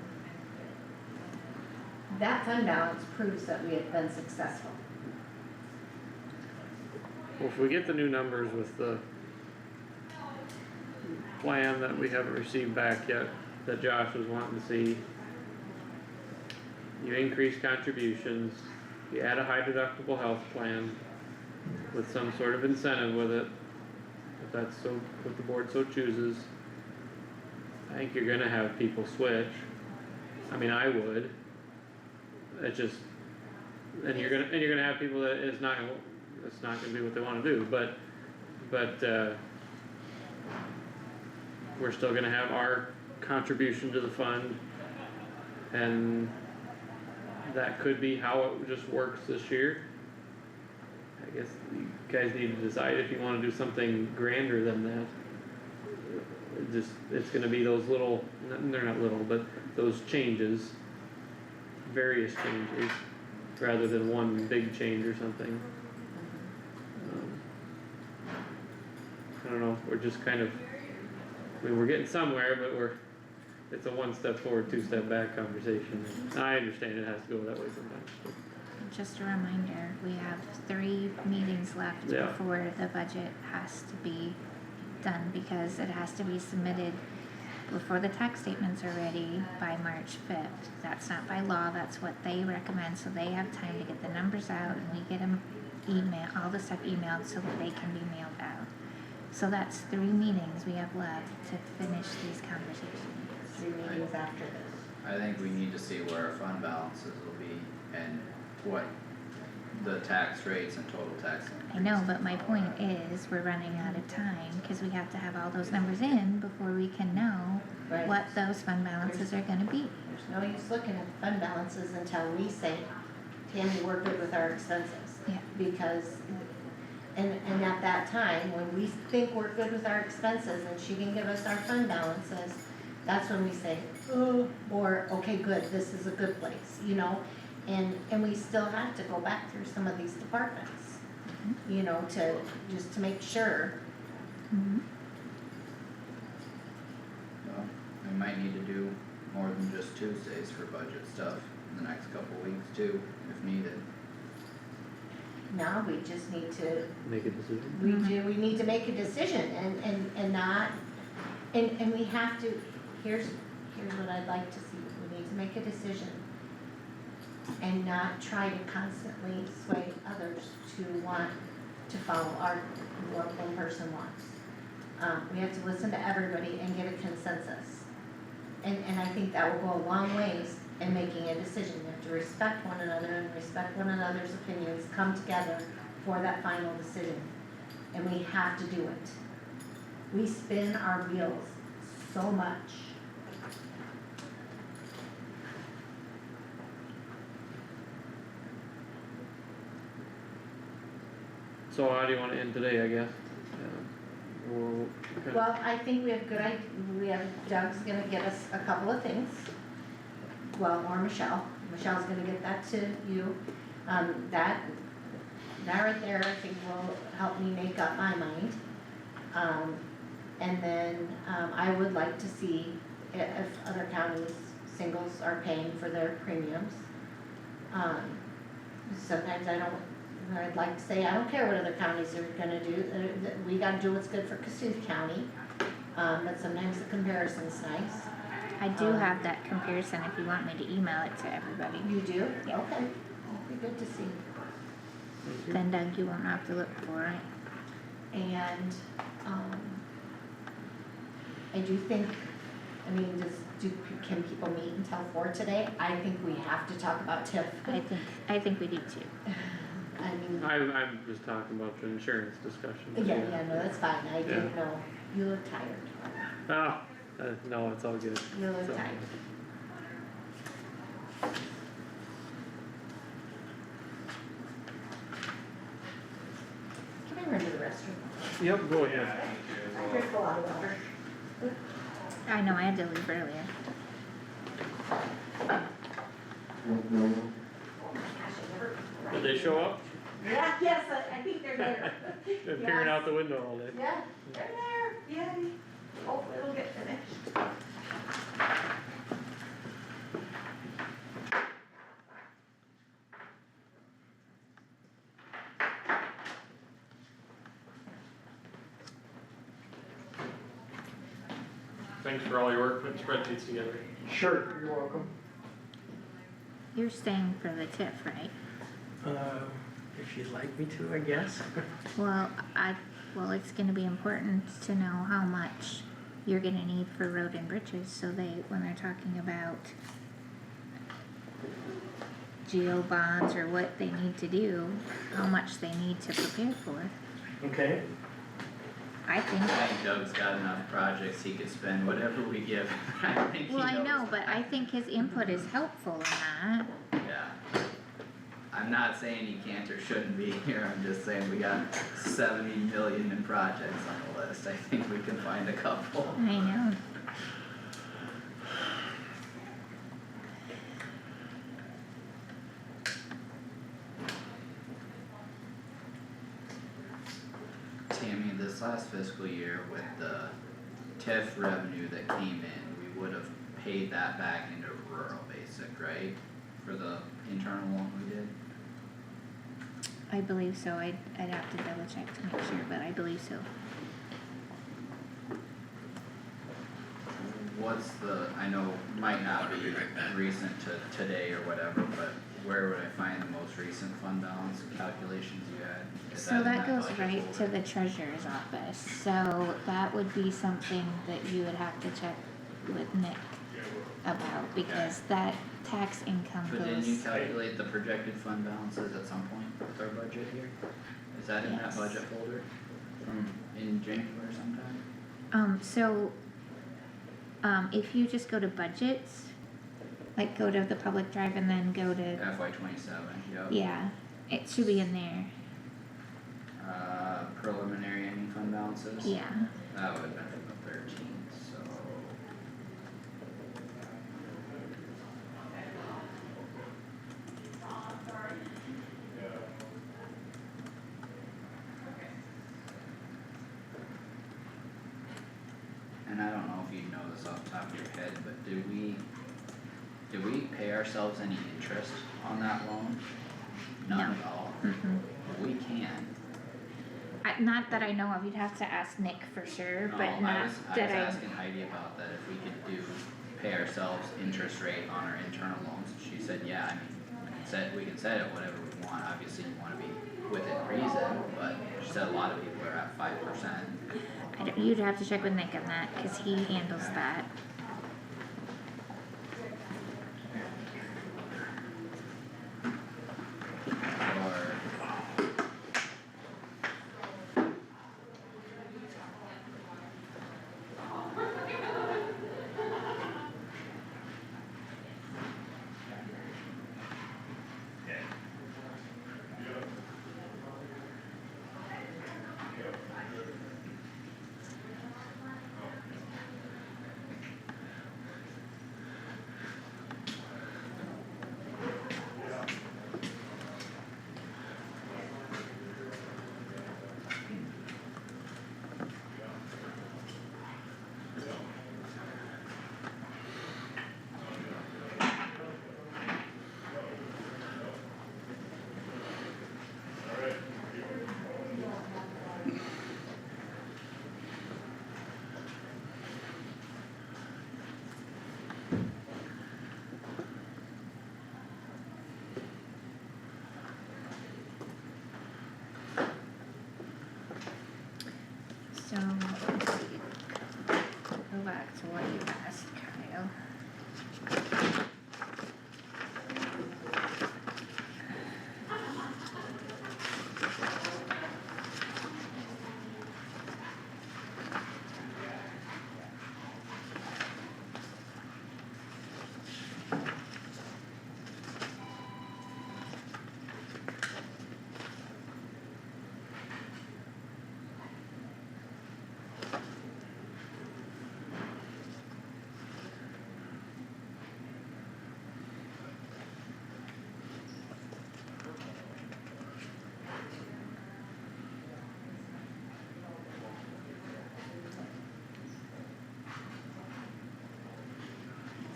that fund balance proves that we have been successful. Well, if we get the new numbers with the plan that we haven't received back yet, that Josh was wanting to see, you increase contributions, you add a high deductible health plan with some sort of incentive with it, if that's so, if the board so chooses, I think you're gonna have people switch. I mean, I would. It just, and you're gonna have people that it's not gonna be what they wanna do, but, we're still gonna have our contribution to the fund, and that could be how it just works this year. I guess you guys need to decide if you wanna do something grander than that. It's gonna be those little, they're not little, but those changes, various changes, rather than one big change or something. I don't know, we're just kind of, I mean, we're getting somewhere, but it's a one step forward, two step back conversation. I understand it has to go that way sometimes, but. Just a reminder, we have 3 meetings left Yeah. before the budget has to be done, because it has to be submitted before the tax statements are ready by March 5th. That's not by law, that's what they recommend, so they have time to get the numbers out, and we get them all the stuff emailed so that they can be mailed out. So that's 3 meetings we have left to finish these conversations. 3 meetings after this. I think we need to see where our fund balances will be and what the tax rates and total tax increase. I know, but my point is, we're running out of time, cause we have to have all those numbers in before we can know Right. what those fund balances are gonna be. There's no use looking at the fund balances until we say, Tammy, we're good with our expenses. Yeah. Because, and at that time, when we think we're good with our expenses and she can give us our fund balances, that's when we say, oh, or, okay, good, this is a good place, you know? And we still have to go back through some of these departments, you know, just to make sure. Mhm. Well, we might need to do more than just Tuesdays for budget stuff in the next couple weeks too, if needed. Now we just need to, Make a decision. we need to make a decision and not, and we have to, here's what I'd like to see, we need to make a decision and not try to constantly sway others to want to follow what one person wants. We have to listen to everybody and get a consensus. And I think that will go a long ways in making a decision. We have to respect one another and respect one another's opinions, come together for that final decision. And we have to do it. We spin our wheels so much. So how do you wanna end today, I guess? Well, I think we have Doug's gonna get us a couple of things. Well, or Michelle's gonna get that to you. That right there, I think will help me make up my mind. And then, I would like to see if other counties, singles are paying for their premiums. Sometimes I'd like to say, I don't care what other counties are gonna do, we gotta do what's good for Kossuth County, but sometimes the comparison's nice. I do have that comparison if you want me to email it to everybody. You do? Yeah. Okay, that'd be good to see. Then Doug, you won't have to look for it. And, I do think, can people meet until 4 today? I think we have to talk about TIF. I think we do too. I mean, mean, I'm just talking about the insurance discussion. yeah, no, that's fine, I didn't know, you look tired, Oh, no, it's all good. you look So- tired. Can I run to the restroom? Yep, go ahead. I drink a lot of water. I know, I had to leave earlier. Did they show up? Yeah, yes, I think they're there. They're peering out the window all day. Yeah, they're there, yay, hopefully it'll get finished. Thanks for all your work putting spreadsheets together. Sure, you're welcome. You're staying for the TIF, right? If you'd like me to, I guess. Well, it's gonna be important to know how much you're gonna need for road and bridges, so when they're talking about geo bonds or what they need to do, how much they need to prepare for. Okay. I think, I think Doug's got enough projects, he could spend whatever we give, I think he well, I knows know, but that. I think his input is helpful in that. Yeah. I'm not saying he can't or shouldn't be here, I'm just saying we got 70 million in projects on the list, I think we can find a couple. I know. Tammy, this last fiscal year with the TIF revenue that came in, we would have paid that back into rural basic, right? For the internal one we did? I believe so, I'd have to double check to make sure, but I believe so. What's the, I know might not be recent to today or whatever, but where would I find the most recent fund balance calculations you had? Is So in that goes budget right to folder? the treasurer's office, so that would be something that you would have to check with Nick about, because that tax income But didn't you goes, calculate the projected fund balances at some point with our budget here? Is that in that Yes. budget folder from in January sometime? if you just go to budgets, like go to the public drive and then go to, FY 27, yep. yeah, it should be in there, Preliminary ending fund balances? yeah. That would have been from the 13th, so. And I don't know if you know this off the top of your head, but did we pay ourselves any interest on that loan? None at all? We can. Not that I know of, you'd have to ask Nick for sure, No, but I not was that asking Heidi about that, if we could pay ourselves interest rate on our internal loans, she said, yeah, I mean, we can set it whatever we want, obviously you wanna be within reason, but she said a lot of people are at 5%. you'd have to check with Nick on that, cause he handles that. Or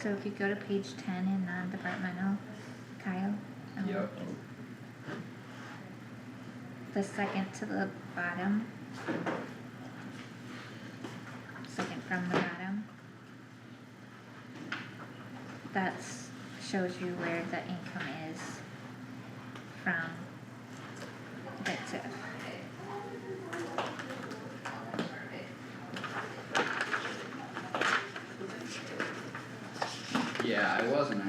So if you go to page 10 in non-departmental, Kyle. Yep. The second to the bottom. Second from the bottom. That's, shows you where the income is from the TIF. Yeah, I wasn't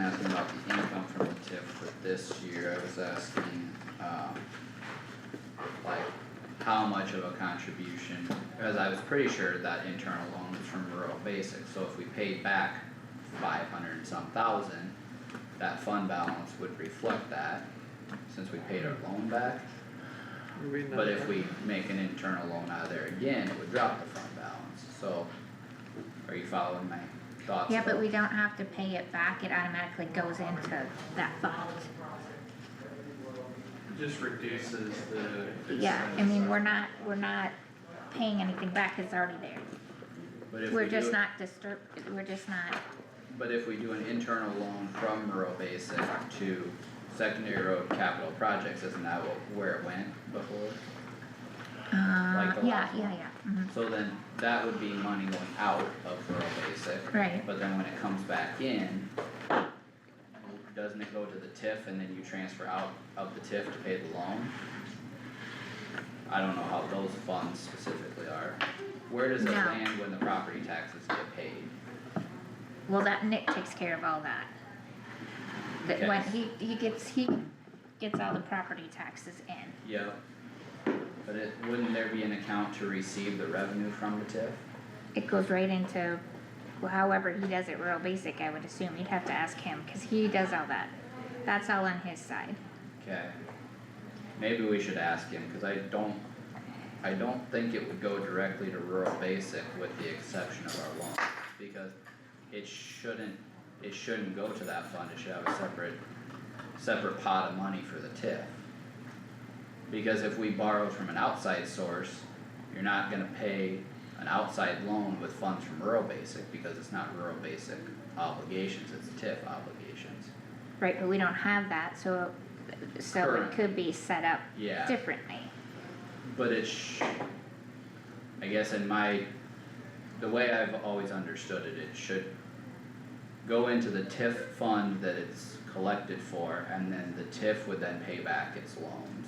asking about the income from the TIF for this year, I was asking, like, how much of a contribution, because I was pretty sure that internal loan was from rural basic, so if we paid back 500 and some thousand, that fund balance would reflect that, since we paid our loan back. But if we make an internal loan out of there again, it would drop the fund balance, so, are you following my thoughts? Yeah, but we don't have to pay it back, it automatically goes into that fund. Just reduces the. Yeah, I mean, we're not paying anything back, it's already there. But if We're we just do, not we're just not, but if we do an internal loan from rural basic to secondary road capital projects, isn't that where it went before? Like the yeah, last one. mhm, So then that would be money going out of rural basic, right, but then when it comes back in, doesn't it go to the TIF and then you transfer out of the TIF to pay the loan? I don't know how those funds specifically are. Where does it No. land when the property taxes get paid? well, that Nick takes care of all that. That Okay. when he gets all the property taxes in, Yep. But wouldn't there be an account to receive the revenue from the TIF? it goes right into, well, however he does it, rural basic, I would assume, you'd have to ask him, cause he does all that, that's all on his side. Okay. Maybe we should ask him, cause I don't think it would go directly to rural basic with the exception of our loan, because it shouldn't go to that fund, it should have a separate pot of money for the TIF. Because if we borrow from an outside source, you're not gonna pay an outside loan with funds from rural basic, because it's not rural basic obligations, it's TIF obligations. Right, but we don't have that, so it Correct. could be set up Yeah. differently. But I guess the way I've always understood it, it should go into the TIF fund that it's collected for, and then the TIF would then pay back its loans.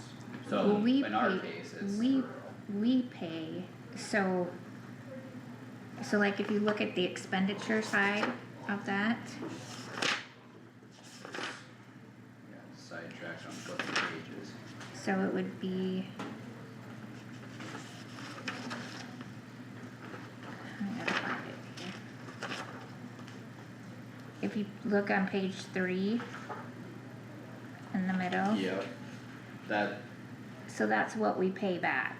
So Well, we in our pay- case, it's we- rural. We pay, so like if you look at the expenditure side of that, Got sidetracked on flipping pages. so it would be. I gotta find it here. If you look on page 3 in the middle, Yep. That, so that's what we pay back.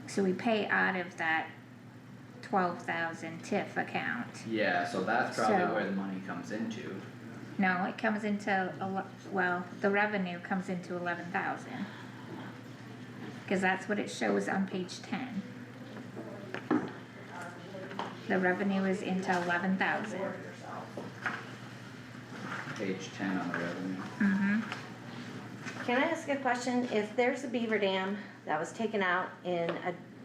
So we pay out of that 12,000 TIF account. yeah, so that's probably So- where the money comes into. No, it comes into, the revenue comes into 11,000. Cause that's what it shows on page 10. The revenue is into 11,000. Page 10 on the revenue. Mm-hmm. Can I ask a question? If there's a beaver dam that was taken out and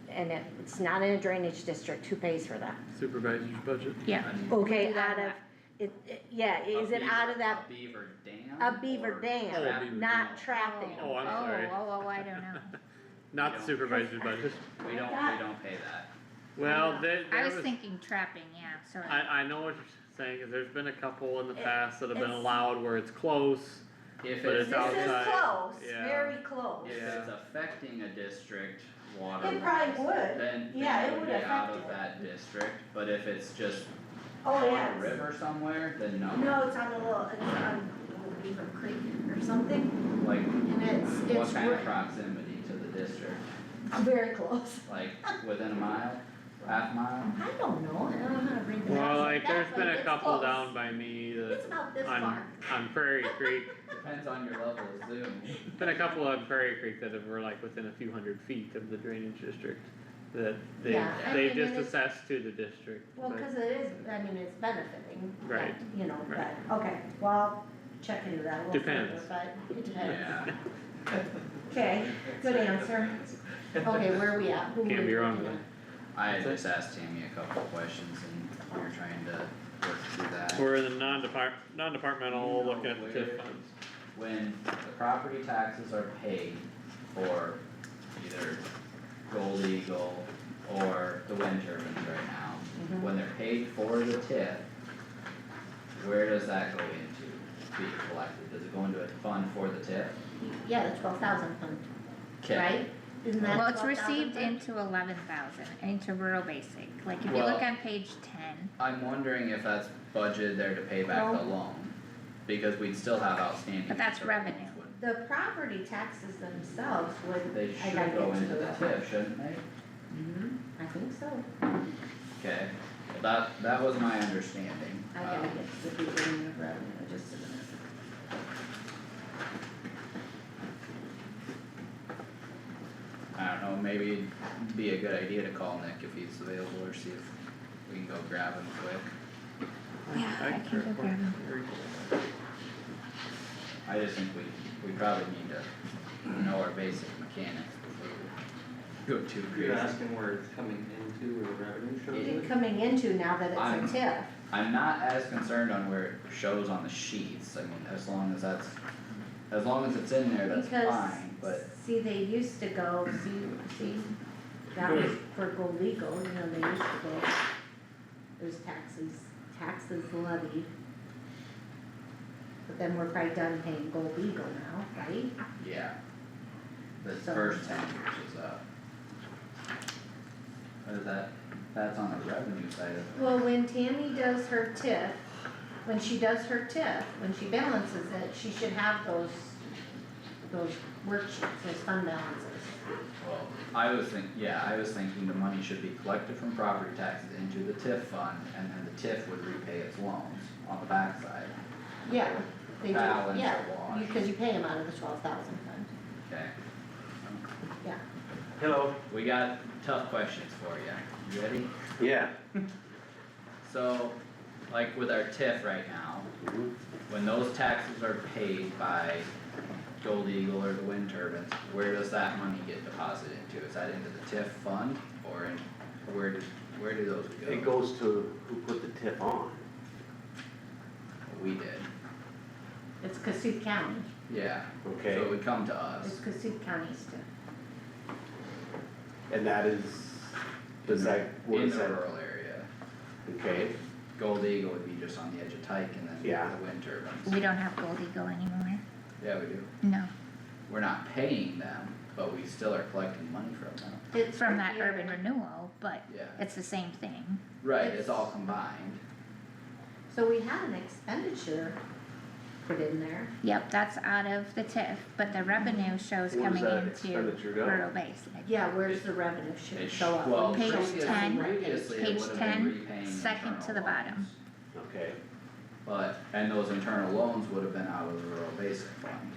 it's not in a drainage district, who pays for that? Supervisor's budget. Yeah. Okay, do that out of, one. yeah, is it out of that, A beaver dam? a beaver or dam, trap- beaver not no. trapping? Oh, I'm sorry. Oh, I don't know. Not We the don't. supervisor's budget. We don't pay that. Well, there I was, was thinking trapping, yeah, sorry. I know what you're saying, 'cause there's been a couple in the It- past that have been it's- allowed where it's close. If But it's, it's This is outside, close, yeah. very close. if Yeah. it's affecting a district water It lines, probably would, then yeah, it it would would be out affect of it. that district, but if it's just Oh, on yeah. a river somewhere, then no. No, it's on Beaver Creek or something, Like, and what it's kind of proximity to the district? very close. Like, within a mile, half mile? I don't know, I don't know how to read the maps Well, like like, that, there's but been a it's couple close. down by me It's that, about this on far. Prairie Creek, Depends on your level of zoom. been a couple on Prairie Creek that were like within a few hundred feet of the drainage district. that Yeah, I they mean, just and it's- assess to the district. Well, but- cause it is, I mean, it's benefiting, Right, but, you know, right. but, okay, well, I'll check into that a little further, Depends. but it depends. Yeah, Okay, good answer. Okay, where are we at? Who Can't we be wrong looking with at? I had just asked Tammy a couple of questions and we were trying to work through that. We're in the non-departmental, looking at the TIF funds. When the property taxes are paid for either Gold Eagle or the wind turbines right now, Mhm. when they're paid for the TIF, where does that go into to be collected? Does it go into a fund for the TIF? Yeah, the 12,000 fund, Okay. right? Isn't that Well, it's 12,000 received fund? into 11,000, into rural basic, like if you Well- look on page 10, I'm wondering if that's budgeted there to pay back No. the loan, because we'd still have outstanding. But that's concerns, revenue. wouldn't The property taxes themselves would, They I should gotta go get to into the the. TIF, shouldn't they? I think so, Okay, well, that was my understanding. I gotta get to the beginning of revenue, just a minute. I don't know, maybe it'd be a good idea to call Nick if he's available or see if we can go grab him quick. Yeah, I can go grab 'em. I just think we probably need to know our basic mechanics before we go too You're crazy. asking where it's coming into, where the revenue shows It's it? coming into now that I'm- it's a TIF, I'm not as concerned on where it shows on the sheets, I mean, as long as it's in there, that's because, fine, but see, they used to go, see, that was for Gold Eagle, you know, they used to go, there's taxes levied. But then we're probably done paying Gold Eagle now, right? yeah. The So- first 10 years is up. What is that? That's on the revenue side of it. Well, when Tammy does her TIF, when she balances it, she should have those worksheets, those fund balances. Well, I was thinking the money should be collected from property taxes into the TIF fund, and then the TIF would repay its loans on the backside. Yeah, they do, Balance yeah, or wash. because you pay them out of the 12,000 fund, Okay, yeah. Hello. we got tough questions for you. You ready? Yeah. So, like with our TIF right now, when those taxes are paid by Gold Eagle or the wind turbines, where does that money get deposited into? Is that into the TIF fund or where do those go? It goes to who put the tip on. We did, It's Kossuth County, yeah. Okay. So it would come to it's us. Kossuth County's TIF. And that is, does that, what In is the that? rural area. Okay, Gold Eagle would be just on the edge of Tyke and then Yeah. the wind turbines. we don't have Gold Eagle anymore, Yeah, we do. no, We're not paying them, but we still are collecting money from them. It's from right that here. urban renewal, but Yeah. it's the same thing. Right, it's all combined. So we had an expenditure put in there, Yep, that's out of the TIF, but the revenue shows Where does coming that into expenditure go? rural basic. yeah, where's the revenue should It show up? well, Page previously- 10, previously it page would have 10, been repaying second to the internal bottom. loans. okay. But, and those internal loans would have been out of the rural basic fund.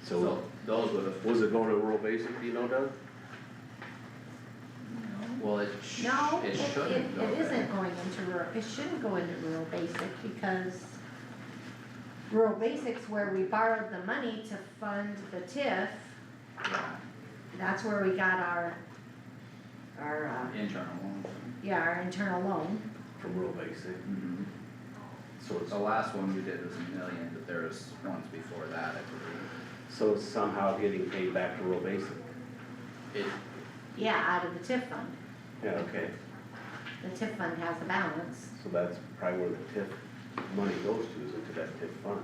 So Those would have, was it going to rural basic, do you know, Doug? well, No, it it shouldn't go isn't there. going into rural, it shouldn't go into rural basic because rural basic's where we borrowed the money to fund the TIF, Yeah, that's where we got our, internal loans. our internal loan. From rural basic, Mhm. so it's, The last one we did was $1 million, but there was ones before that, I believe. so it's somehow getting paid back to rural basic? It, Yeah, out of the TIF fund, Yeah, okay, the TIF fund has a balance, so that's probably where the TIF money goes to, is into that TIF fund.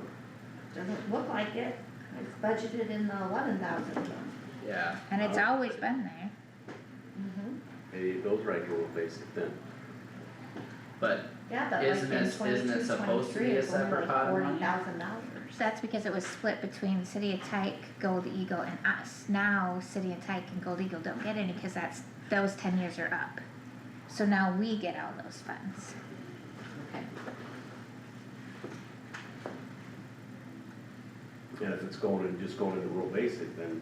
doesn't look like it, it's budgeted in the 11,000 fund. yeah. And it's always been there. Maybe it goes right to rural basic then. But Yeah, but like Isn't in it- isn't it 22, supposed to 23, be a it's only separate like pot of money? $40,000. That's because it was split between the city of Tyke, Gold Eagle and us. Now, city of Tyke and Gold Eagle don't get any because those 10 years are up. So now we get all those funds. Okay. And if it's going, just going into rural basic, then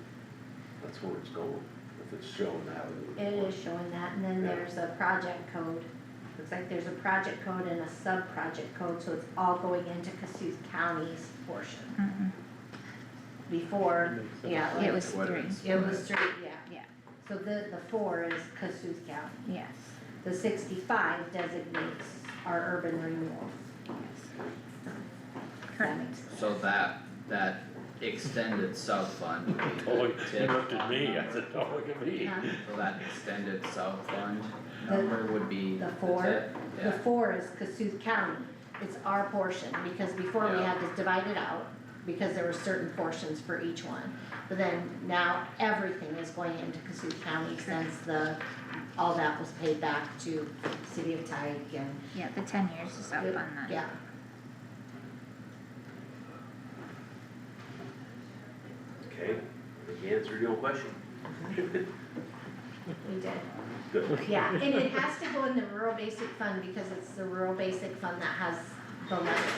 that's where it's going, the it's showing that. It is showing that, and then Yeah. there's a project code. Looks like there's a project code and a sub-project code, so it's all going into Kossuth County's portion. Mhm. Before, yeah, It like, was What three, is- it was 3, yeah. Yeah. So the 4 is Kossuth County. yes, The 65 designates our urban renewal. yes. That Correct. makes sense. So that extended sub-fund would be Oh, the he TIF looked at me, I number. said, don't look at me. Huh? So that extended sub-fund The- number would be the the 4? TIF, The yeah, 4 is Kossuth County, it's our portion, because before we Yeah. had to divide it out, because there were certain portions for each one. But then now everything is going into Kossuth County since all that was paid back to City of Tyke and. Yeah, the 10 years is up on that. Yeah, Okay, you answered your question. we did. Good. Yeah, and it has to go in the rural basic fund because it's the rural basic fund that has the levy.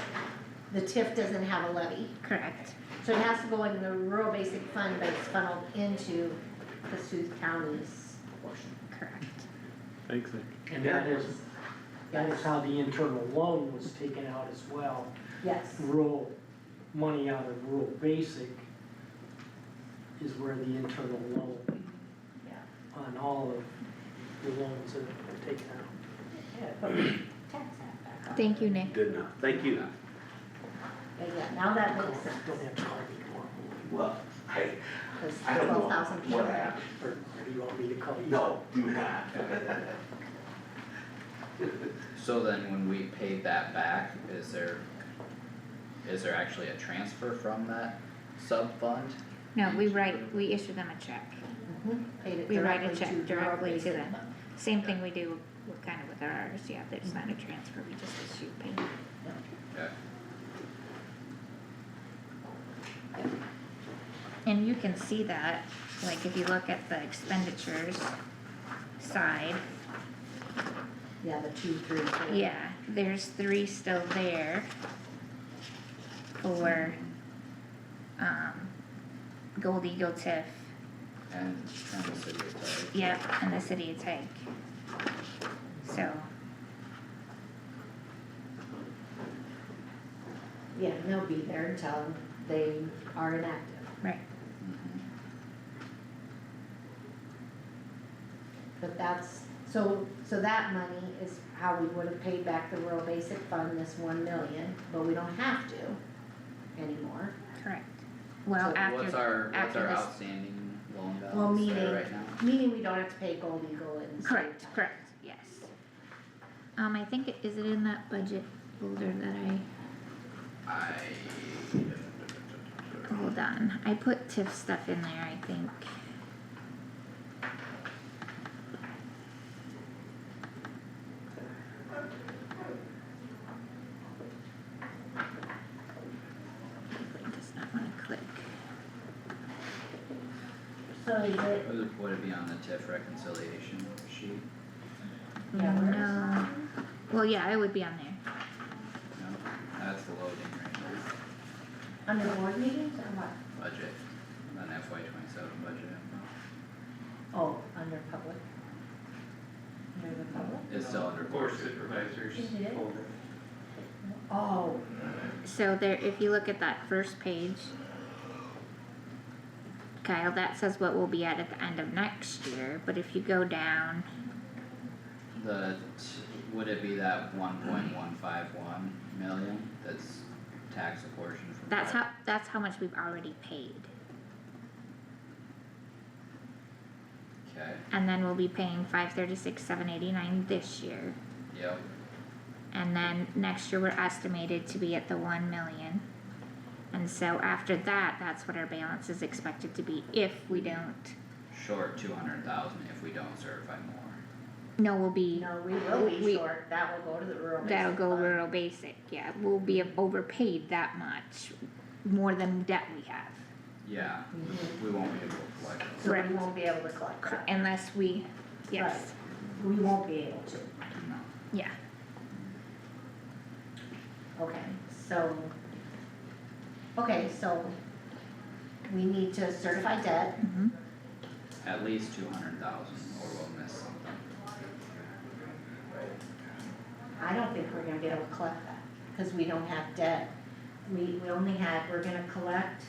The TIF doesn't have a levy, Correct, so it has to go in the rural basic fund, but it's funneled into Kossuth County's portion. correct. Thanks, Nick. And that is how the internal loan was taken out as well. Yes. Rural, money out of rural basic is where the internal loan Yeah. on all of the loans that are taken out. Yeah, put the tax hat back on. Thank you, Nick. Good enough, thank you. But yeah, now that makes sense. Don't have to call me tomorrow, Well, There's I don't know 12,000 people. what happened. or do you want me to call you? No, do not. so then when we paid that back, is there actually a transfer from that sub-fund? No, we issue them a check. Mhm. Paid it We write a directly check to rural directly to basic them. fund. Same thing we do with kind of with ours, yeah, there's not a transfer, we just issue payment. Okay, And you can see that, like if you look at the expenditures side, Yeah, the 2, 3, 4. yeah, there's 3 still there for, Gold Eagle TIF, and the city of Tyke. yep, and the city of Tyke. So, Yeah, and they'll be there until they are inactive. right, Mhm. But that's, so that money is how we would have paid back the rural basic fund, this 1 million, but we don't have to anymore. correct. Well, So after, what's our after this, outstanding loan Well, balance meaning, there right now? meaning we don't have to pay Gold Eagle and. City correct, Tax. correct, yes. I think is it in that budget folder that hold on, I put TIF stuff in there, I think. It does not wanna click. So is it, Would it be on the TIF reconciliation sheet? Yeah, where is- No, well, yeah, it would be on there. No, that's the loading right there, under board meetings or what? budget, an FY 27 budget. Oh, under public. Under the public? It's still under board supervisors. Is it? Oh, So there, if you look at that first page, Kyle, that says what we'll be at the end of next year, but if you go down, Would it be that 1.151 million that's tax apportioned from that? that's how much we've already paid. Okay, And then we'll be paying 536,789 this year, yep, and then next year we're estimated to be at the 1 million. And so after that, that's what our balance is expected to be if we don't, short 200,000 if we don't certify more. no, we'll be, no, we will be We- short, that will go to the rural basic that'll go fund. rural basic, yeah, we'll be overpaid that much, more than debt we have. Yeah, we won't be able to collect those. So we Correct. won't be able to collect that. Unless we, yes, We won't be able to. No. yeah, Okay, so we need to certify debt, mhm, at least 200,000 or we'll miss something. I don't think we're gonna be able to collect that, cause we don't have debt. We only had, we're gonna collect,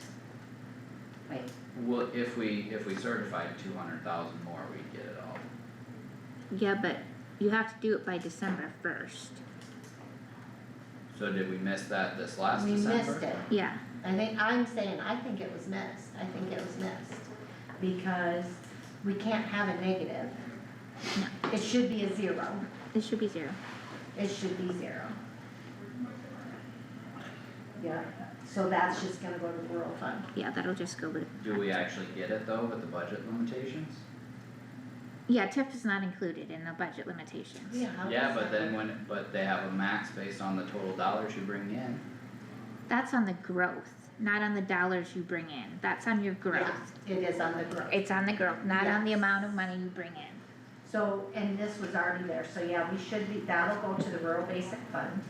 wait, Well, if we certified 200,000 more, we'd get it all. Yeah, but you have to do it by December first. So did we miss that this last we December? missed it. Yeah, I think it was missed, I think it was missed, because we can't have a negative. It should be a zero, it should be 0. it should be zero. Yeah, so that's just gonna go to the rural fund. Yeah, that'll just go with, Do we actually get it though with the budget limitations? yeah, TIF is not included in the budget limitations. How Yeah, does but that then work? but they have a max based on the total dollars you bring in. That's on the growth, not on the dollars you bring in, that's on your growth. Yeah, it is on the growth. It's on the growth, not on the Yes. amount of money you bring in. So, and this was already there, so yeah, we should be, that'll go to the rural basic fund.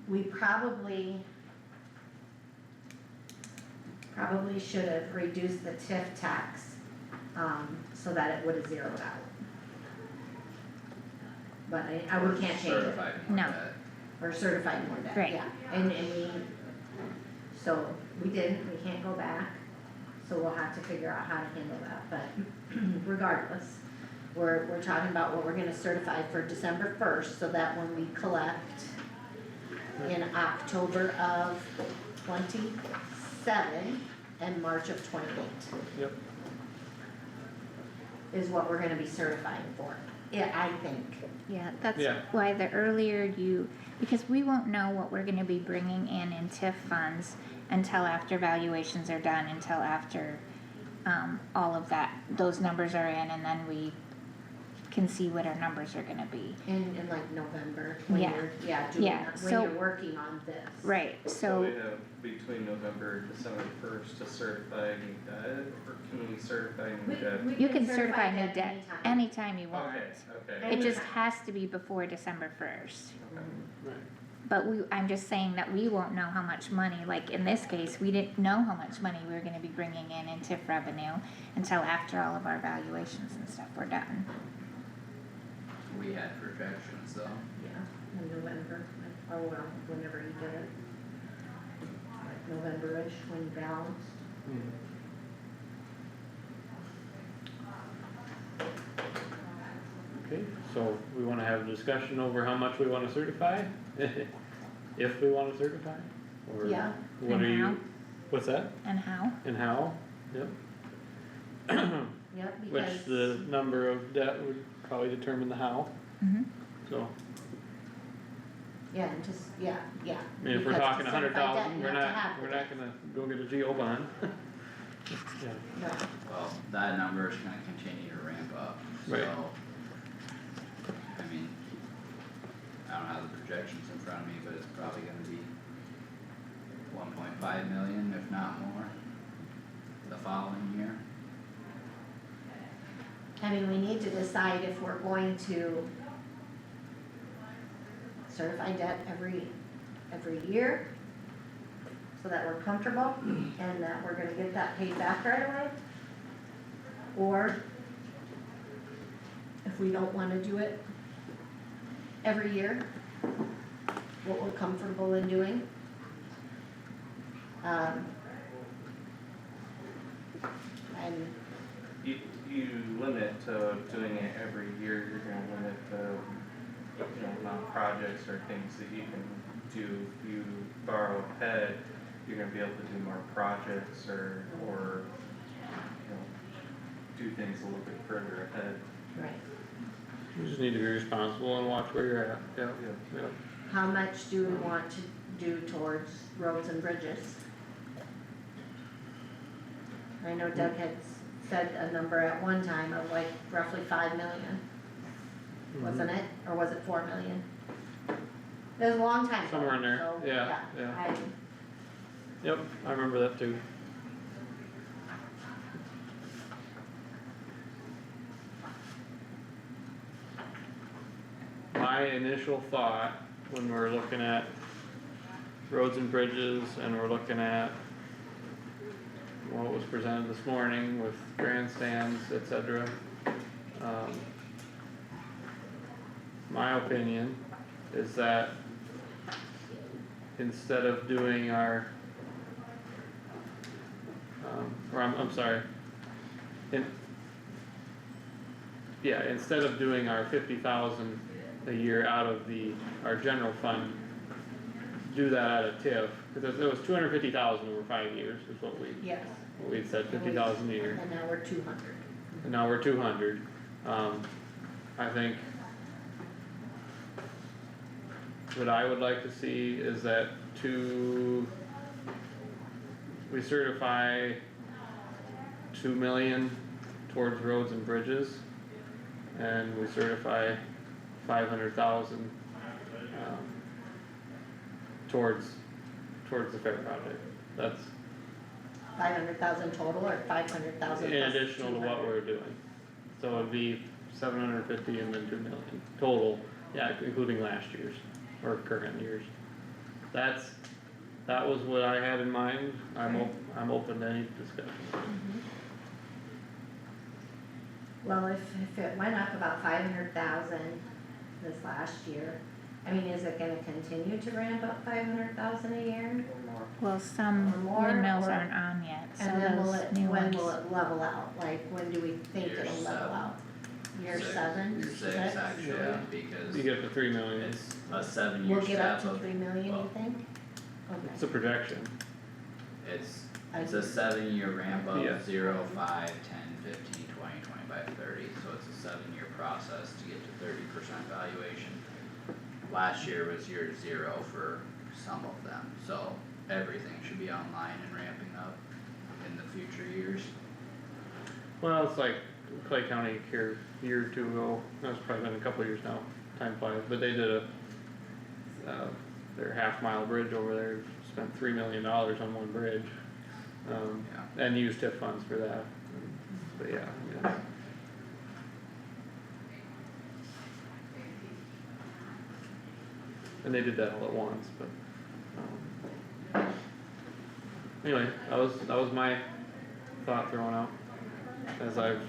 We probably should have reduced the TIF tax, so that it would have zeroed out. But we can't change it, Certified more No. debt. or certified more debt, Right. yeah, and we, so we didn't, we can't go back, so we'll have to figure out how to handle that, but regardless, we're talking about what we're gonna certify for December first, so that when we collect in October of 27 and March of 28. Yep. Is what we're gonna be certifying for, yeah, I think. Yeah, that's Yeah. why the earlier you, because we won't know what we're gonna be bringing in TIF funds until after valuations are done, until after, all of that, those numbers are in, and then we can see what our numbers are gonna be. In like November, when Yeah. you're, Yeah, when so- you're working on this. Right, So we so, have between November and December first to certify new debt, or can we certify new debt? you can certify new that debt anytime. anytime you want. Okay, It just has to be before December first. Right. But I'm just saying that we won't know how much money, like in this case, we didn't know how much money we were gonna be bringing in TIF revenue until after all of our valuations and stuff were done. We had projections though. Yeah, in November, or well, whenever you did it. Like November-ish, when you balanced. Okay, so we wanna have a discussion over how much we wanna certify? If we wanna certify? Or Yeah. what And are you, how. what's that? And how? And how? Yep. Yep, Which because. the number of debt would probably determine the how, Mm-hmm. so. Yeah, and just, yeah. I mean, if we're because talking to 100,000, certify debt, you we're have to not, have we're the not debt. gonna go get a GO bond. Yeah, No, Well, that number is gonna continue to ramp up, so. Right. I mean, I don't have the projections in front of me, but it's probably gonna be 1.5 million, if not more, the following year. I mean, we need to decide if we're going to certify debt every year, so that we're comfortable and that we're gonna get that paid back right away. Or if we don't wanna do it every year, what we're comfortable in doing. And You limit to doing it every year, you're gonna limit the, amount of projects or things that you can do. If you borrow ahead, you're gonna be able to do more projects or, do things a little bit further ahead. right, you just need to be responsible and watch where you're at, yeah, yeah. how much do we want to do towards roads and bridges? I know Doug had said a number at one time of like roughly 5 million, wasn't it? Or was it 4 million? It was a long time ago, Somewhere in there, so, yeah, yeah. I- Yep, I remember that too. My initial thought when we're looking at roads and bridges, and we're looking at what was presented this morning with grandstands, et cetera. My opinion is that instead of doing our, or I'm sorry, instead of doing our 50,000 a year out of our general fund, do that out of TIF, cause it was 250,000 over 5 years is what Yes, we'd said, 50,000 a year, and now we're 200. and now we're 200. I think what I would like to see is that we certify 2 million towards roads and bridges, and we certify 500,000 towards the fair project. That's 500,000 total or 500,000 in plus additional to what 200? we're doing. So it'd be 750 and then 2 million total, yeah, including last year's or current years. That was what I had in mind. I'm open to any discussion. Mhm. Well, if it went up about 500,000 this last year, I mean, is it gonna continue to ramp up 500,000 a year? Or more. Well, some Or more, windmills or- aren't on yet, so And then those new when ones. will it level out? Like, when do we think Year it'll level 7. out? Year Six. 7? Year 6 actually, Yeah. because You get up to 3 million. it's a 7-year We'll get up step to of, 3 million, you well, think? It's a Okay. projection. it's I a 7-year ramp up, Yeah. 0, 5, 10, 15, 20, 25, 30, so it's a 7-year process to get to 30% valuation. Last year was year 0 for some of them, so everything should be online and ramping up in the future years. Well, it's like Clay County here a year or two ago, that's probably been a couple of years now, time flies, but they did their half-mile bridge over there, spent $3 million on one bridge. Yeah. And used TIF funds for that, but yeah, yeah. And they did that all at once, but, anyway, that was my thought thrown out as I've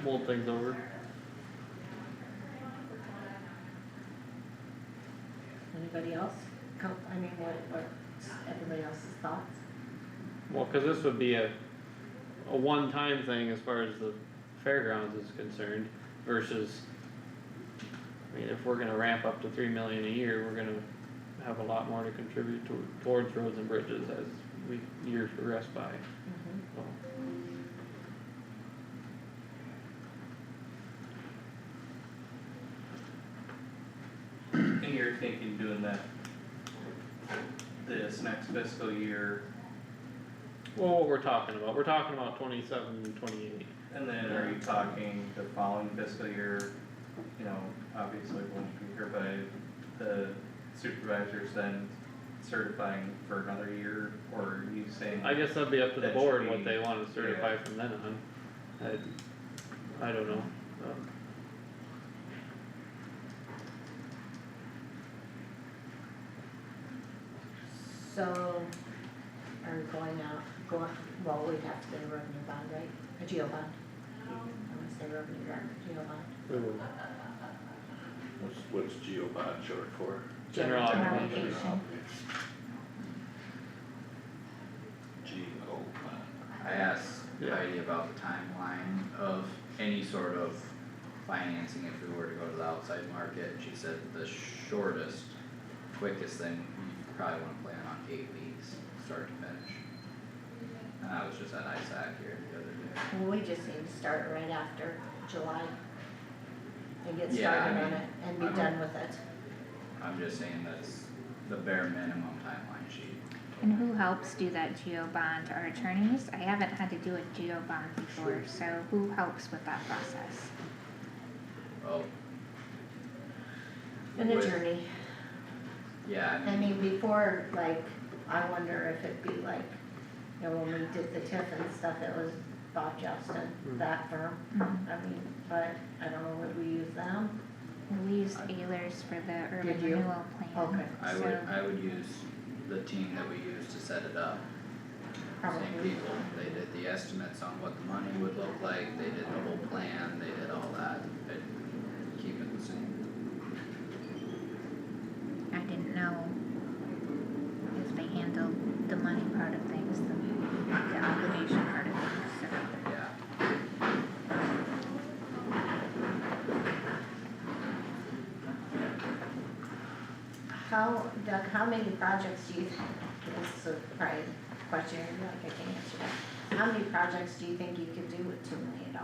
mulled things over. Anybody else? I mean, what's everybody else's thoughts? Well, cause this would be a one-time thing as far as the fairgrounds is concerned versus, I mean, if we're gonna ramp up to 3 million a year, we're gonna have a lot more to contribute towards roads and bridges as years progress by, so. And you're thinking doing that this next fiscal year, Well, what we're talking about 27 and 28. and then are you talking the following fiscal year? You know, obviously won't be here, but the supervisors then certifying for another year, or are you saying? I guess that'd be up to the That board should what be- they wanna certify yeah. from then on. I don't know, So, are we well, we'd have to get a revenue bond, right? A geo bond? I wanna say revenue bond, geo bond. What's GeoBond short for? General obligation. GeoBond. I asked Yeah. Heidi about the timeline of any sort of financing if we were to go to the outside market, and she said the shortest, quickest thing, you probably wanna plan on 8 weeks, start to finish. And I was just at ISAC here the other day. Well, we just need to start right after July. And get Yeah, I started on mean, it and be I'm- done with it. I'm just saying that's the bare minimum timeline sheet. And who helps do that geo bond? Our attorneys? I haven't had to do a geo bond before, so who helps with that process? Well, An With- attorney. yeah, I mean, before, like, I wonder if it'd be like, you know, when we did the TIF and stuff, it was Bob Justin, that firm. Mhm. I mean, but I don't know, would we use them? We used Ehlers for the urban Did you? renewal plan. Okay. I So, would use the team that we used to set it up. Same Probably. people, they did the estimates on what the money would look like, they did the whole plan, they did all that, and keep it the same. I didn't know if they handled the money part of things, the obligation part of things, so. Yeah, Doug, how many projects do you think, this is probably a question, you're like, I can't answer that. How many projects do you think you could do with $2 million?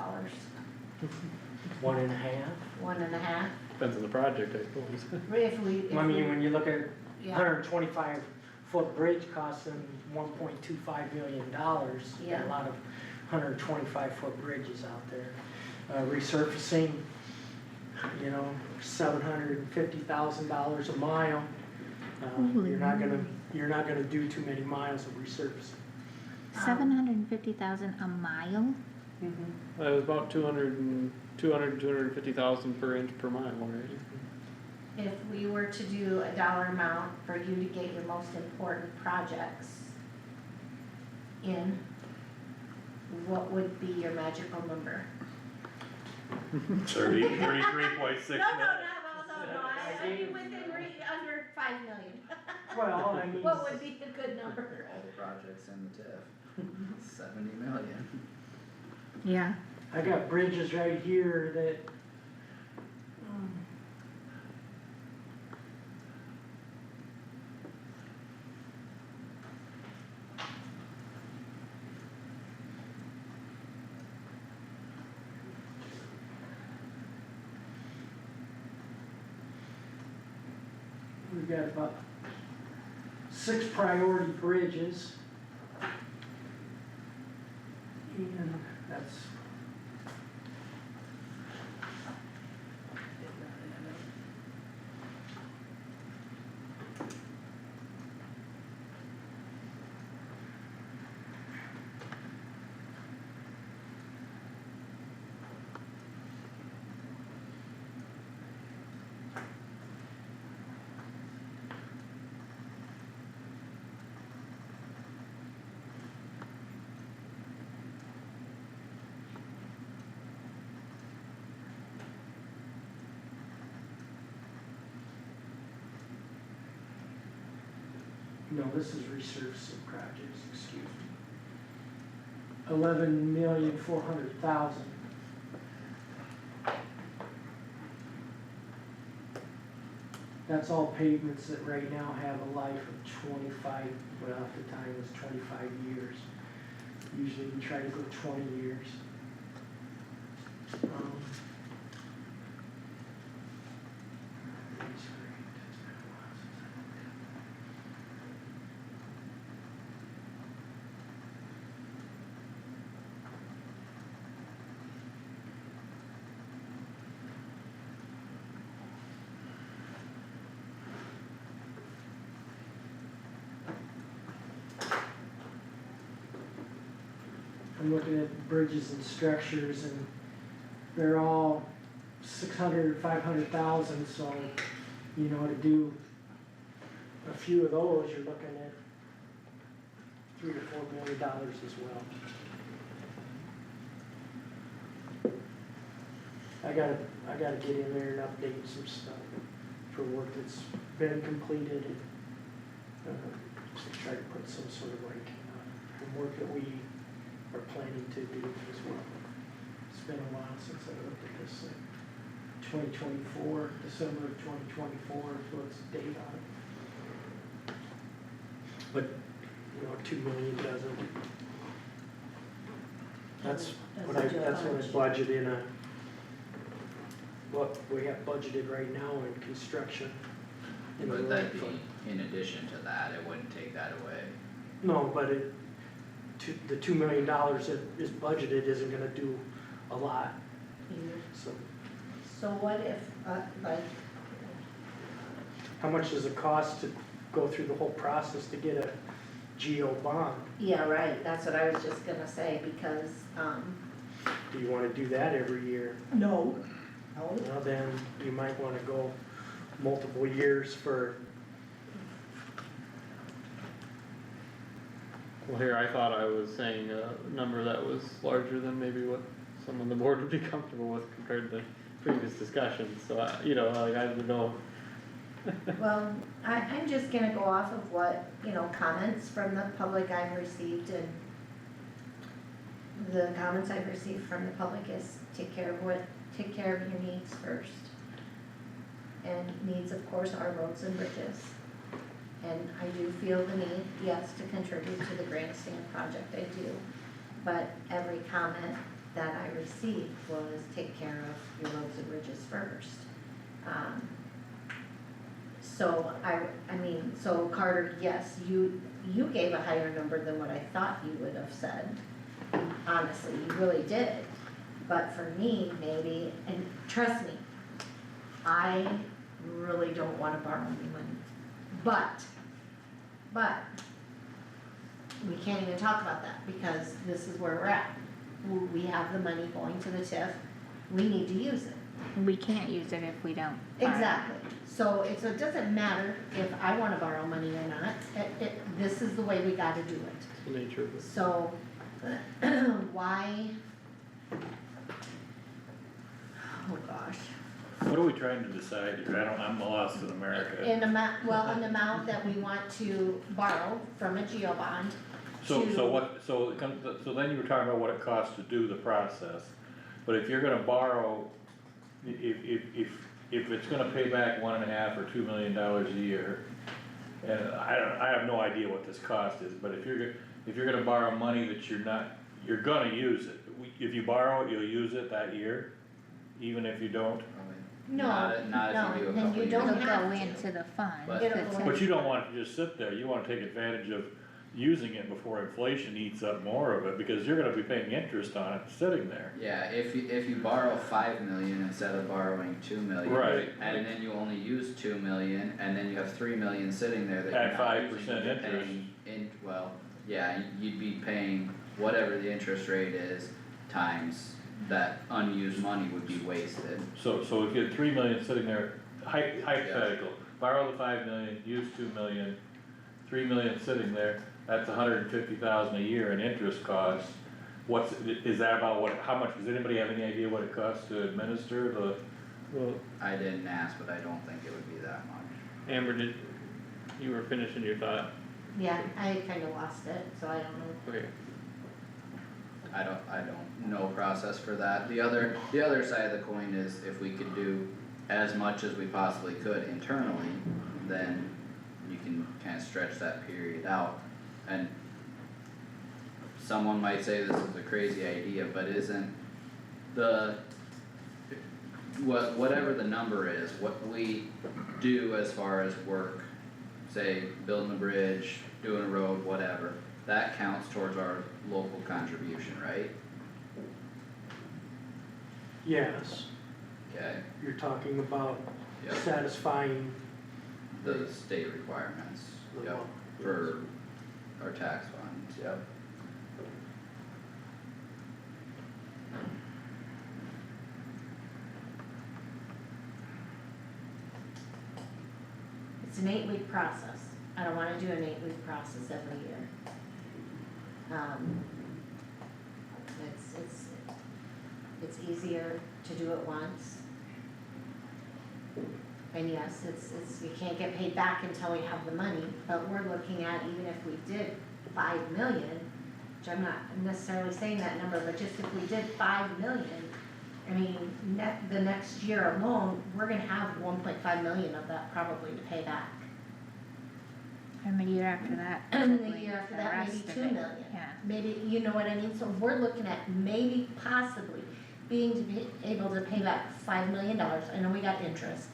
1.5. 1.5? Depends on the project, I suppose. If I we, mean, when you look at yeah, 125-foot bridge costing $1.25 million, you got Yeah. a lot of 125-foot bridges out there. Resurfacing, you know, $750,000 a mile. Holy You're not gonna do too many miles of resurfacing. 750,000 a mile? It was about 250,000 per inch per mile, right? if we were to do a dollar amount for you to get your most important projects in, what would be your magical number? 33.6 No, million. I mean within under 5 million. Well, I mean. What would be a good number? all the projects in the TIF, 70 million. Yeah. I got bridges right here that. We've got about 6 priority bridges. And that's. No, this is resurfacing projects, excuse me. 11,400,000. That's all pavements that right now have a life of 25, well, at the time was 25 years. Usually we try to go 20 years. I'm looking at bridges and structures and they're all 600, 500,000, so, you know, to do a few of those, you're looking at $3 to $4 million as well. I gotta get in there and update some stuff for work that's been completed and, try to put some sort of like, work that we are planning to do as well. It's been a while since I looked at this thing. 2024, December of 2024 is what's the date on it. But, you know, 2 million doesn't. That's what I budget in a, what we have budgeted right now in construction. In the Would road that be, fund. in addition to that, it wouldn't take that away. No, but the $2 million that is budgeted isn't gonna do a lot, so. So what if, like, How much does it cost to go through the whole process to get a GO bond? yeah, right, that's what I was just gonna say, because, Do you wanna do that every year? no. Well, then you might wanna go multiple years for Well, here, I thought I was saying a number that was larger than maybe what some on the board would be comfortable with compared to previous discussions, so I, you know, like, I don't know. Well, I'm just gonna go off of what, you know, comments from the public I've received, and the comments I've received from the public is take care of your needs first. And needs, of course, are roads and bridges. And I do feel the need, yes, to contribute to the grandstand project, I do. But every comment that I received was take care of your roads and bridges first. So I mean, so Carter, yes, you gave a higher number than what I thought you would have said. Honestly, you really did. But for me, maybe, and trust me, I really don't wanna borrow any money. But, we can't even talk about that because this is where we're at. We have the money going to the TIF, we need to use it. We can't use it if we don't borrow. Exactly, so it doesn't matter if I wanna borrow money or not, this is the way we gotta do it. It's the nature of it. So, why? Oh gosh, What are we trying to decide here? I'm lost in America. an amount that we want to borrow from a geo bond. So to- then you were talking about what it costs to do the process, but if you're gonna borrow, if it's gonna pay back $1.5 or $2 million a year, and I have no idea what this cost is, but if you're gonna borrow money that you're gonna use it, if you borrow it, you'll use it that year, even if you don't, No, Not if you do a then couple you years. don't It'll have go to. into the fund. But- It'll that's go in- but you don't want it to just sit there, you wanna take advantage of using it before inflation eats up more of it, because you're gonna be paying interest on it sitting there. Yeah, if you borrow 5 million instead of borrowing 2 million. Right. And then you only use 2 million, and then you have 3 million sitting there that you're At not 5% using, you're interest. paying well, yeah, you'd be paying whatever the interest rate is times that unused money would be wasted. So if you had 3 million sitting there, hypothetical, borrow the 5 million, use 2 million, 3 million sitting there, that's $150,000 a year in interest costs. Is that about how much, does anybody have any idea what it costs to administer the? Well, I didn't ask, but I don't think it would be that much. Amber, you were finishing your thought, Yeah, I kinda lost it, so I don't know. okay, I don't know process for that. The other side of the coin is if we could do as much as we possibly could internally, then you can kinda stretch that period out. And someone might say this is a crazy idea, but isn't whatever the number is, what we do as far as work, say building a bridge, doing a road, whatever, that counts towards our local contribution, right? Yes, Okay, you're talking about yep, satisfying the state requirements, the yep, law. for our tax funds, yep. It's an 8-week process, I don't wanna do an 8-week process every year. It's easier to do it once. And yes, you can't get paid back until we have the money, but we're looking at, even if we did 5 million, which I'm not necessarily saying that number, but just if we did 5 million, I mean, the next year alone, we're gonna have 1.5 million of that probably to pay back. And the year after that. And the probably year after the that, maybe rest of 2 it. million. Yeah, Maybe, you know what I mean, so we're looking at maybe possibly able to pay back $5 million, I know we got interest,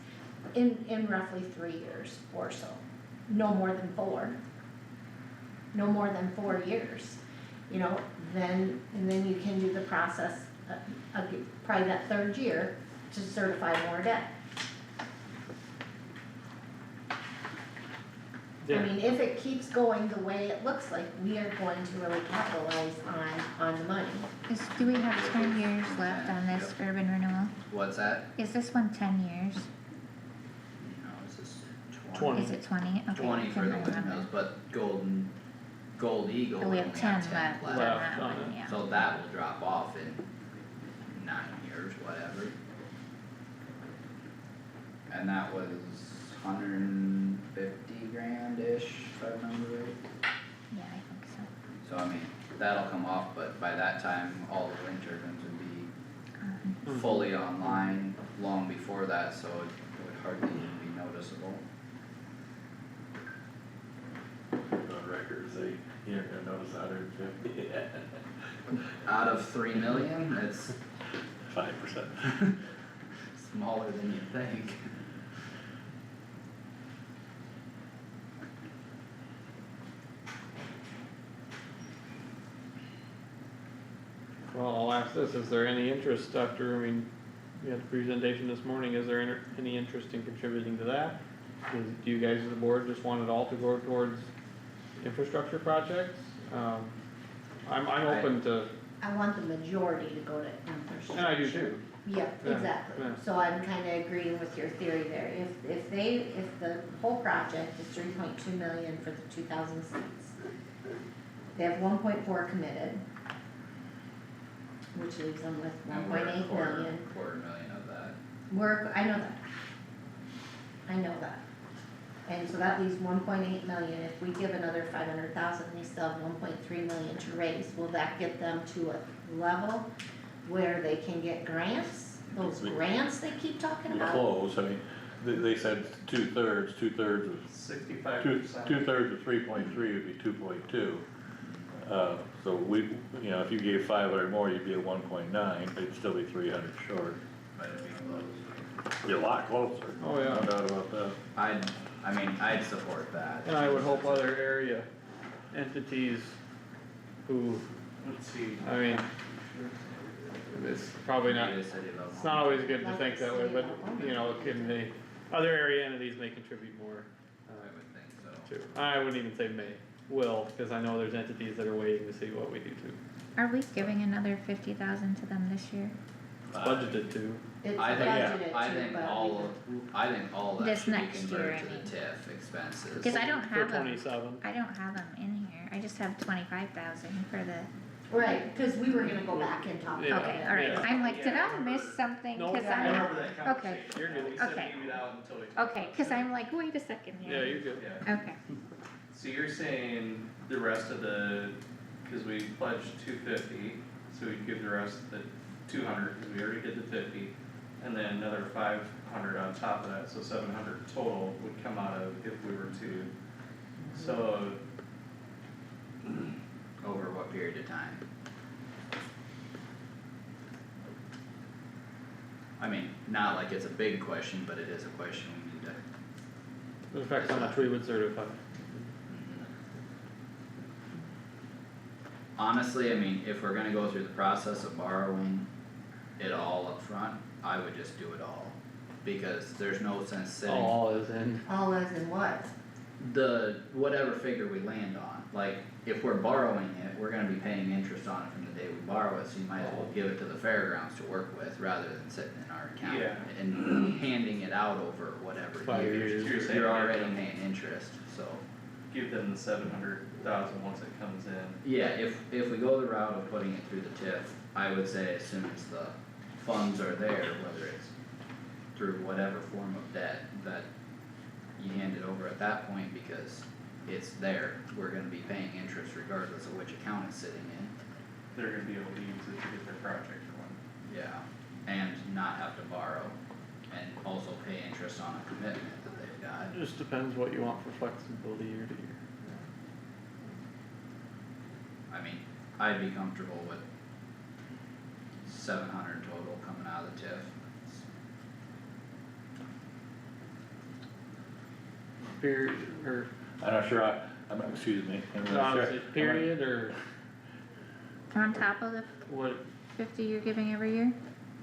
in roughly 3 years or so. No more than 4. No more than 4 years, you know, and then you can do the process, probably that 3rd year to certify more debt. I yeah, mean, if it keeps going the way it looks like, we are going to really capitalize on the money. do we have 10 years left on this urban renewal? What's that? Is this one 10 years? No, it's just 20. Is it 20? Okay. 20 for the then I'm on windmills, but golden Gold Eagle, And we we only have have 10 ten left on left. that on one, it. yeah. So that will drop off in 9 years, whatever. And that was 150 grand-ish, if I remember right. Yeah, I think so. So I mean, that'll come off, but by that time, all the wind turbines would be Mhm. fully online long before that, so it would hardly even be noticeable. On record, say, you're not gonna notice 150. Out of 3 million, it's 5%. smaller than you'd think. Well, I'll ask this, is there any interest after, I mean, you had the presentation this morning, is there any interest in contributing to that? Do you guys as the board just want it all to go towards infrastructure projects? I'm open to, I want the majority to go to infrastructure. and I do too. Yeah, Yeah, exactly, yeah. so I'm kinda agreeing with your theory there, if the whole project is 3.2 million for the 2,000 seats. They have 1.4 committed. Which leaves them with And 1.8 we're a million. quarter million of that. I know that. I know that. And so that leaves 1.8 million, if we give another 500,000, they still have 1.3 million to raise, will that get them to a level where they can get grants? Those grants they keep talking You're about? close, I mean, they said two-thirds of, 65%. two-thirds of 3.3 would be 2.2. So we, you know, if you gave 500 more, you'd be at 1.9, they'd still be 300 short. But it'd be close. You're a lot closer. Oh, yeah. No doubt about that. I'd support that. And I would hope other area entities who, Let's see. I mean, it's probably not, Maybe the city level. it's not always good to Like think the that way, city but, level. you know, can they, other area entities may contribute more, I would think so. too. I wouldn't even say may, will, cause I know there's entities that are waiting to see what we do too. Are we giving another 50,000 to them this year? It's budgeted to. It's I think, budgeted I too, think but all that This should be next year, converted I to the mean. TIF expenses. Cause I don't For have them, 27. I don't have them in here, I just have 25,000 for the, Right, cause we were gonna go back and talk Yeah. about okay, it. alright, Yeah. I'm like, did I miss something? No. Cause Yeah, I I'm, remember that conversation. You're good. We said Okay. leave it out until we talk okay, about cause it. I'm like, wait a second Yeah, here. you're good. Yeah, Okay, so you're saying the rest of the, cause we pledged 250, so we'd give the rest of the 200, cause we already did the 50. And then another 500 on top of that, so 700 total would come out of if we were to, so, Over what period of time? I mean, not like it's a big question, but it is a question we need to. It affects how much we would certify. Honestly, I mean, if we're gonna go through the process of borrowing it all up front, I would just do it all. Because there's no sense sitting. All is in. All as in what? The, whatever figure we land on, like, if we're borrowing it, we're gonna be paying interest on it from the day we borrow it, so you might as well give it to the fairgrounds to work with, rather than sitting in our account. Yeah. And handing it out over whatever 5 years, years. You're saying you're give already them- paying interest, so. give them the 700,000 once it comes in. Yeah, if we go the route of putting it through the TIF, I would say as soon as the funds are there, whether it's through whatever form of debt, that you hand it over at that point, because it's there, we're gonna be paying interest regardless of which account it's sitting in. They're gonna be able to use it to get their project going. Yeah, and not have to borrow, and also pay interest on a commitment that they've got. It just depends what you want for flexibility year to year. I mean, I'd be comfortable with 700 total coming out of the TIF. Period, or, I'm not sure, excuse me. I'm not sure. honestly, period, or on top of the what, 50 you're giving every year?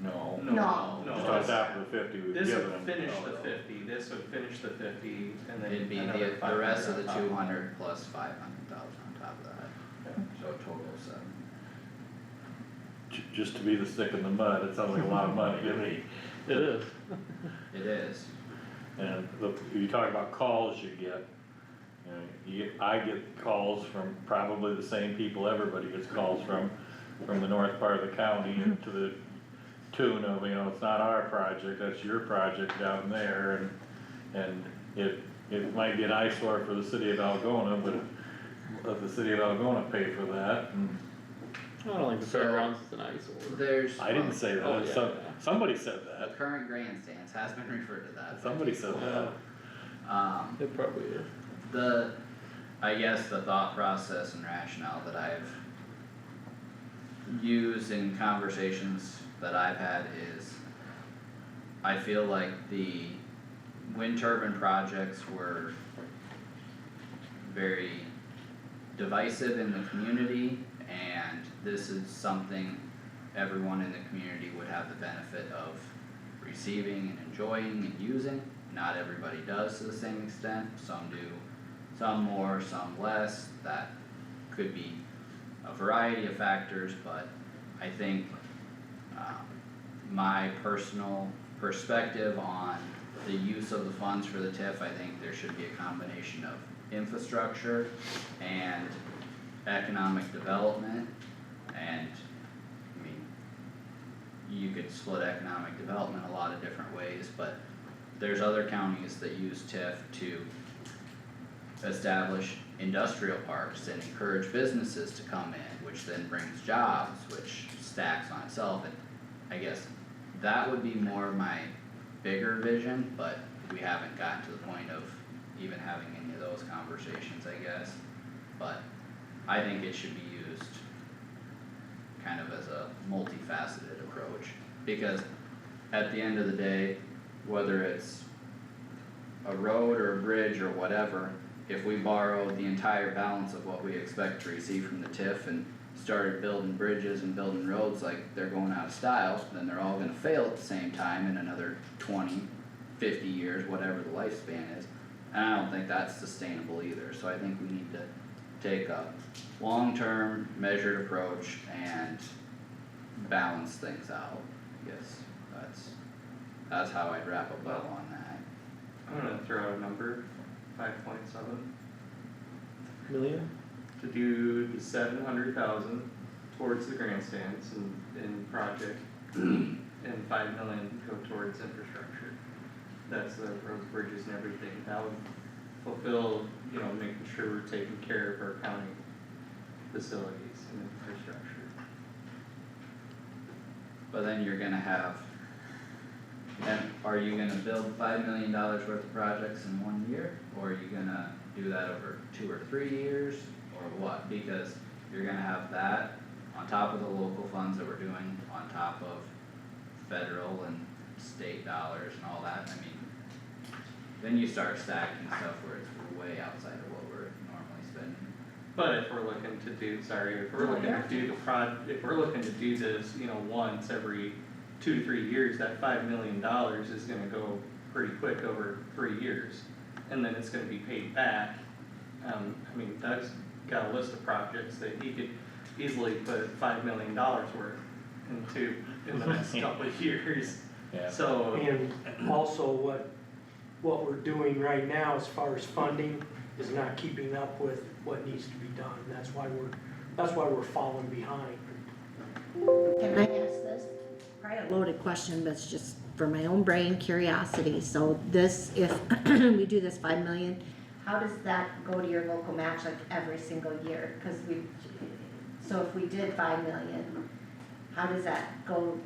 No. No. Just on top of the 50 we've This given would them. finish the 50, this would finish the 50, and then It'd be another the 500 rest of the on top 200 plus 500,000 on top of that, so a total of 7. Just to be the stick in the mud, it sounds like a lot of money to me. it is. It is, And you talk about calls you get, I get calls from probably the same people everybody gets calls from the north part of the county and to the tune of, it's not our project, that's your project down there, and it might be an eyesore for the city of Algona, but let the city of Algona pay for that, and I don't think the So- fairgrounds is an eyesore. There's. I didn't say Oh, that, yeah. somebody said The that, current grandstands has been referred to that. somebody said that. It probably is. I guess the thought process and rationale that I've used in conversations that I've had is, I feel like the wind turbine projects were very divisive in the community, and this is something everyone in the community would have the benefit of receiving and enjoying and using. Not everybody does to the same extent, some do, some more, some less, that could be a variety of factors, but I think, my personal perspective on the use of the funds for the TIF, I think there should be a combination of infrastructure and economic development, and, I mean, you could split economic development a lot of different ways, but there's other counties that use TIF to establish industrial parks and encourage businesses to come in, which then brings jobs, which stacks on itself, and I guess that would be more my bigger vision, but we haven't gotten to the point of even having any of those conversations, I guess. But I think it should be used kind of as a multifaceted approach, because at the end of the day, whether it's a road or a bridge or whatever, if we borrow the entire balance of what we expect to receive from the TIF and started building bridges and building roads like they're going out of style, then they're all gonna fail at the same time in another 20, 50 years, whatever the lifespan is. And I don't think that's sustainable either, so I think we need to take a long-term measured approach and balance things out. Yes, that's how I'd wrap a bow on that. I'm gonna throw out a number, 5.7, Million? to do the 700,000 towards the grandstands and project, and 5 million go towards infrastructure. That's the roads, bridges and everything, that would fulfill, making sure we're taking care of our county facilities and infrastructure. But then you're gonna have, and are you gonna build $5 million worth of projects in 1 year? Or are you gonna do that over 2 or 3 years, or what? Because you're gonna have that on top of the local funds that we're doing, on top of federal and state dollars and all that, I mean, then you start stacking stuff where it's way outside of what we're normally spending. But if we're looking to do, if we're looking to do if we're looking to do this, once every 2 to 3 years, that $5 million is gonna go pretty quick over 3 years. And then it's gonna be paid back. Doug's got a list of projects that he could easily put $5 million worth into in the next couple of years. Yeah. So, And also what we're doing right now as far as funding is not keeping up with what needs to be done. That's why we're falling behind. Can I ask this? Probably a loaded question, but it's just for my own brain curiosity. So this, if we do this 5 million, how does that go to your local match like every single year? Cause so if we did 5 million, how does that go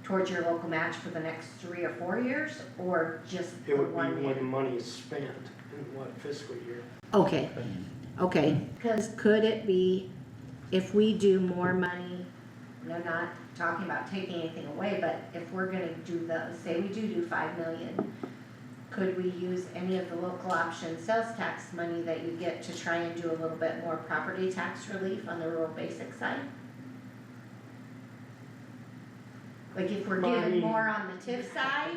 towards your local match for the next 3 or 4 years, or just It for would be 1 year? when money is spent in what fiscal year. Okay, cause could it be, if we do more money, and I'm not talking about taking anything away, but if we're gonna do say we do 5 million, could we use any of the local option sales tax money that you get to try and do a little bit more property tax relief on the rural basic side? Like if we're Well, I giving mean- more on the TIF side,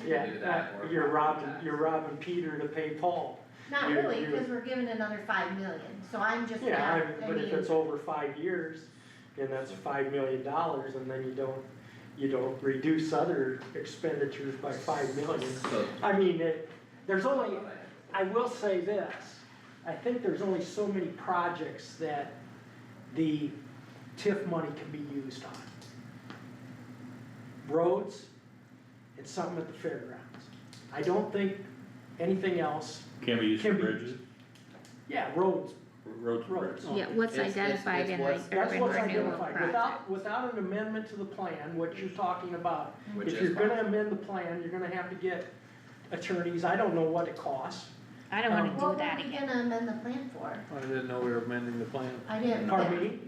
Yeah, Do that or you're property robbing tax. Peter to pay Paul. not You're- really, you're- cause we're giving another 5 million, so I'm just, Yeah, but if it's over 5 years, and that's $5 million, and then you don't reduce other expenditures by 5 million. So, I mean, there's only, I will say this, I think there's only so many projects that the TIF money can be used on. Roads and something at the fairgrounds. I don't think anything else, Can't be used for Can be bridges, yeah, roads, roads and Roads. bridges. Yeah, what's It's- identified it's in the what's- that's urban what's renewal identified, project. without an amendment to the plan, what you're talking about. Which If is you're gonna possible. amend the plan, you're gonna have to get attorneys, I don't know what it costs. I don't wanna What do that were we again. gonna amend the plan for? I didn't know we were amending the plan. I didn't. Pardon me?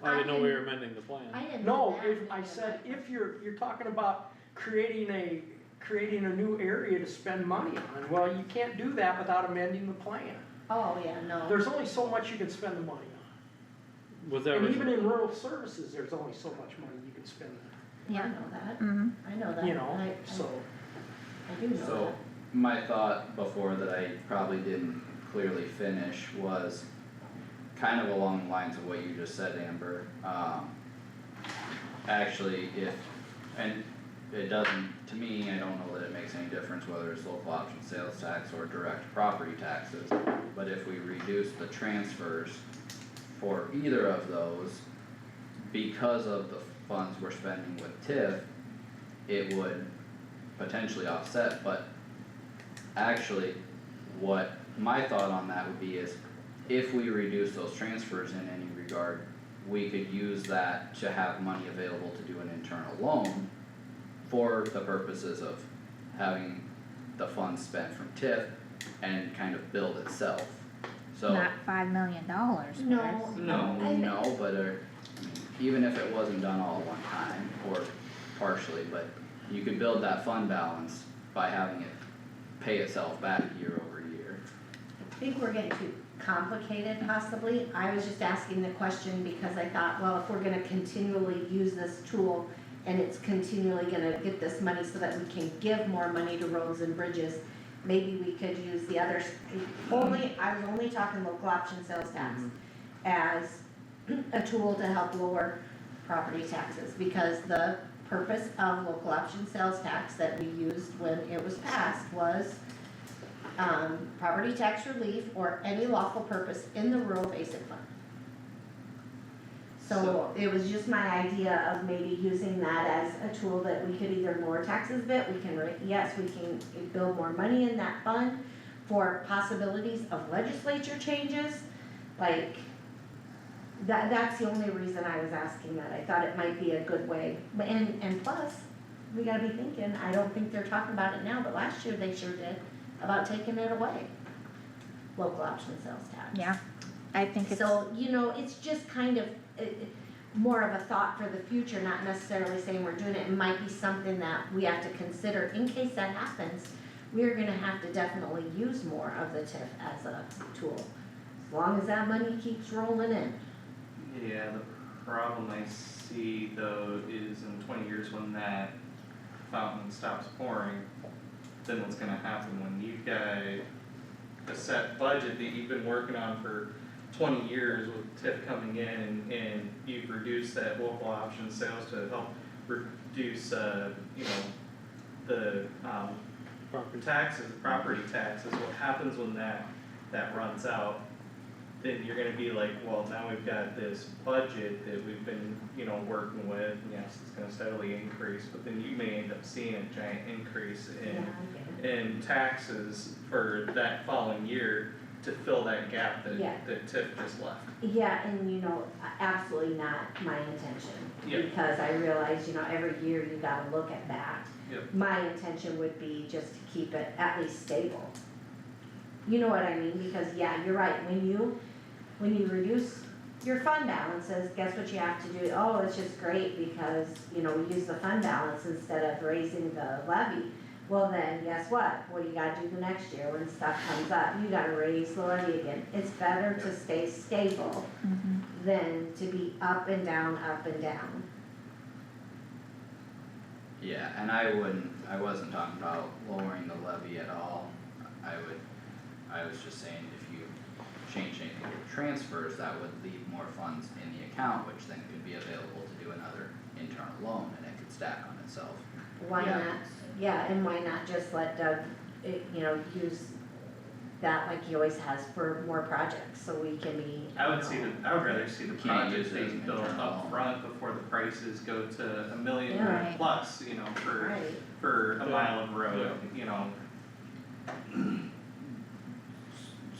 I didn't know we were amending the plan. I didn't. No, know that. if, I said, if you're talking about creating a new area to spend money on, well, you can't do that without amending the plan. Oh, yeah, no. There's only so much you can spend the money on. Was that, And even in rural services, there's only so much money you can spend, I Yeah. know that, Mm-hmm. I know that. you know, I so. do know So, that. my thought before that I probably didn't clearly finish was kind of along the lines of what you just said, Amber. Actually, and it doesn't, to me, I don't know that it makes any difference whether it's local option sales tax or direct property taxes. But if we reduce the transfers for either of those, because of the funds we're spending with TIF, it would potentially offset, but actually, what my thought on that would be is, if we reduce those transfers in any regard, we could use that to have money available to do an internal loan for the purposes of having the funds spent from TIF and kind of build itself, so. Not $5 million worth. No. No, but I mean, even if it wasn't done all at one time, or partially, but you could build that fund balance by having it pay itself back year over year. I think we're getting too complicated possibly. I was just asking the question because I thought, well, if we're gonna continually use this tool and it's continually gonna get this money so that we can give more money to roads and bridges, maybe we could use the others. I was only talking local option sales tax as a tool to help lower property taxes, because the purpose of local option sales tax that we used when it was passed was property tax relief or any lawful purpose in the rural basic fund. So it was just my idea of maybe using that as a tool that we could either lower taxes a bit, we can build more money in that fund for possibilities of legislature changes, like, that's the only reason I was asking that. I thought it might be a good way, and plus, we gotta be thinking, I don't think they're talking about it now, but last year they sure did, about taking it away. Local option sales tax. Yeah, I think it's, So, it's just kind of, more of a thought for the future, not necessarily saying we're doing it. It might be something that we have to consider in case that happens. We're gonna have to definitely use more of the TIF as a tool, as long as that money keeps rolling in. Yeah, the problem I see though is in 20 years when that fountain stops pouring, then what's gonna happen when you've got a set budget that you've been working on for 20 years with TIF coming in and you've reduced that local option sales to help reduce, the, property taxes, what happens when that runs out? Then you're gonna be like, well, now we've got this budget that we've been, working with, and yes, it's gonna steadily increase, but then you may end up seeing a giant increase in taxes for that following year to fill that gap that TIF just left. Yeah, and absolutely not my intention. Yeah. Because I realize, every year you gotta look at that. Yep. My intention would be just to keep it at least stable. You know what I mean? Because, yeah, you're right, when you reduce your fund balances, guess what you have to do? Oh, it's just great because, we use the fund balance instead of raising the levy. Well then, guess what? What do you gotta do the next year when stuff comes up? You gotta raise the levy again. It's better to stay stable mhm. than to be up and down, up and down. Yeah, and I wasn't talking about lowering the levy at all. I was just saying if you change anything with transfers, that would leave more funds in the account, which then could be available to do another internal loan and it could stack on itself. Why Yeah. not? Yeah, and why not just let Doug, use that like he always has for more projects, so we can be. I would rather see the Can't use project it as being an built internal up loan. front before the prices go to $1 million Yeah. Right. plus, you know, Right, for a mile of road, you know.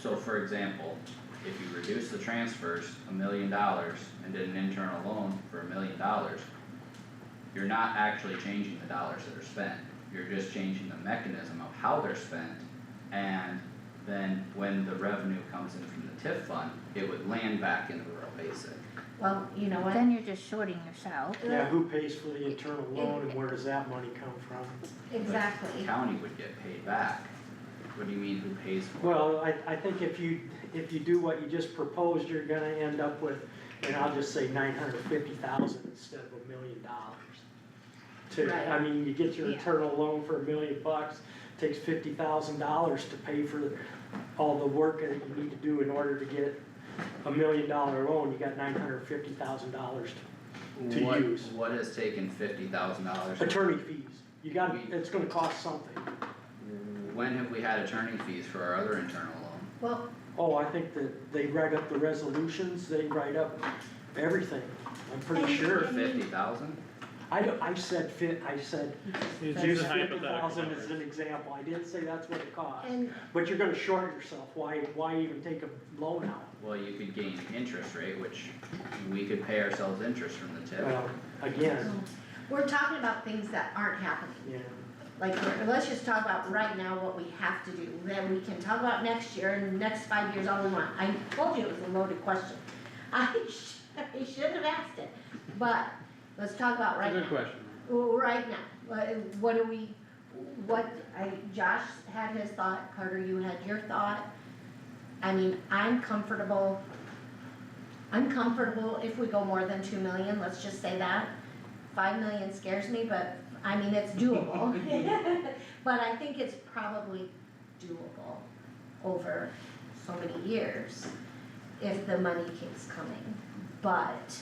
So for example, if you reduce the transfers $1 million and did an internal loan for $1 million, you're not actually changing the dollars that are spent, you're just changing the mechanism of how they're spent. And then when the revenue comes in from the TIF fund, it would land back in the rural basic. well, you know what? Then you're just shorting yourself. Yeah, who pays for the internal loan and where does that money come from? The Exactly, county would get paid back. What do you mean, who pays for it? Well, I think if you do what you just proposed, you're gonna end up with, and I'll just say 950,000 instead of $1 million. Right. I mean, you get your Yeah. internal loan for $1 million, takes $50,000 to pay for all the work that you need to do in order to get $1 million loan, you got $950,000 to What- use. What has taken $50,000? Attorney fees, you got, it's gonna cost something. When have we had attorney fees for our other internal loan? well, Oh, I think that they write up the resolutions, they write up everything, I'm pretty And- sure. 50,000? I said It's use just a hypothetical 50,000 number. as an example, I didn't say that's what it costs. and But you're gonna short yourself, why even take a loan out? Well, you could gain interest rate, which we could pay ourselves interest from the tip. Well, again, we're talking about things that aren't happening. yeah, Like, let's just talk about right now what we have to do, then we can talk about next year and the next 5 years all we want. I told you it was a loaded question. I shouldn't have asked it, but let's talk about right now. Good question. Right now, what do we, Josh had his thought, Carter, you had your thought. I mean, I'm comfortable if we go more than 2 million, let's just say that. 5 million scares me, but, I mean, it's doable. But I think it's probably doable over so many years if the money keeps coming. But,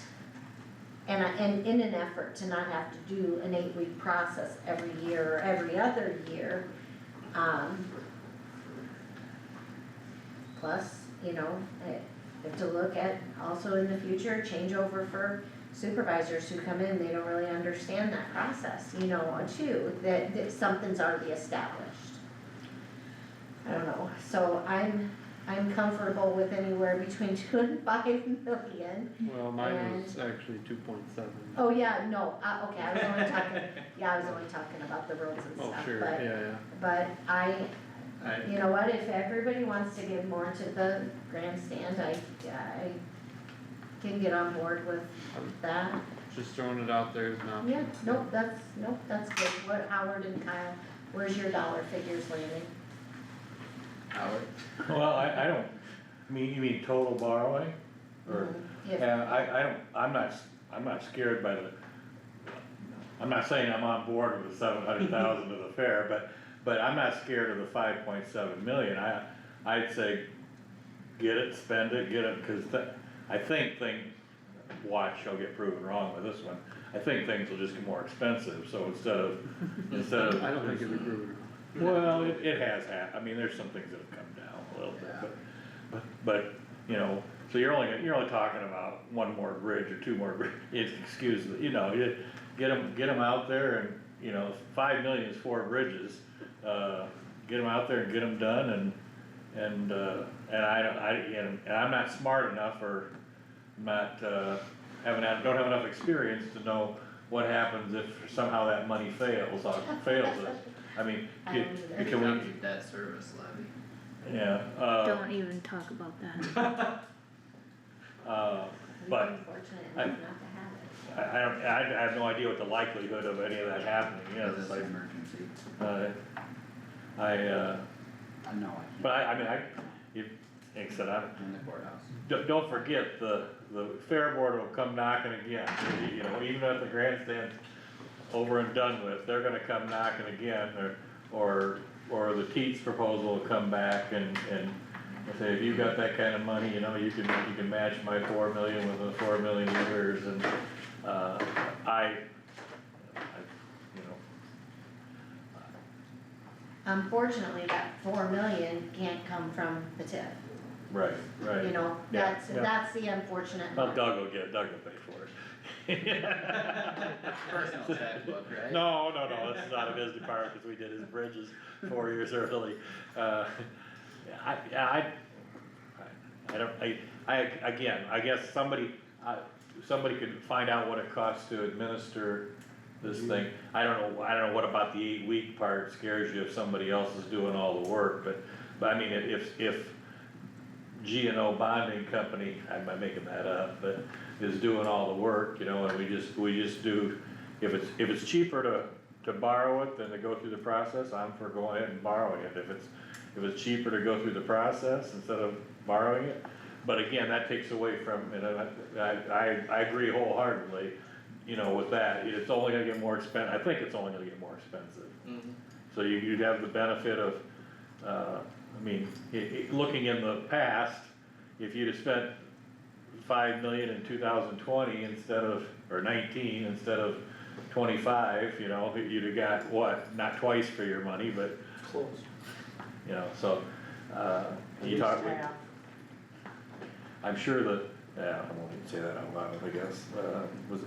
and in an effort to not have to do an 8-week process every year or every other year, plus, you know, to look at also in the future, changeover for supervisors who come in, they don't really understand that process, you know, too, that something's already established. I don't know, so I'm comfortable with anywhere between 2 and 5 million. Well, mine was actually 2.7. Oh, yeah, no, okay, I was only talking about the roads and Oh, stuff, sure, but, yeah. but you know what, if everybody wants to give more to the grandstand, I can get on board with that. Just throwing it out there is an option. Yeah, that's good. What, Howard and Kyle, where's your dollar figures landing? Howard? Well, I don't, you mean total borrowing? Or, If- yeah, I'm not scared by I'm not saying I'm on board with the 700,000 to the fair, but I'm not scared of the 5.7 million. I'd say, get it, spend it, cause I think watch, I'll get proven wrong with this one. I think things will just get more expensive, so instead of. I don't think it's approved. Well, it has there's some things that have come down a little bit, but, you know, so you're only talking about 1 more bridge or 2 more bridges, excuse me, you know, you get them out there and, you know, 5 million is 4 bridges. Get them out there and get them done and I'm not smart enough or not, don't have enough experience to know what happens if somehow that money fails us. I mean, I don't either. can County we, debt service levy. yeah, Don't even talk about that. We've but been fortunate enough not to have it. I have no idea what the likelihood of any of that happening Because is, it's like, an emergency. no, I But can't. Like I said, in the courthouse. don't forget, the fair board will come knocking again, you know, even if the grandstand's over and done with, they're gonna come knocking again, or the Teats proposal will come back and say, if you've got that kind of money, you know, you can match my 4 million with the 4 million years, and, you know, unfortunately, that 4 million can't come from the TIF, Right, right. you know, Yeah, that's, yeah. that's the unfortunate Well, part. Doug will pay for it. Personal checkbook, right? No, this is out of his department, cause we did his bridges 4 years early. Again, I guess somebody could find out what it costs to administer this thing. I don't know what about the 8-week part scares you if somebody else is doing all the work, but I mean, if G&O bonding company, I'm making that up, but is doing all the work, you know, and we just do, if it's cheaper to borrow it than to go through the process, I'm for going ahead and borrowing it. If it's cheaper to go through the process instead of borrowing it, but again, that takes away from, and I agree wholeheartedly, you know, with that, it's only gonna get more I think it's only gonna get more expensive. So you'd have the benefit of, I mean, looking in the past, if you'd have spent 5 million in 2020 instead of, or 19 instead of 25, you know, you'd have got what, not twice for your money, but, Close. you know, so, you talk, At least half. I'm sure that, yeah, I won't even say that out loud, I guess,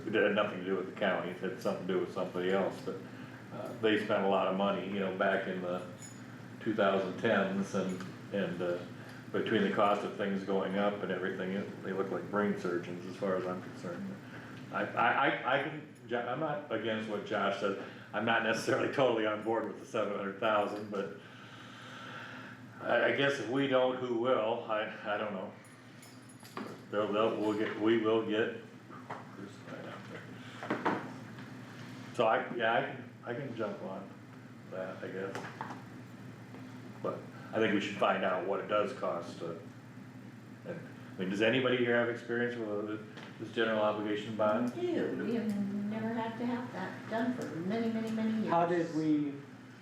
it had nothing to do with the county, it had something to do with somebody else, but, they spent a lot of money, you know, back in the 2010s and between the cost of things going up and everything, they look like brain surgeons as far as I'm concerned. I'm not against what Josh said, I'm not necessarily totally on board with the 700,000, but I guess if we don't, who will, I don't know. We will get, so I can jump on that, I guess. But I think we should find out what it does cost to, and, I mean, does anybody here have experience with this general obligation bond? We do, we have never had to have that done for many, many, many years. How did we,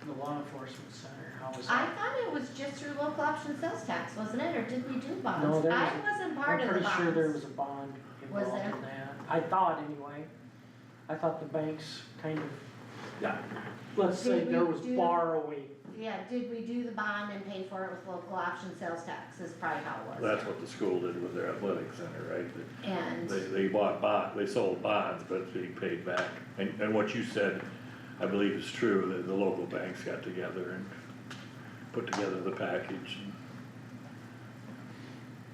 the law enforcement center, how was I that? thought it was just through local option sales tax, wasn't it, or did we do bonds? No, there was I wasn't part of the I'm bonds. pretty sure there was a bond Was involved there? in that. I thought anyway. I thought the banks kind of, Yeah. let's say Did there we was do- borrowing. Yeah, did we do the bond and pay for it with local option sales tax, is probably how it was. That's what the school did with their athletic center, right? And, They they sold bonds, but it's being paid back. And what you said, I believe is true, that the local banks got together and put together the package.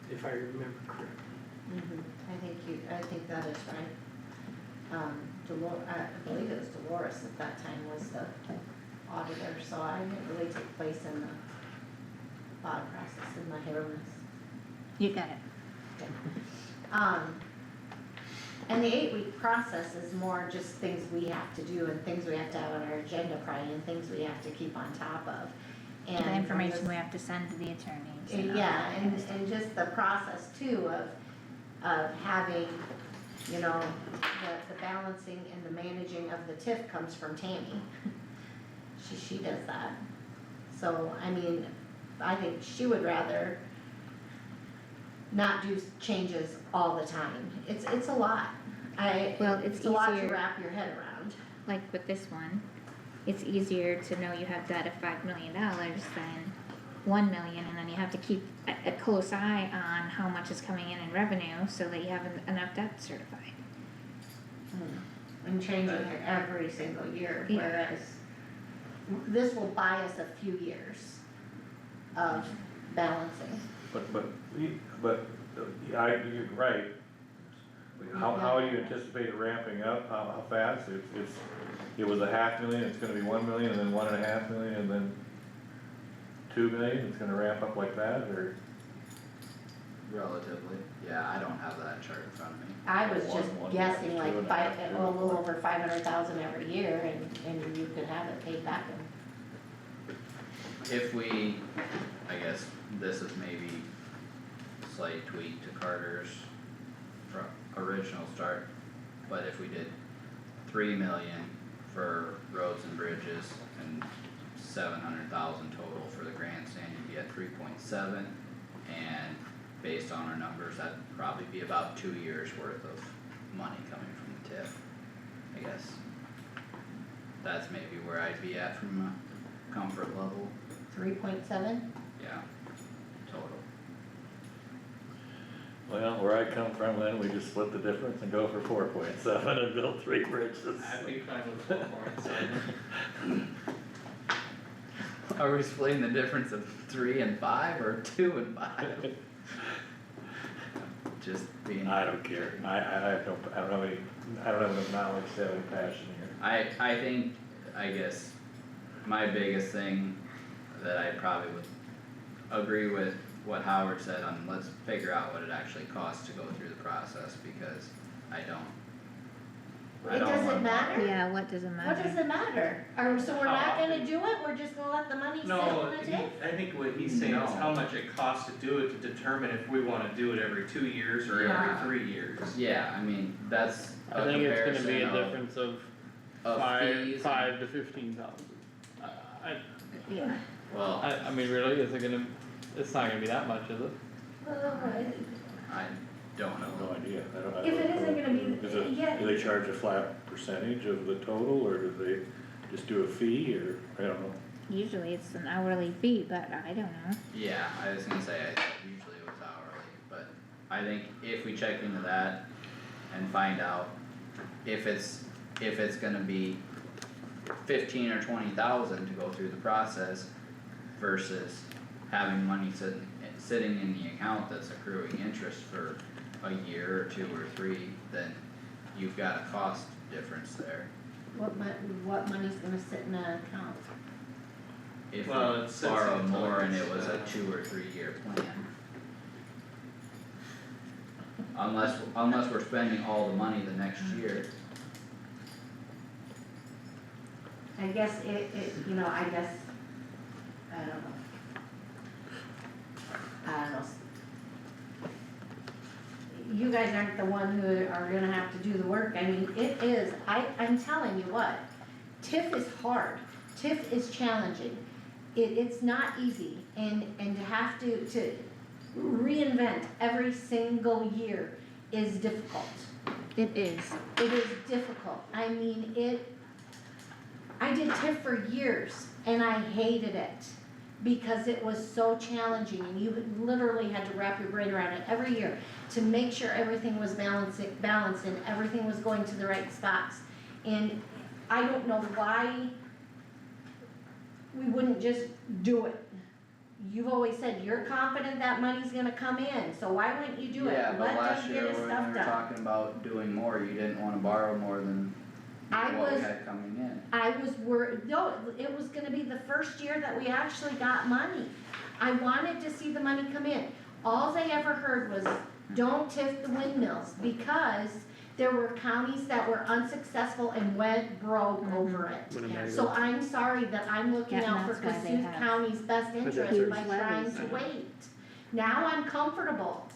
If I remember correctly. I think that is right. I believe it was Dolores at that time was the auditor, so I didn't really take place in the audit process in my hairless. You got it. And the 8-week process is more just things we have to do and things we have to have on our agenda probably and things we have to keep on top of. And The information we have to send to the attorneys. and all yeah, that kind of and just the process too of having, you know, the balancing and the managing of the TIF comes from Tammy. She does that. So, I mean, I think she would rather not do changes all the time. It's a lot. Well, it's a lot to easier- wrap your head around. Like with this one, it's easier to know you have debt of $5 million than 1 million, and then you have to keep a close eye on how much is coming in revenue so that you have enough debt certified. And changing it every single year, Yeah. whereas this will buy us a few years of balancing. But, you're right. How do you anticipate it ramping up? How fast? It was 500,000, it's gonna be 1 million, and then 1.5 million, and then 2 million, it's gonna ramp up like that, or? Relatively, yeah, I don't have that chart in front of me. I was One, just one, guessing two like and a half, two. a little over 500,000 every year and you could have it paid back in. If we, I guess this is maybe slight tweak to Carter's original start, but if we did 3 million for roads and bridges and 700,000 total for the grandstand, you'd be at 3.7, and based on our numbers, that'd probably be about 2 years worth of money coming from the TIF, I guess. That's maybe where I'd be at from comfort level, 3.7? yeah, total. Well, where I come from, then we just split the difference and go for 4.7 and build 3 bridges. I'd be fine with 4.7. Are we splitting the difference of 3 and 5 or 2 and 5? Just being. I don't care, I don't have enough knowledge to have any passion here. I think, I guess, my biggest thing that I probably would agree with what Howard said on, let's figure out what it actually costs to go through the process, because I don't It doesn't wanna- matter? Yeah, what does it matter? What does it matter? So we're not gonna do it, we're just gonna let the money sit No, on the table? I think what he's saying is No. how much it costs to do it, to determine if we wanna do it every 2 years or Yeah. every 3 years. Yeah, I mean, that's a I think it's gonna be a comparison difference of of fees. five to 15,000. Yeah, Well, I mean, really, is it gonna, it's not gonna be that much, is it? I don't know. No idea, I don't. If it isn't gonna be- Is it, yeah. do they charge a flat percentage of the total, or do they just do a fee, or, I don't know. usually it's an hourly fee, but I don't know. Yeah, I was gonna say, I thought usually it was hourly, but I think if we check into that and find out if it's gonna be 15 or 20,000 to go through the process versus having money sitting in the account that's accruing interest for a year or 2 or 3, then you've got a cost difference there. What money's gonna sit in an account? If Well, we it sits borrowed until more and it's, it was a 2 or 3 year plan. Unless we're spending all the money the next year. I guess I don't know. I don't know. You guys aren't the one who are gonna have to do the work, I mean, it is, I'm telling you what, TIF is hard, TIF is challenging. It's not easy, and to have to reinvent every single year is difficult. It is. It is difficult, I mean, I did TIF for years, and I hated it, because it was so challenging, and you literally had to wrap your brain around it every year to make sure everything was balanced and everything was going to the right spots. And I don't know why we wouldn't just do it. You've always said you're confident that money's gonna come in, so why wouldn't you do it? Yeah, but last Let year them get his when we stuff were done. talking about doing more, you didn't wanna borrow more than I what we was- had coming in. I was worried, no, it was gonna be the first year that we actually got money. I wanted to see the money come in. Alls I ever heard was, don't TIF the windmills, because there were counties that were unsuccessful and went broke over it. Winnebago. So I'm sorry that I'm looking Yeah, and out for that's why they Kossuth have County's best interest huge by trying levies. to wait. Now I'm comfortable.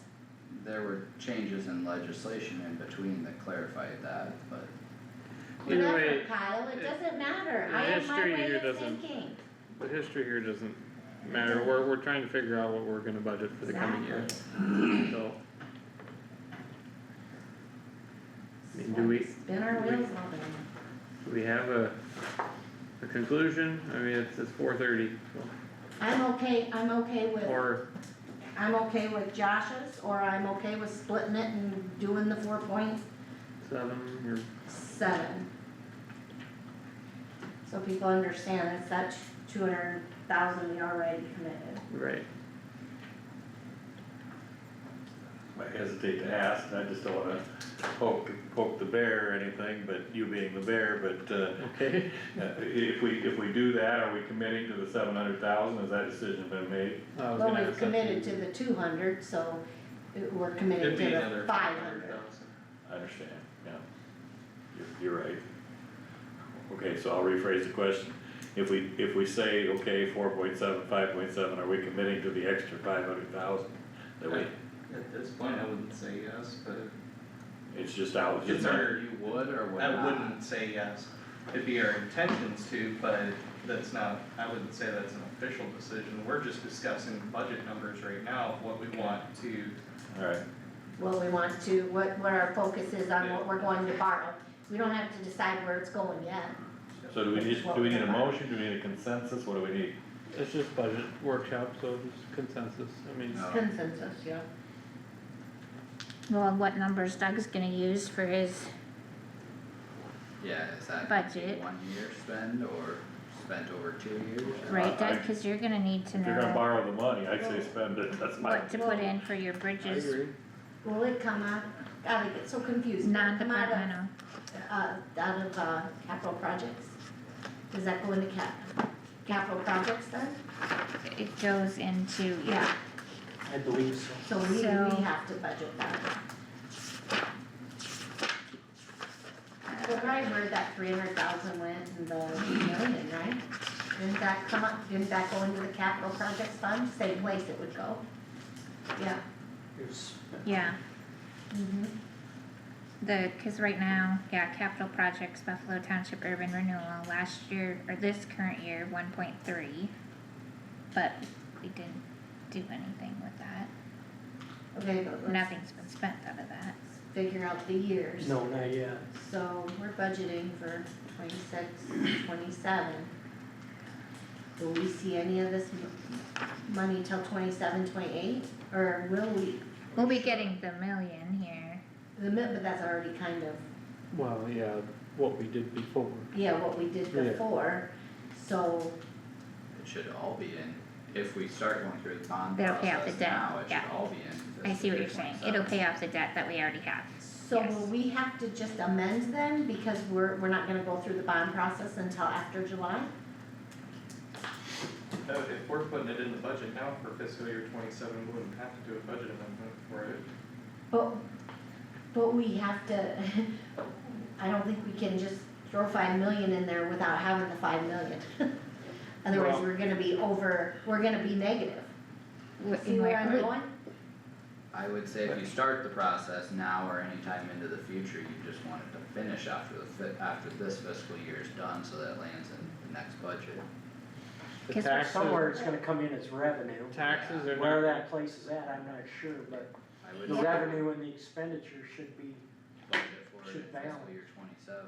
There were changes in legislation in between that clarified that, but Either Whatever, way, Kyle, it doesn't matter. the I have my history way here of doesn't- thinking. the history here doesn't matter, we're trying to figure out what we're gonna budget for the coming year, so. I mean, do we, Spin our wheels all day. do we have a conclusion? I mean, it's 4:30, I'm okay with, or, I'm okay with Josh's, or I'm okay with splitting it and doing the 4.7. 7, So people understand it's that 200,000 we already committed. or, right, I hesitate to ask, I just don't wanna poke the bear or anything, but you being the bear, but, okay, if we do that, are we committing to the 700,000, has that decision been made? I was Well, gonna we've ask that committed too. to the 200, so we're committed It'd to be the another 500. 500,000. I understand, yeah, you're right. Okay, so I'll rephrase the question, if we say, okay, 4.7, 5.7, are we committing to the extra 500,000? That we, At this point, I wouldn't say yes, but it's just out, It's just our- you would or would I not? wouldn't say yes. It'd be our intentions to, but that's not, I wouldn't say that's an official decision. We're just discussing budget numbers right now, of what we want to, alright, What we want to, what our focus is on what we're going to borrow. We don't have to decide where it's going yet. So do we need a motion, do we need a consensus, what do we need? It's just budget workshop, so just consensus, I mean, No. Consensus, yeah. Well, what numbers Doug's gonna use for his, Yeah, is that Budget. 1 year spend or spent over 2 years? or- right, Doug, cause you're gonna need to If you're gonna know borrow the money, I'd say spend it, that's my. what to put in for your I bridges, agree. Will it come out, God, I get so confused. Will it come out of, non-departmental. capital projects? Does that go into capital projects then? It goes into, yeah, I believe so. So we So- have to budget that. Well, I heard that 300,000 went in the million, right? Didn't that come up, didn't that go into the capital projects fund, same place it would go? Yeah. yeah, Mm-hmm. cause right now, yeah, capital projects, Buffalo Township Urban Renewal, last year, or this current year, 1.3. But we didn't do anything with that, Okay, but let's nothing's been spent out of that. figure out the years. No, not yet. So we're budgeting for 26, 27. Will we see any of this money till 27, 28, or will we? We'll be getting the million here, But that's already kind of, Well, yeah, what we did before. yeah, what we did Yeah. before, so, It should all be in, if we start going through the bond They'll pay off the process debt, now, it yeah. should all be in. I see what you're saying, it'll pay off the debt that we already have, so Yes. will we have to just amend then, because we're not gonna go through the bond process until after July? If we're putting it in the budget now for fiscal year 27, we wouldn't have to do a budget amendment for it. But we have to, I don't think we can just throw 5 million in there without having the 5 million. Otherwise, Well- we're gonna be negative. Wh- See where I'm wh- going? I would say if you start the process now or anytime into the future, you just want it to finish after after this fiscal year is done, so that it lands in the next budget. The 'Cause taxes, Somewhere it's gonna come in as revenue. taxes are Where not, that place is at, I'm not sure, but I would the say revenue and the expenditure should be, budget for it in should fiscal balance. year 27.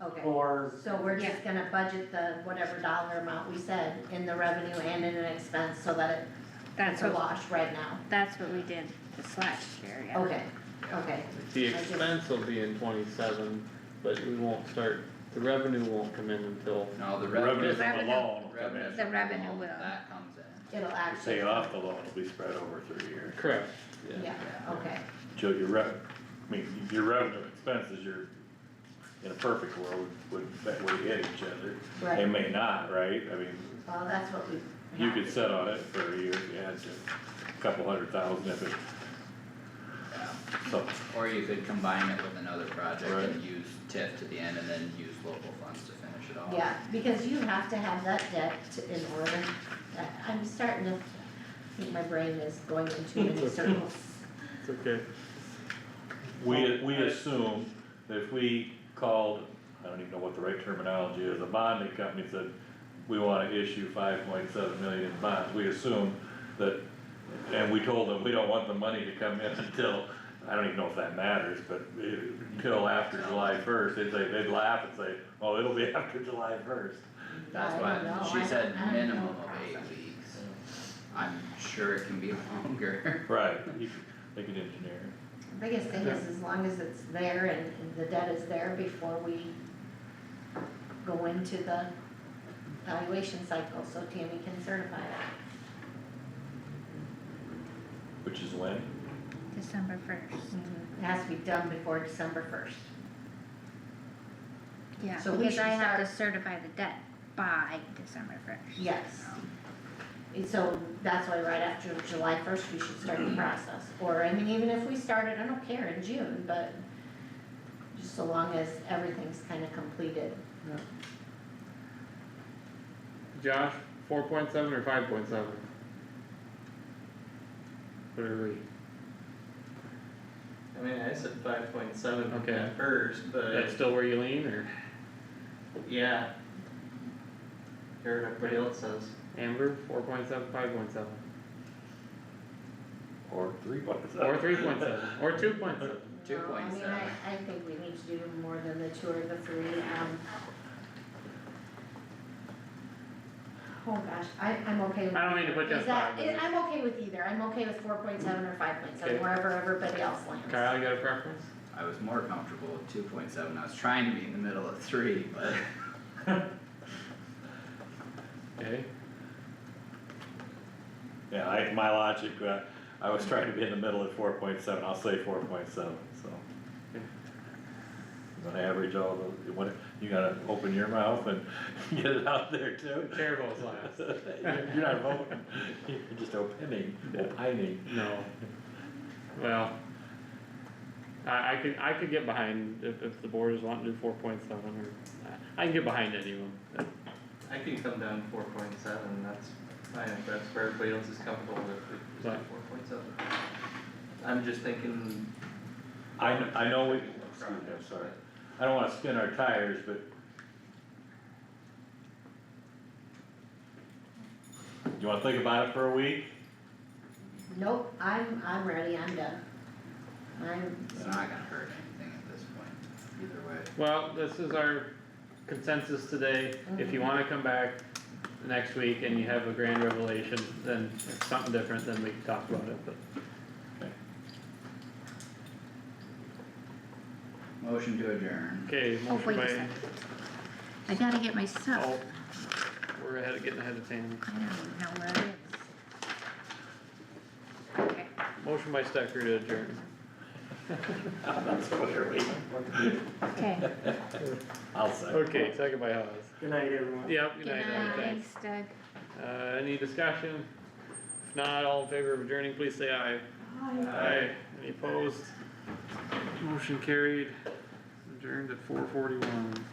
Okay, or, so we're just gonna budget the whatever dollar amount we said in the revenue and in an expense so that That's it's a what, wash right now. that's what we did this last year, yeah. Okay, okay, the expense will be in 27, but we won't start, the revenue won't come in until, No, the Revenues revenue, on the loan will come revenue. in. The revenue will. That comes in. it'll actually. Pay off the loan, it'll be spread over 3 years. correct, yeah. Yeah, okay, Joe, your your revenue and expenses, you're, in a perfect world, would hit each other. They right, may not, right? I mean, well, that's what we. you have could to sit do. on it for a year if you had to, a couple $100,000 if it, Yeah. so, Or you could combine it with another project Right. and use TIF to the end and then use local funds to finish it off. Yeah, because you have to have that debt in order. I'm starting to think my brain is going in too many circles. It's okay. we assume that if we called, I don't even know what the right terminology is, a bonding company said, we wanna issue 5.7 million in bonds, we assume that, and we told them, we don't want the money to come in until, I don't even know if that matters, but until after July 1st, they'd laugh and say, oh, it'll be after July 1st. That's I why don't know. she said I don't minimum know. of 8 weeks. I'm sure it can be longer. Right, they could engineer. The biggest thing is as long as it's there and the debt is there before we go into the valuation cycle, so Tammy can certify it. Which is when? December 1st, It has to be done before December 1st. yeah, So we because should I have to start- certify the debt by December 1st. Yes. And so that's why right after July 1st, we should start the process. Or, I mean, even if we started, I don't care, in June, but just so long as everything's kind of completed. Josh, 4.7 or 5.7? What are we, I mean, I said 5.7 Okay. at first, but that's still where you lean, or yeah. Hear what everybody else says. Amber, 4.7, 5.7? Or 3.7? Or 3.7, or 2.7? No, I mean, 2.7. I think we need to do more than the 2 or the 3. Oh gosh, I'm okay with. I don't mean to put you on Is that, spot, but- I'm okay with either, I'm okay with 4.7 or 5.7, Okay. wherever everybody else lands. Kyle, you got a preference? I was more comfortable with 2.7. I was trying to be in the middle of 3, but Okay, Yeah, my logic, I was trying to be in the middle at 4.7, I'll say 4.7, so. When I average all the, you gotta open your mouth and get it out there too. the chair votes last. You're not voting, you're just opining. No. Well, I could get behind if the board is wanting to do 4.7 or, I can get behind any of them. I can come down to 4.7, that's fine, if that's where everybody else is comfortable with, we Right. 4.7. I'm just thinking. I know we, excuse me, I'm sorry, I don't wanna spin our tires, but. You wanna think about it for a week? Nope, I'm ready, I'm done. it's not gonna hurt anything at this point, either way. Well, this is our consensus today. If you wanna come back next week and you have a grand revelation, then it's something different, then we can talk about it, but. Motion to adjourn. Okay, Oh, motion wait a by, second. I gotta get my stuff. oh, we're getting ahead of Tammy. I don't even know where it is. Okay, Motion by Stecker to adjourn. That's what we're waiting for. okay. I'll say. Okay, second by Haas. Good night, everyone. Yep, good Good night, night, thanks. Doug. Any discussion? If not, all in favor of adjourning, please say aye. Aye. Any opposed? Motion carried, adjourned at 4:41.